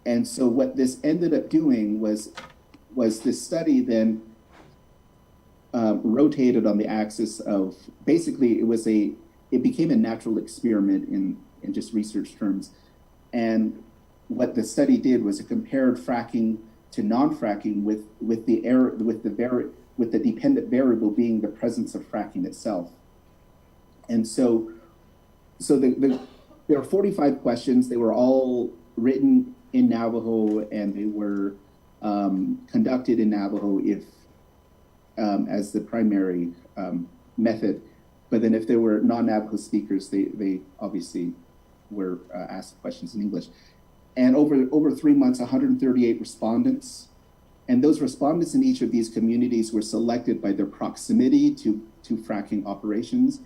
S11: And so what this ended up doing was this study then rotated on the axis of, basically it became a natural experiment in just research terms. And what the study did was it compared fracking to non-fracking with the dependent variable being the presence of fracking itself. And so there were 45 questions. They were all written in Navajo, and they were conducted in Navajo as the primary method. But then if there were non-Navajo speakers, they obviously were asked questions in English. And over 3 months, 138 respondents. And those respondents in each of these communities were selected by their proximity to fracking operations,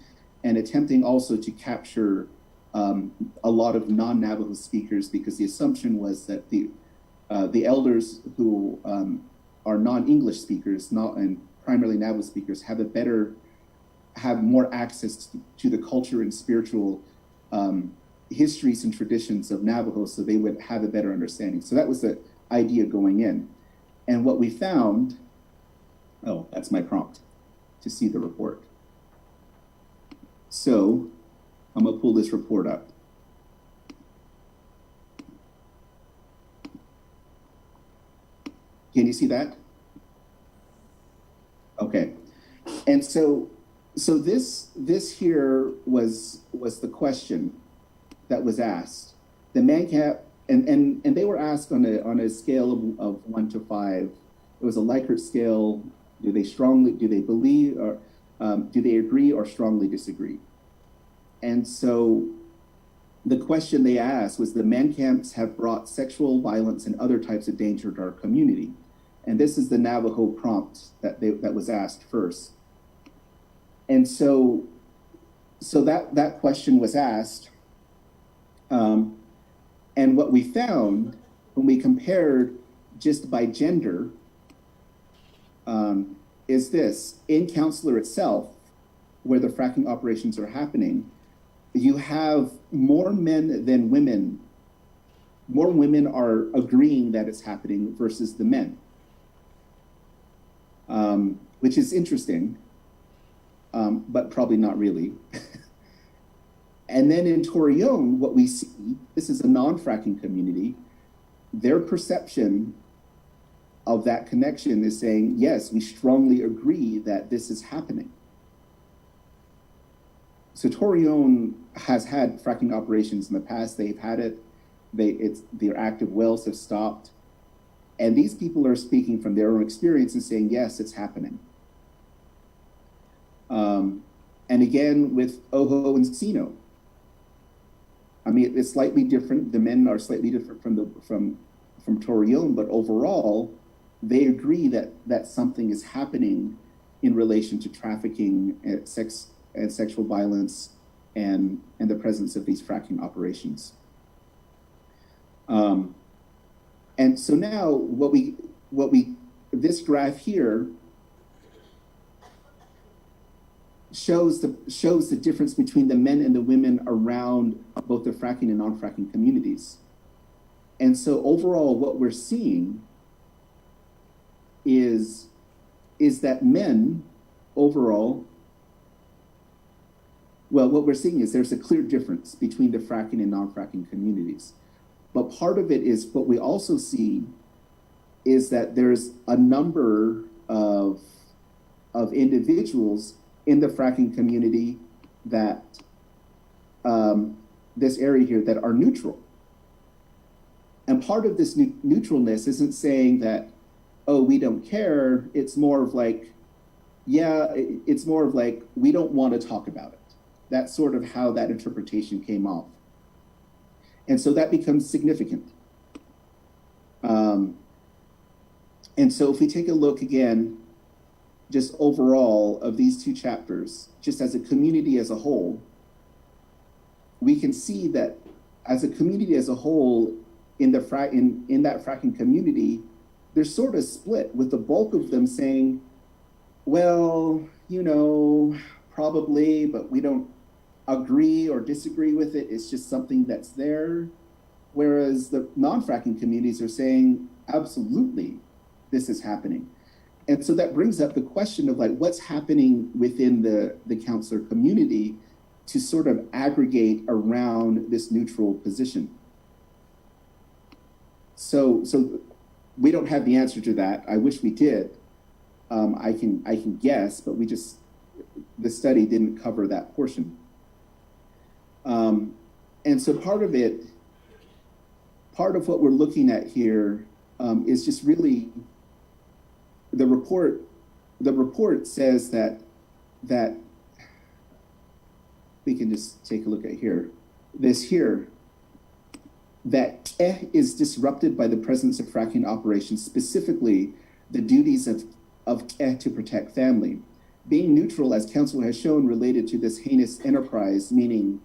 S11: and attempting also to capture a lot of non-Navajo speakers, because the assumption was that the elders who are non-English speakers, and primarily Navajo speakers, have more access to the culture and spiritual histories and traditions of Navajo, so they would have a better understanding. So that was the idea going in. And what we found, oh, that's my prompt to see the report. So I'm gonna pull this report up. Can you see that? Okay. And so this here was the question that was asked. The ManCap, and they were asked on a scale of 1 to 5. It was a Likert scale. Do they believe, or do they agree or strongly disagree? And so the question they asked was, the man camps have brought sexual violence and other types of danger to our community. And this is the Navajo prompt that was asked first. And so that question was asked. And what we found when we compared just by gender is this: in Counselor itself, where the fracking operations are happening, you have more men than women. More women are agreeing that it's happening versus the men, which is interesting, but probably not really. And then in Torreon, what we see, this is a non-fracking community, their perception of that connection is saying, yes, we strongly agree that this is happening. So Torreon has had fracking operations in the past. They've had it. Their active wells have stopped. And these people are speaking from their own experience and saying, yes, it's happening. And again, with Ojo and Sino, I mean, it's slightly different. The men are slightly different from Torreon, but overall, they agree that something is happening in relation to trafficking, sex and sexual violence, and the presence of these fracking operations. And so now this graph here shows the difference between the men and the women around both the fracking and non-fracking communities. And so overall, what we're seeing is that men overall, well, what we're seeing is there's a clear difference between the fracking and non-fracking communities. But part of it is, what we also see is that there's a number of individuals in the fracking community that, this area here, that are neutral. And part of this neutralness isn't saying that, oh, we don't care. It's more of like, yeah, it's more of like, we don't want to talk about it. That's sort of how that interpretation came off. And so that becomes significant. And so if we take a look again, just overall of these two chapters, just as a community as a whole, we can see that as a community as a whole, in that fracking community, they're sort of split, with the bulk of them saying, well, probably, but we don't agree or disagree with it. It's just something that's there. Whereas the non-fracking communities are saying, absolutely, this is happening. And so that brings up the question of like, what's happening within the counselor community to sort of aggregate around this neutral position. So we don't have the answer to that. I wish we did. I can guess, but the study didn't cover that portion. And so part of what we're looking at here is just really the report. The report says that we can just take a look at that is disrupted by the presence of fracking operations, specifically the duties of to protect family. Being neutral, as counsel has shown, related to this heinous enterprise, meaning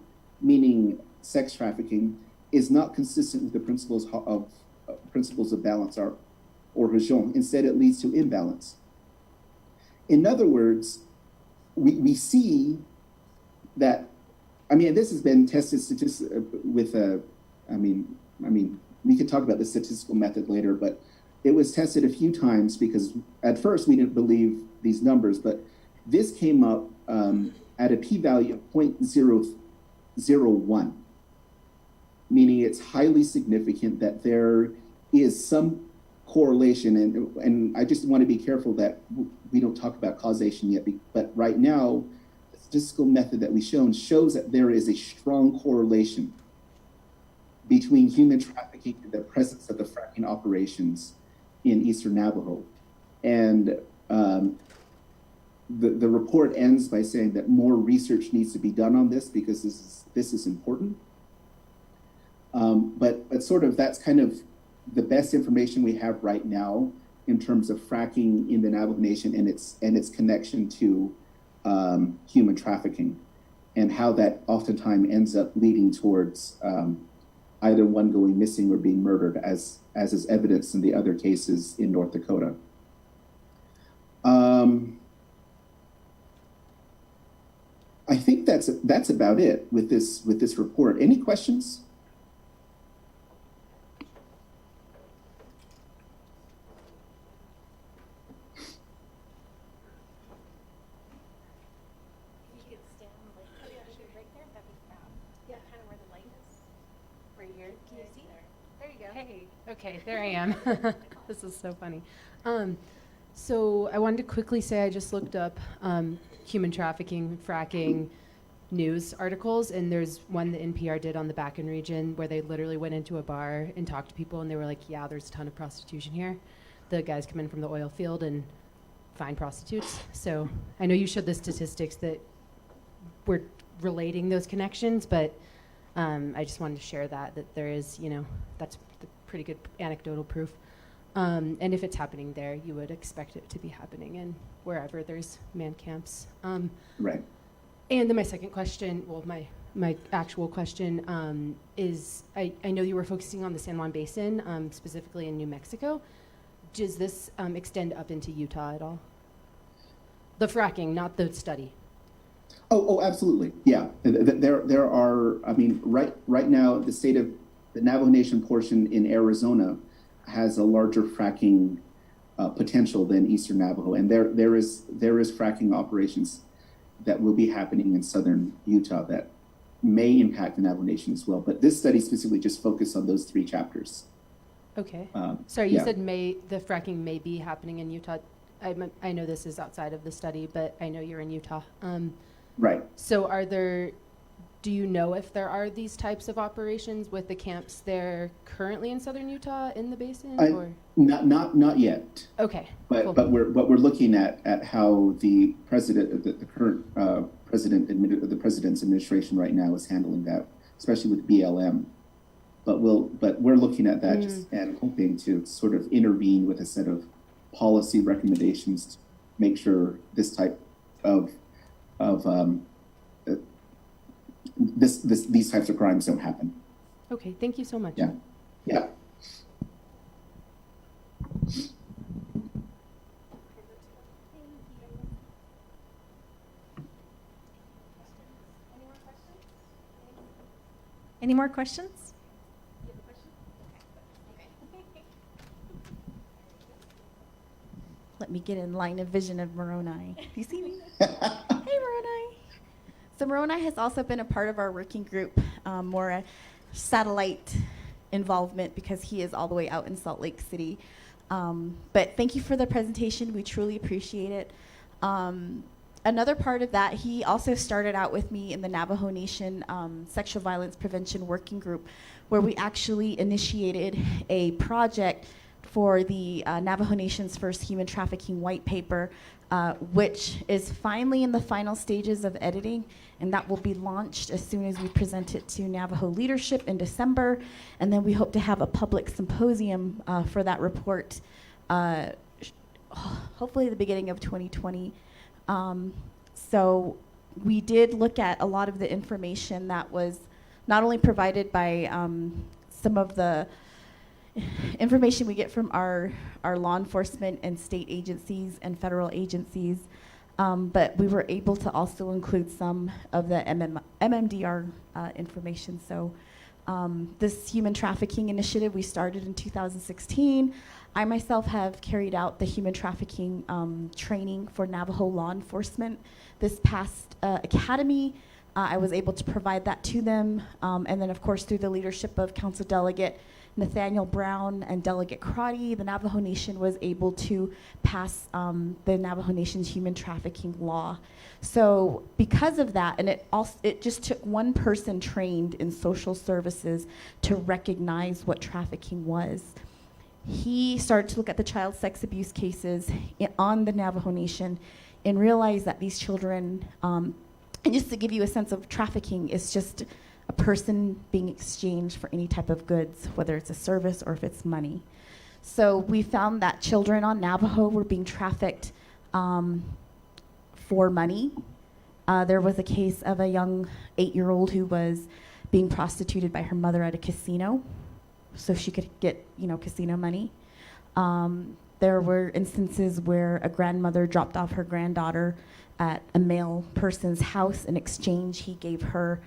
S11: sex trafficking, is not consistent with the principles of balance or raison. Instead, it leads to imbalance. In other words, we see that, this has been tested with we could talk about the statistical method later, but it was tested a few times because at first we didn't believe these numbers, but this came up at a p-value of 0.001, meaning it's highly significant that there is some correlation. And I just want to be careful that we don't talk about causation yet, but right now, the statistical method that we've shown shows that there is a strong correlation between human trafficking and the presence of the fracking operations in Eastern Navajo. And the report ends by saying that more research needs to be done on this because this is important. But sort of that's kind of the best information we have right now in terms of fracking in the Navajo Nation and its connection to human trafficking, and how that oftentimes ends up leading towards either one going missing or being murdered, as is evidenced in the other cases in North Dakota. I think that's about it with this report. Any questions?
S13: Hey, okay, there I am. This is so funny. So I wanted to quickly say I just looked up human trafficking, fracking news articles, and there's one the NPR did on the Bakken region where they literally went into a bar and talked to people, and they were like, yeah, there's a ton of prostitution here. The guys come in from the oil field and find prostitutes. So I know you showed the statistics that we're relating those connections, but I just wanted to share that there is, that's pretty good anecdotal proof. And if it's happening there, you would expect it to be happening in wherever there's man camps.
S11: Right.
S13: And then my second question, well, my actual question is, I know you were focusing on the San Juan Basin, specifically in New Mexico. Does this extend up into Utah at all? The fracking, not the study.
S11: Oh, absolutely. Yeah, there are. Right now, the Navajo Nation portion in Arizona has a larger fracking potential than Eastern Navajo, and there is fracking operations that will be happening in southern Utah that may impact the Navajo Nation as well. But this study specifically just focused on those 3 chapters.
S13: Okay. Sorry, you said the fracking may be happening in Utah. I know this is outside of the study, but I know you're in Utah.
S11: Right.
S13: So do you know if there are these types of operations with the camps there currently in southern Utah in the basin? Or?
S11: Not yet.
S13: Okay.
S11: But
S13: cool.
S11: but we're looking at how the president, the current president of the president's administration right now is handling that, especially with BLM. But we're looking at that just and hoping to sort of intervene with a set of policy recommendations to make sure this type of these types of crimes don't happen.
S13: Okay, thank you so much.
S11: Yeah. Yeah.
S10: Any more questions?
S1: Let me get in line of vision of Moroni. Do you see me? Hey, Moroni. So Moroni has also been a part of our working group, more a satellite involvement because he is all the way out in Salt Lake City. But thank you for the presentation. We truly appreciate it. Another part of that, he also started out with me in the Navajo Nation Sexual Violence Prevention Working Group, where we actually initiated a project for the Navajo Nation's first human trafficking white paper, which is finally in the final stages of editing, and that will be launched as soon as we present it to Navajo leadership in December. And then we hope to have a public symposium for that report, hopefully the beginning of 2020. So we did look at a lot of the information that was not only provided by some of the information we get from our law enforcement and state agencies and federal agencies, but we were able to also include some of the MMDR information. So this human trafficking initiative we started in 2016. I myself have carried out the human trafficking training for Navajo law enforcement. This past academy, I was able to provide that to them. And then of course through the leadership of Council Delegate Nathaniel Brown and Delegate Crotty, the Navajo Nation was able to pass the Navajo Nation's human trafficking law. So because of that, and it just took one person trained in social services to recognize what trafficking was. He started to look at the child sex abuse cases on the Navajo Nation and realized that these children, and just to give you a sense of trafficking, is just a person being exchanged for any type of goods, whether it's a service or if it's money. So we found that children on Navajo were being trafficked for money. There was a case of a young 8-year-old who was being prostituted by her mother at a casino so she could get, casino money. There were instances where a grandmother dropped off her granddaughter at a male person's house. In exchange, he gave her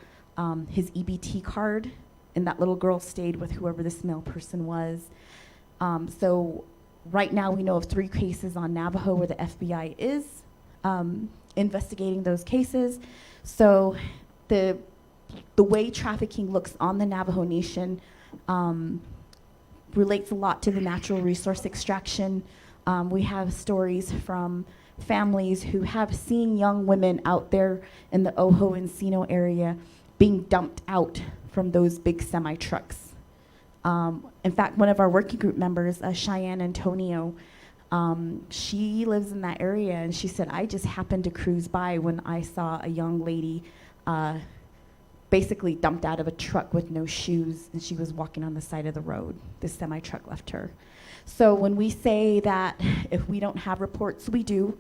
S1: his EBT card, and that little girl stayed with whoever this male person was. So right now we know of 3 cases on Navajo where the FBI is investigating those cases. So the way trafficking looks on the Navajo Nation relates a lot to the natural resource extraction. We have stories from families who have seen young women out there in the Ojo Encino area being dumped out from those big semi-trucks. In fact, one of our working group members, Cheyenne Antonio, she lives in that area, and she said, I just happened to cruise by when I saw a young lady basically dumped out of a truck with no shoes, and she was walking on the side of the road. This semi-truck left her. So when we say that if we don't have reports, we do.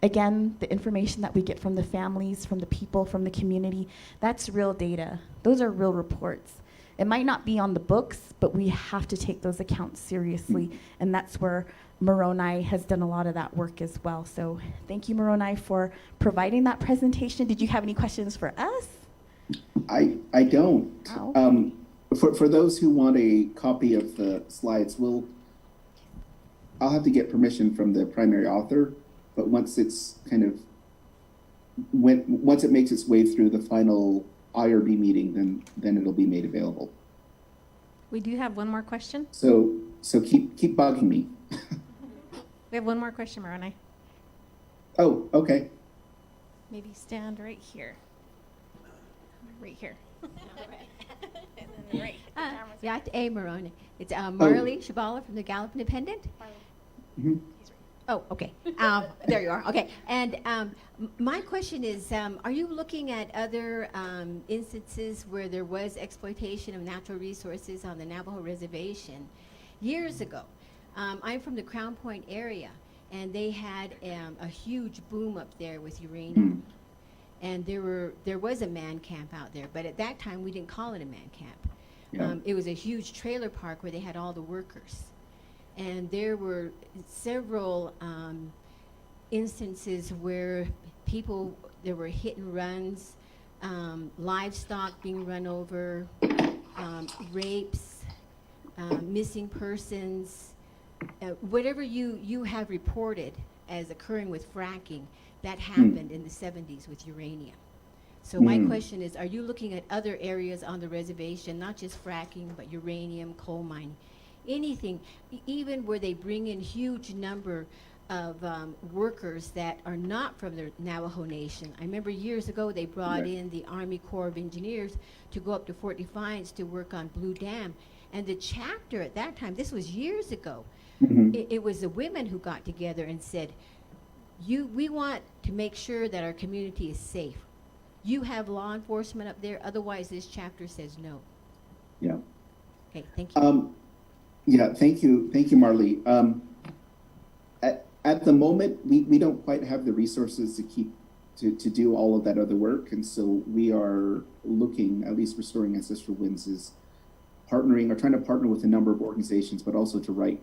S1: Again, the information that we get from the families, from the people, from the community, that's real data. Those are real reports. It might not be on the books, but we have to take those accounts seriously, and that's where Moroni has done a lot of that work as well. So thank you, Moroni, for providing that presentation. Did you have any questions for us?
S11: I don't.
S1: Oh.
S11: For those who want a copy of the slides, I'll have to get permission from the primary author, but once it's once it makes its way through the final IRB meeting, then it'll be made available.
S10: We do have one more question.
S11: So keep bugging me.
S10: We have one more question, Moroni.
S11: Oh, okay.
S10: Maybe stand right here. Right here. And then right.
S14: Yeah, A. Moroni. It's Marley Shabala from the Gallup Independent.
S11: Mm-hmm.
S14: Oh, okay. There you are. Okay. And my question is, are you looking at other instances where there was exploitation of natural resources on the Navajo Reservation years ago? I'm from the Crown Point area, and they had a huge boom up there with uranium. And there was a man camp out there, but at that time we didn't call it a man camp.
S11: Yeah.
S14: It was a huge trailer park where they had all the workers. And there were several instances where there were hit and runs, livestock being run over, rapes, missing persons, whatever you have reported as occurring with fracking, that happened in the 70s with uranium. So my question is, are you looking at other areas on the reservation, not just fracking, but uranium, coal mining, anything, even where they bring in huge number of workers that are not from the Navajo Nation? I remember years ago they brought in the Army Corps of Engineers to go up to Fort Defiance to work on Blue Dam. And the chapter at that time, this was years ago, it was the women who got together and said, we want to make sure that our community is safe. You have law enforcement up there, otherwise this chapter says no.
S11: Yeah.
S14: Okay, thank you.
S11: Yeah, thank you, Marley. At the moment, we don't quite have the resources to do all of that other work, and so we are looking, at least Restoring Ancestral Winds is partnering or trying to partner with a number of organizations, but also to write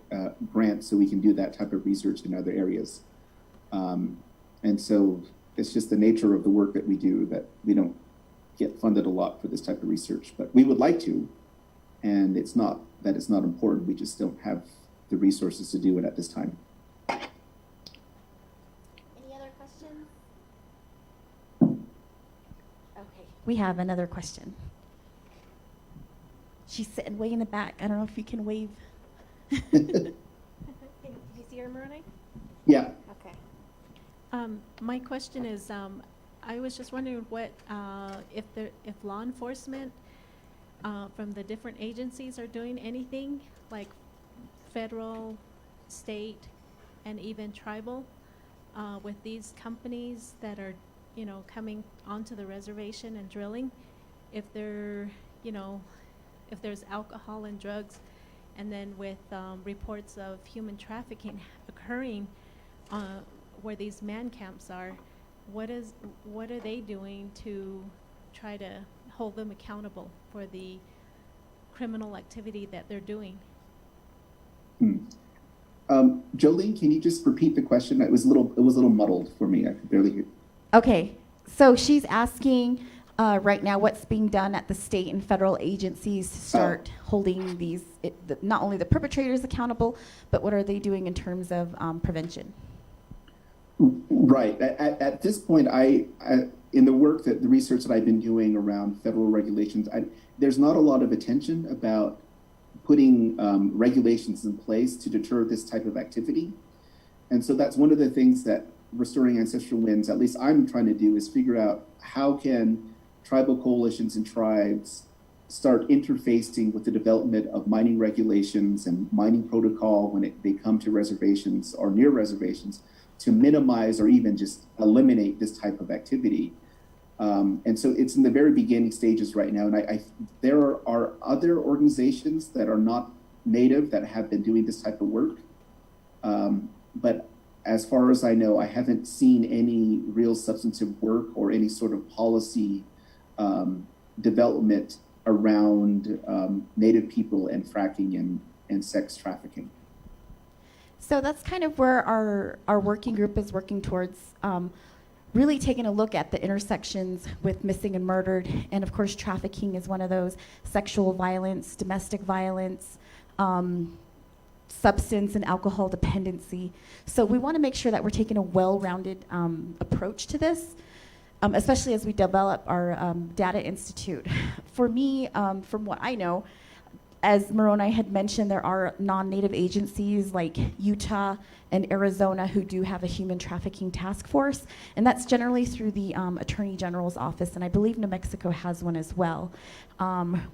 S11: grants so we can do that type of research in other areas. And so it's just the nature of the work that we do that we don't get funded a lot for this type of research, but we would like to, and it's not that it's not important, we just don't have the resources to do it at this time.
S1: Any other questions? Okay, we have another question. She's sitting way in the back. I don't know if you can wave.
S10: Did you see her, Moroni?
S11: Yeah.
S10: Okay. My question is, I was just wondering what if law enforcement from the different agencies are doing anything, like federal, state, and even tribal, with these companies that are, coming onto the reservation and drilling, if they're, if there's alcohol and drugs, and then with reports of human trafficking occurring where these man camps are, what are they doing to try to hold them accountable for the criminal activity that they're doing?
S11: Jolene, can you just repeat the question? It was a little muddled for me. I could barely hear.
S1: Okay, so she's asking right now what's being done at the state and federal agencies to start holding these, not only the perpetrators accountable, but what are they doing in terms of prevention?
S11: Right. At this point, in the work the research that I've been doing around federal regulations, there's not a lot of attention about putting regulations in place to deter this type of activity. And so that's one of the things that Restoring Ancestral Winds, at least I'm trying to do, is figure out how can tribal coalitions and tribes start interfacing with the development of mining regulations and mining protocol when they come to reservations or near reservations to minimize or even just eliminate this type of activity. And so it's in the very beginning stages right now. And there are other organizations that are not native that have been doing this type of work. But as far as I know, I haven't seen any real substantive work or any sort of policy development around Native people and fracking and sex trafficking.
S1: So that's kind of where our working group is working towards, really taking a look at the intersections with missing and murdered. And of course, trafficking is one of those, sexual violence, domestic violence, substance and alcohol dependency. So we want to make sure that we're taking a well-rounded approach to this, especially as we develop our data institute. For me, from what I know, as Moroni had mentioned, there are non-native agencies like Utah and Arizona who do have a human trafficking task force, and that's generally through the Attorney General's office, and I believe New Mexico has one as well.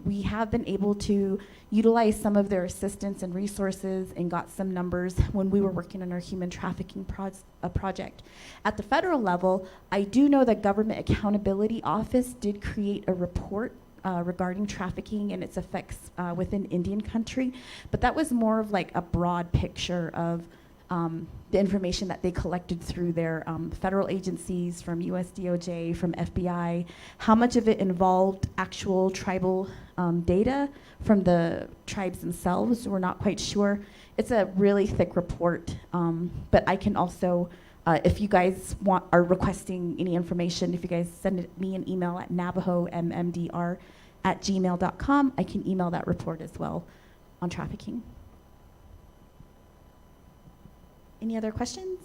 S1: We have been able to utilize some of their assistance and resources and got some numbers when we were working on our human trafficking project. At the federal level, I do know the Government Accountability Office did create a report regarding trafficking and its effects within Indian country, but that was more of like a broad picture of the information that they collected through their federal agencies, from US DOJ, from FBI, how much of it involved actual tribal data from the tribes themselves. We're not quite sure. It's a really thick report, but I can also, if you guys are requesting any information, if you guys send me an email at navajommdr@gmail.com, I can email that report as well on trafficking. Any other questions?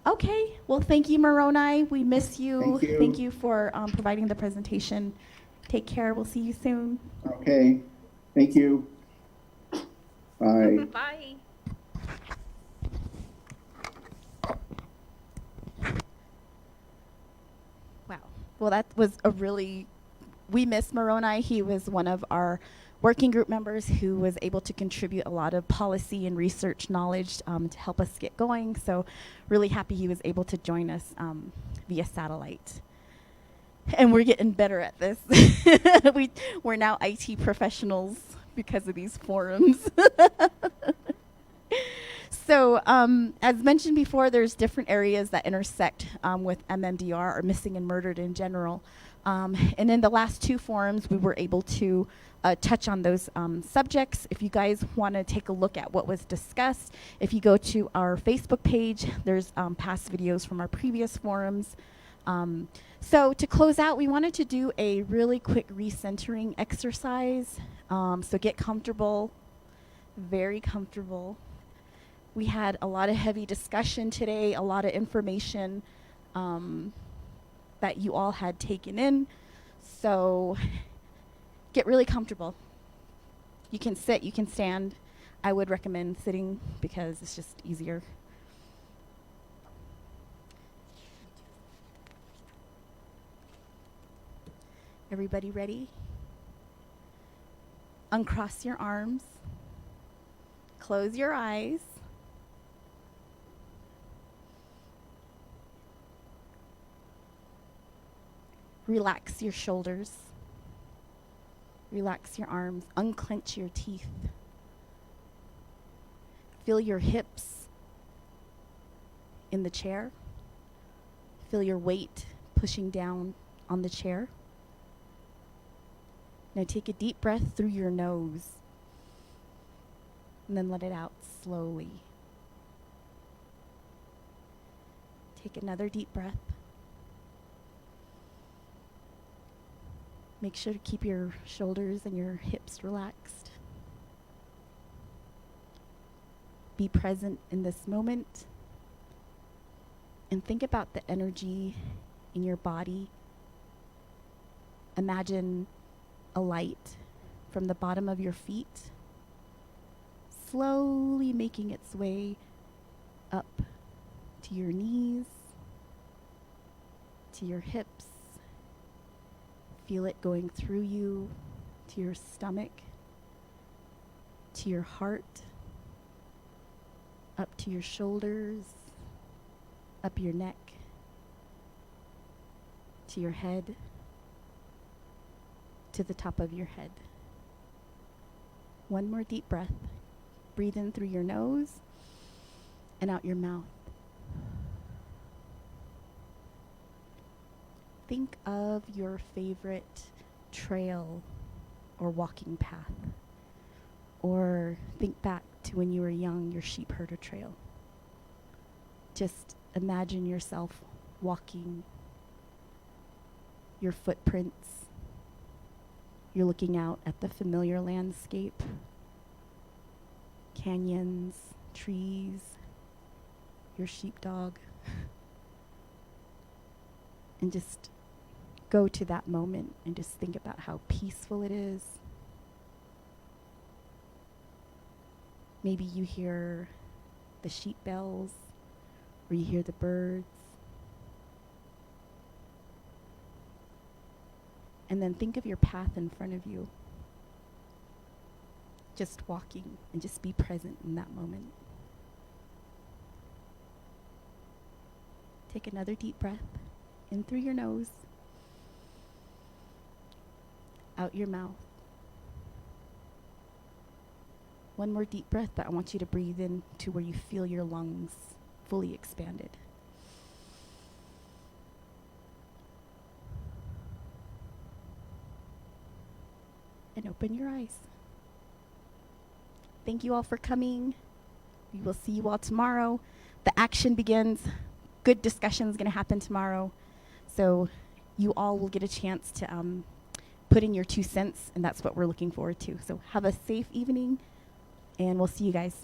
S1: Okay, well, thank you, Moroni. We miss you.
S11: Thank you.
S1: Thank you for providing the presentation. Take care. We'll see you soon.
S11: Okay, thank you. Bye.
S10: Bye.
S1: Wow. Well, that was a really, we miss Moroni. He was one of our working group members who was able to contribute a lot of policy and research knowledge to help us get going. So really happy he was able to join us via satellite. And we're getting better at this. We're now IT professionals because of these forums. So as mentioned before, there's different areas that intersect with MMDR or missing and murdered in general. And in the last two forums, we were able to touch on those subjects. If you guys want to take a look at what was discussed, if you go to our Facebook page, there's past videos from our previous forums. So to close out, we wanted to do a really quick recentering exercise. So get comfortable, very comfortable. We had a lot of heavy discussion today, a lot of information that you all had taken in. So get really comfortable. You can sit, you can stand. I would recommend sitting because it's just easier. Everybody ready? Uncross your arms. Close your eyes. Relax your shoulders. Relax your arms. Unclench your teeth. Feel your hips in the chair. Feel your weight pushing down on the chair. Now take a deep breath through your nose and then let it out slowly. Take another deep breath. Make sure to keep your shoulders and your hips relaxed. Be present in this moment and think about the energy in your body. Imagine a light from the bottom of your feet, slowly making its way up to your knees, to your hips. Feel it going through you, to your stomach, to your heart, up to your shoulders, up your neck, to your head, to the top of your head. One more deep breath. Breathe in through your nose and out your mouth. Think of your favorite trail or walking path. Or think back to when you were young, your sheep herder trail. Just imagine yourself walking your footprints. You're looking out at the familiar landscape, canyons, trees, your sheepdog, and just go to that moment and just think about how peaceful it is. Maybe you hear the sheep bells, or you hear the birds. And then think of your path in front of you. Just walking, and just be present in that moment. Take another deep breath, in through your nose, out your mouth. One more deep breath, but I want you to breathe in to where you feel your lungs fully expanded. and open your eyes. Thank you all for coming. We will see you all tomorrow. The action begins. Good discussion is going to happen tomorrow. So you all will get a chance to put in your 2 cents, and that's what we're looking forward to. So have a safe evening, and we'll see you guys.